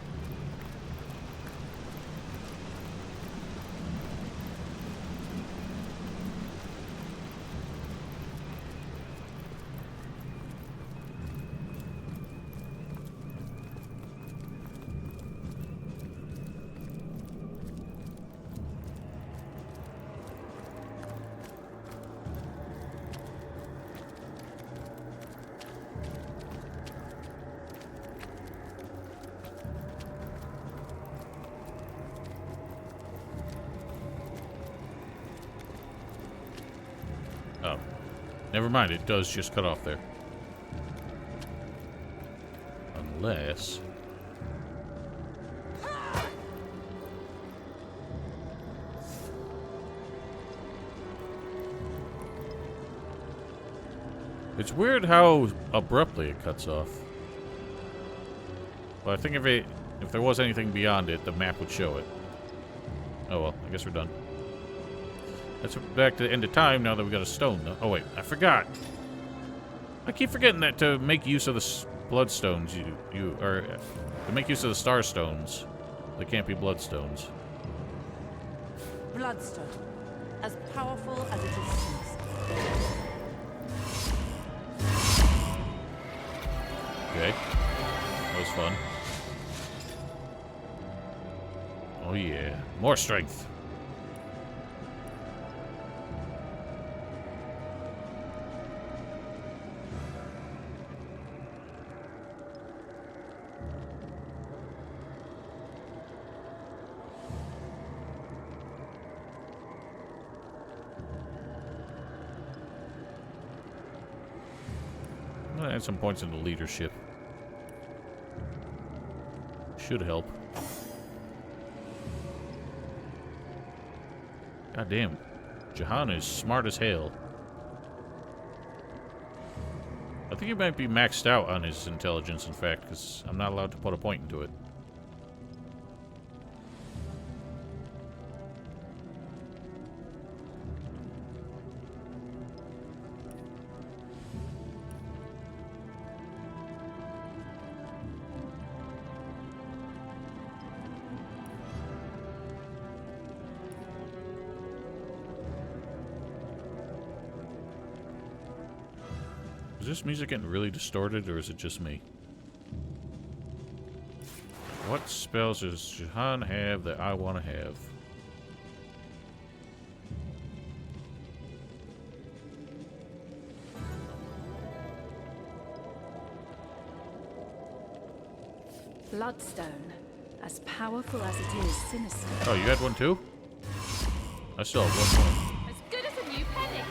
Oh. Never mind, it does just cut off there. Unless... It's weird how abruptly it cuts off. But I think if there was anything beyond it, the map would show it. Oh well, I guess we're done. Let's back to the end of time now that we got a stone, though. Oh wait, I forgot. I keep forgetting that to make use of the bloodstones, to make use of the star stones, they can't be bloodstones. Bloodstone. As powerful as it is sinister. Okay. That was fun. Oh yeah. More strength. I'm gonna add some points into leadership. Should help. God damn. Jahan is smart as hell. I think he might be maxed out on his intelligence, in fact, because I'm not allowed to put a point into it. Is this music getting really distorted, or is it just me? What spells does Jahan have that I want to have? Bloodstone. As powerful as it is sinister. Oh, you had one too? I still have one more. As good as a new penny.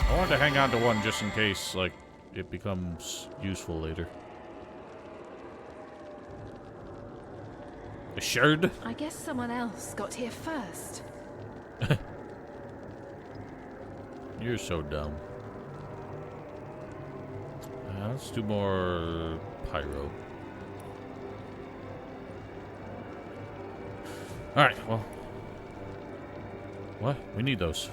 I wanted to hang on to one just in case, like, it becomes useful later. A shard? I guess someone else got here first. You're so dumb. Let's do more pyro. Alright, well. What? We need those.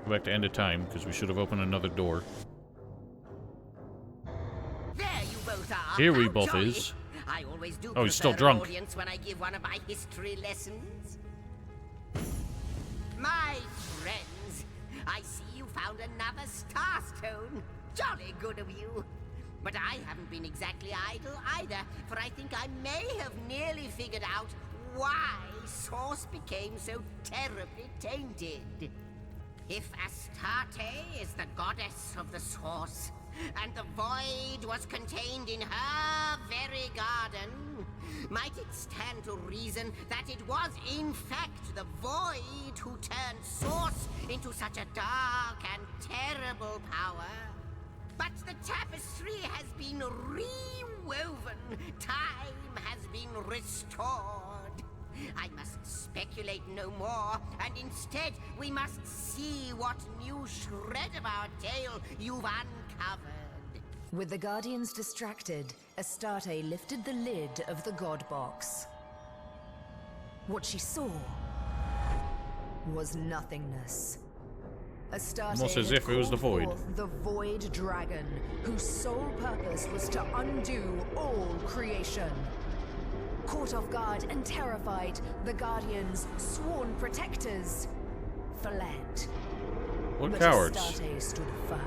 Go back to end of time, because we should have opened another door. There you both are. Here we How both jolly. is. I always do Oh, he's still prefer an drunk. audience when I give one of my history lessons. My friends, I see you found another starstone. Jolly good of you. But I haven't been exactly idle either, for I think I may have nearly figured out why Source became so terribly tainted. If Astarte is the goddess of the Source, and the void was contained in her very garden, might it stand to reason that it was in fact the void who turned Source into such a dark and terrible power? But the tapestry has been rewoven. Time has been restored. I must speculate no more, and instead we must see what new shred of our tale you've uncovered. With the Guardians distracted, Astarte lifted the lid of the God Box. What she saw was nothingness. Astarte Almost as had if it was the called Void. forth the Void Dragon, whose sole purpose was to undo all creation. Caught off guard and terrified, the Guardians, sworn protectors, fled. What But cowards? Astarte stood firm.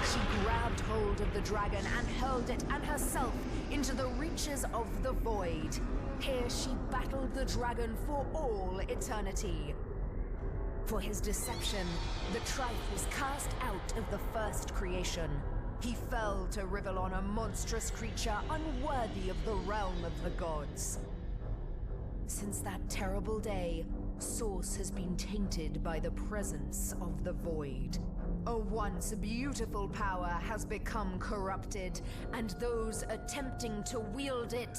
She grabbed hold of the dragon and hurled it and herself into the reaches of the Void. Here she battled the dragon for all eternity. For his deception, the Trife was cast out of the first creation. He fell to Rivellon, a monstrous creature unworthy of the realm of the gods. Since that terrible day, Source has been tainted by the presence of the Void. A once beautiful power has become corrupted, and those attempting to wield it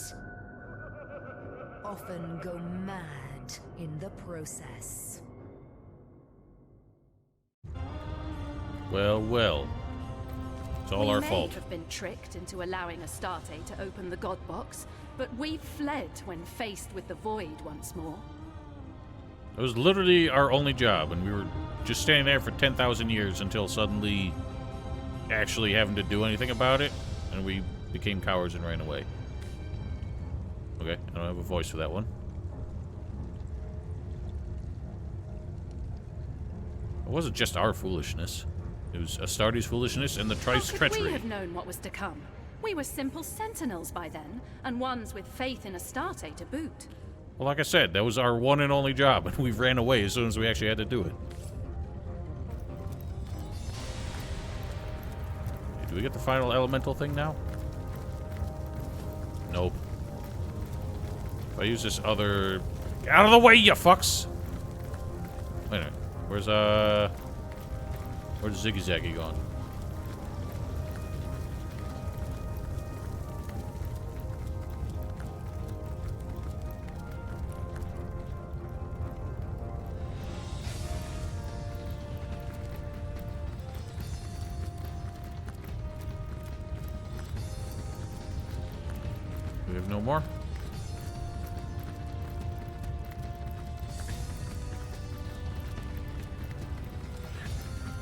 often go mad in the process. Well, well. It's all our fault. We may have been tricked into allowing Astarte to open the God Box, but we fled when faced with the Void once more. It was literally our only job, and we were just standing there for 10,000 years until suddenly actually having to do anything about it, and we became cowards and ran away. Okay, I don't have a voice for that one. It wasn't just our foolishness. It was Astarte's foolishness and the Trife's How could treachery. we have known what was to come? We were simple sentinels by then, and ones with faith in Astarte to boot. Well, like I said, that was our one and only job, and we ran away as soon as we actually had to do it. Do we get the final elemental thing now? Nope. If I use this other... Get out of the way, you fucks! Wait a minute. Where's Ziggy Zaggy gone? no more.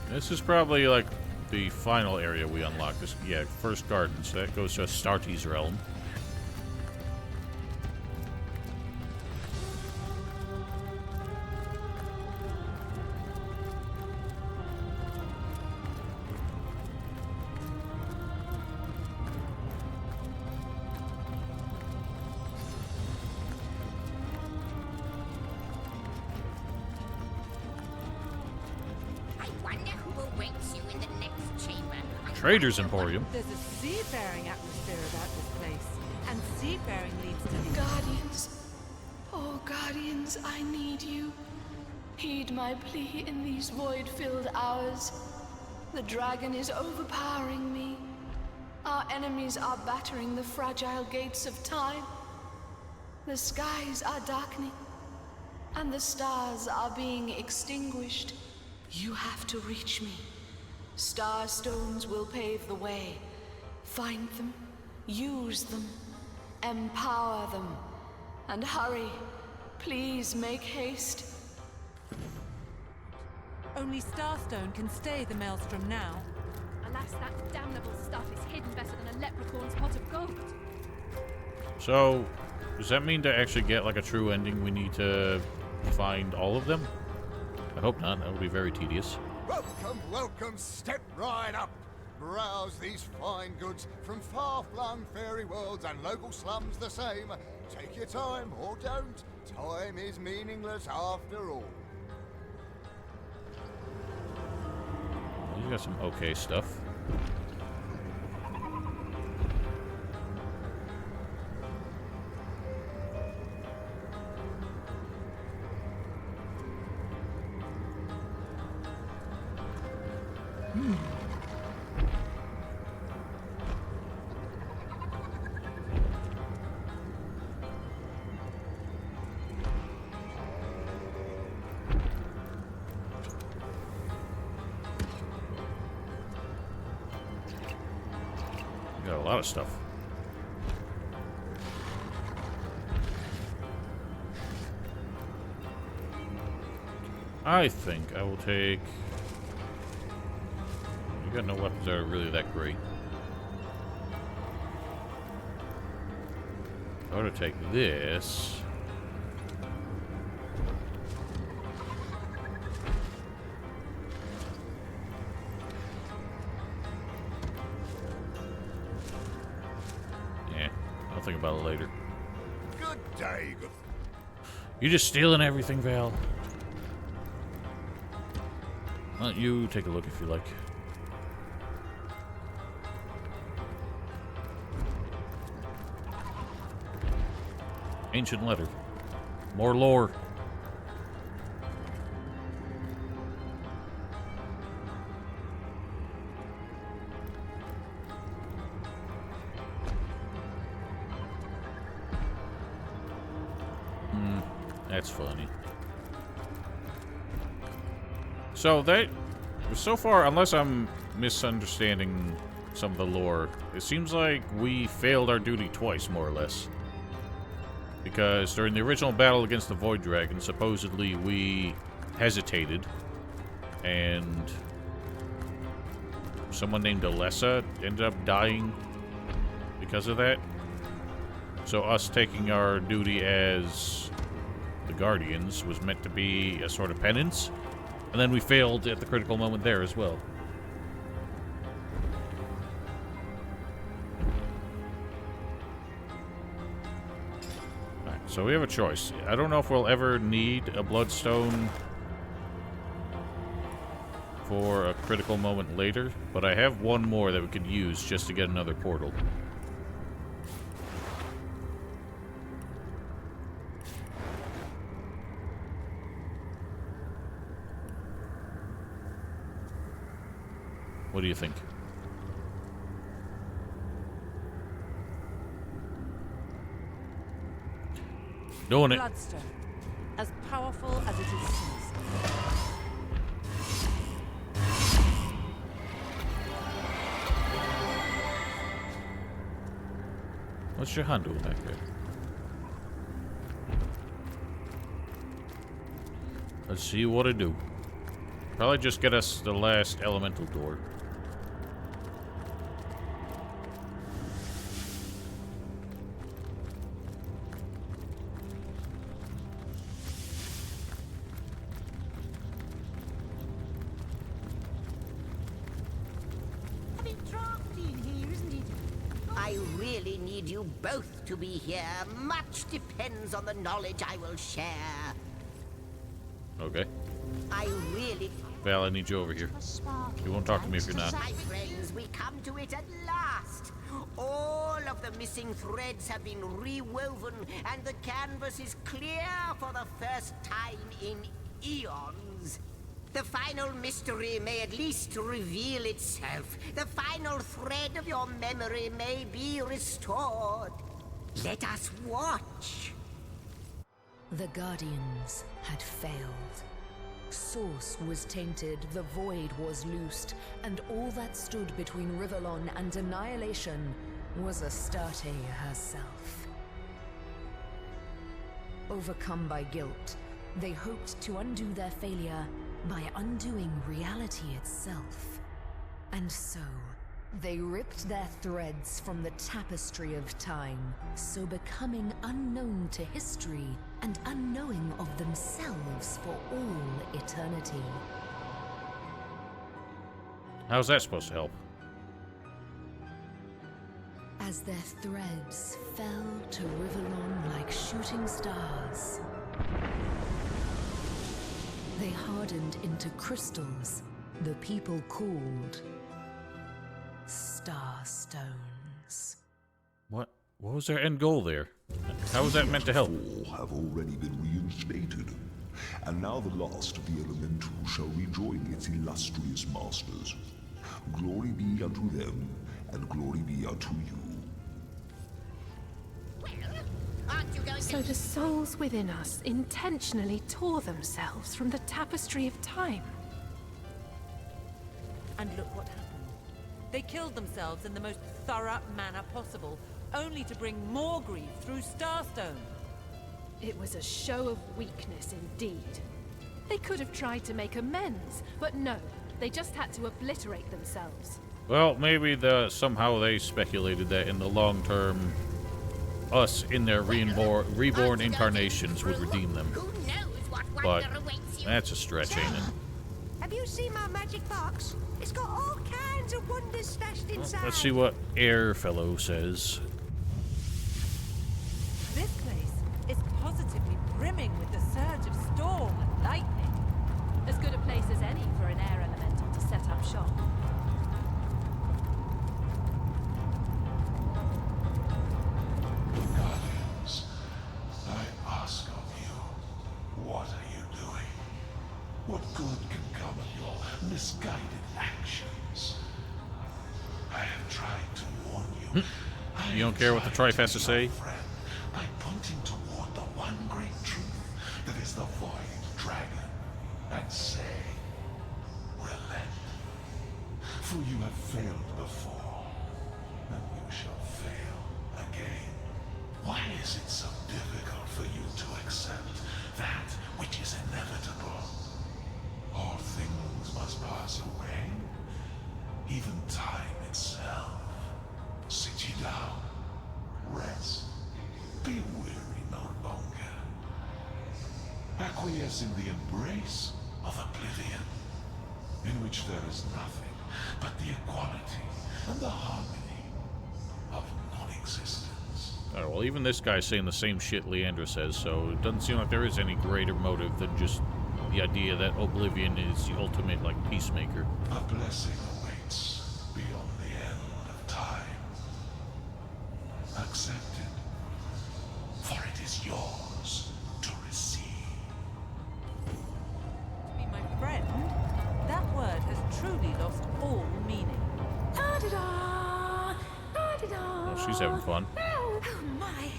This is probably like the final area we unlock. This, yeah, first garden. So that goes to Astartes' realm. Trader's Emporium. There's a seafaring atmosphere about this place, and seafaring leads to the Guardians. Oh, Guardians, I need you. Heed my plea in these void-filled hours. The dragon is overpowering me. Our enemies are battering the fragile gates of time. The skies are darkening, and the stars are being extinguished. You have to reach me. Star stones will pave the way. Find them, use them, empower them, and hurry. Please make haste. Only Starstone can stay the Maelstrom now. Alas, that damnable stuff is hidden better than a leprechaun's pot of gold. So, does that mean to actually get like a true ending we need to find all of them? I hope not. That would be very tedious. Welcome, welcome, step right up. Browse these fine goods from far-flung fairy worlds and local slums the same. Take your time, or don't. Time is meaningless after all. You got some okay stuff. Got a lot of stuff. I think I will take... You got no weapons that are really that great. I ought to take this. Yeah, I'll think about it later. Good day, good. You're just stealing everything, Val. Why don't you take a look if you like. Ancient letter. More lore. That's funny. So that, so far, unless I'm misunderstanding some of the lore, it seems like we failed our duty twice, more or less. Because during the original battle against the Void Dragon, supposedly we hesitated, and someone named Alessa ended up dying because of that. So us taking our duty as the Guardians was meant to be a sort of penance, and then we failed at the critical moment there as well. So we have a choice. I don't know if we'll ever need a bloodstone for a critical moment later, but I have one more that we could use just to get another portal. What do you think? Doing it. Bloodstone, as powerful as it is sinister. What's your hand doing back there? Let's see what I do. Probably just get us the last elemental door. A bit drafty in here, isn't it? I really need you both to be here. Much depends on the knowledge I will share. Okay. I really... Val, I need you over here. You won't talk to me if you're not. My friends, we come to it at last. All of the missing threads have been rewoven, and the canvas is clear for the first time in eons. The final mystery may at least reveal itself. The final thread of your memory may be restored. Let us watch. The Guardians had failed. Source was tainted, the void was loosed, and all that stood between Rivellon and annihilation was Astarte herself. Overcome by guilt, they hoped to undo their failure by undoing reality itself. And so, they ripped their threads from the tapestry of time, so becoming unknown to history and unknowing of themselves for all eternity. How's that supposed to help? As their threads fell to Rivellon like shooting stars, they hardened into crystals the people called Starstones. What was their end goal there? How was that meant to help? Four have already been reinstated, and now the last of the elemental shall rejoin its illustrious masters. Glory be unto them, and glory be unto you. So the souls within us intentionally tore themselves from the tapestry of time. And look what happened. They killed themselves in the most thorough manner possible, only to bring more grief through Starstone. It was a show of weakness indeed. They could have tried to make amends, but no, they just had to obliterate themselves. Well, maybe somehow they speculated that in the long term, us in their reborn incarnations would redeem them. But that's a stretch, ain't it? Have you seen my magic box? It's got all kinds of wonders stashed inside. Let's see what Air Fellow says. This place is positively brimming with the surge of storm and lightning. As good a place as any for an air elemental to set up shop. Guardians, I ask of you, what are you doing? What good can come of your misguided actions? I have tried to warn you. You don't care what the Trife has to say? By pointing toward the one great truth that is the Void Dragon, and say, relent. For you have failed before, and you shall fail again. Why is it so difficult for you to accept that which is inevitable? All things must pass away, even time itself. Sit ye down, rest, be weary no longer. Acquiesce in the embrace of oblivion, in which there is nothing but the equality and the harmony of non-existence. Alright, well, even this guy's saying the same shit Leandra says, so it doesn't seem like there is any greater motive than just the idea that oblivion is the ultimate, like, peacemaker. A blessing awaits beyond the end of time. Accept it, for it is yours to receive. To be my friend, that word has truly lost all meaning. Da-da-da! Da-da-da! Oh, she's having fun. Oh my.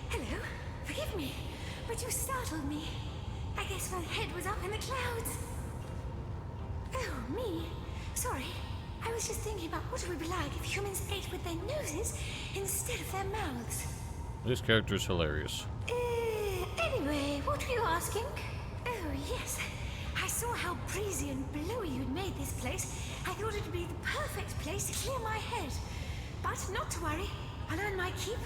Hello. Forgive me, but you startled me. I guess my head was up in the clouds. Oh, me. Sorry. I was just thinking about what it would be like if humans ate with their noses instead of their mouths. This character is hilarious. Anyway, what were you asking? Oh, yes. I saw how breezy and blowy you'd made this place. I thought it'd be the perfect place to clear my head. But not to worry. I'll earn my keep.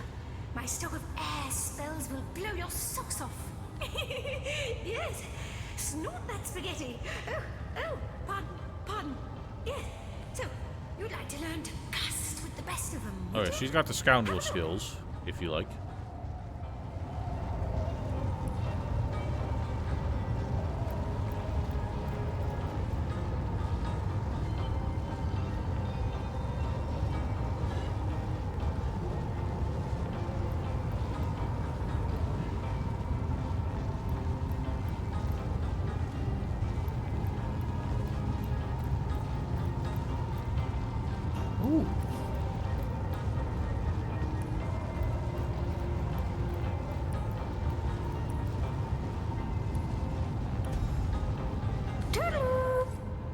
My stock of air spells will blow your socks off. Yes. Snort that spaghetti. Oh, pardon. Yes. So, you'd like to learn to cast with the best of them. Oh yeah, she's got the scoundrel skills, if you like.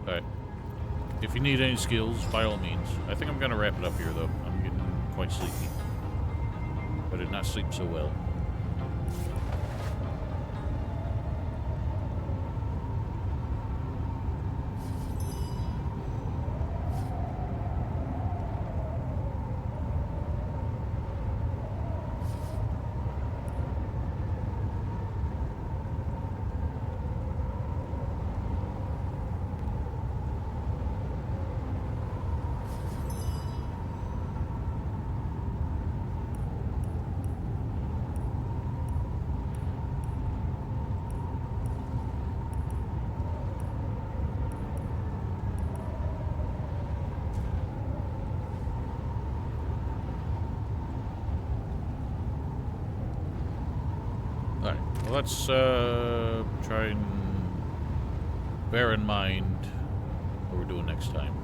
Alright. If you need any skills, by all means. I think I'm gonna wrap it up here, though. I'm getting quite sleepy. But I did not sleep so well. Alright, well, let's try and bear in mind what we're doing next time.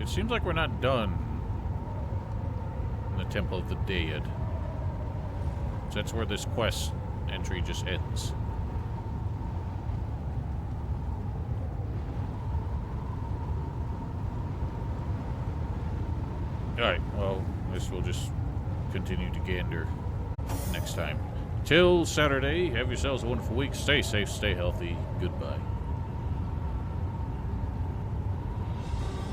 It seems like we're not done in the Temple of the Dead. So that's where this quest entry just ends. Alright, well, I guess we'll just continue to gander next time. Till Saturday, have yourselves a wonderful week. Stay safe, stay healthy. Goodbye.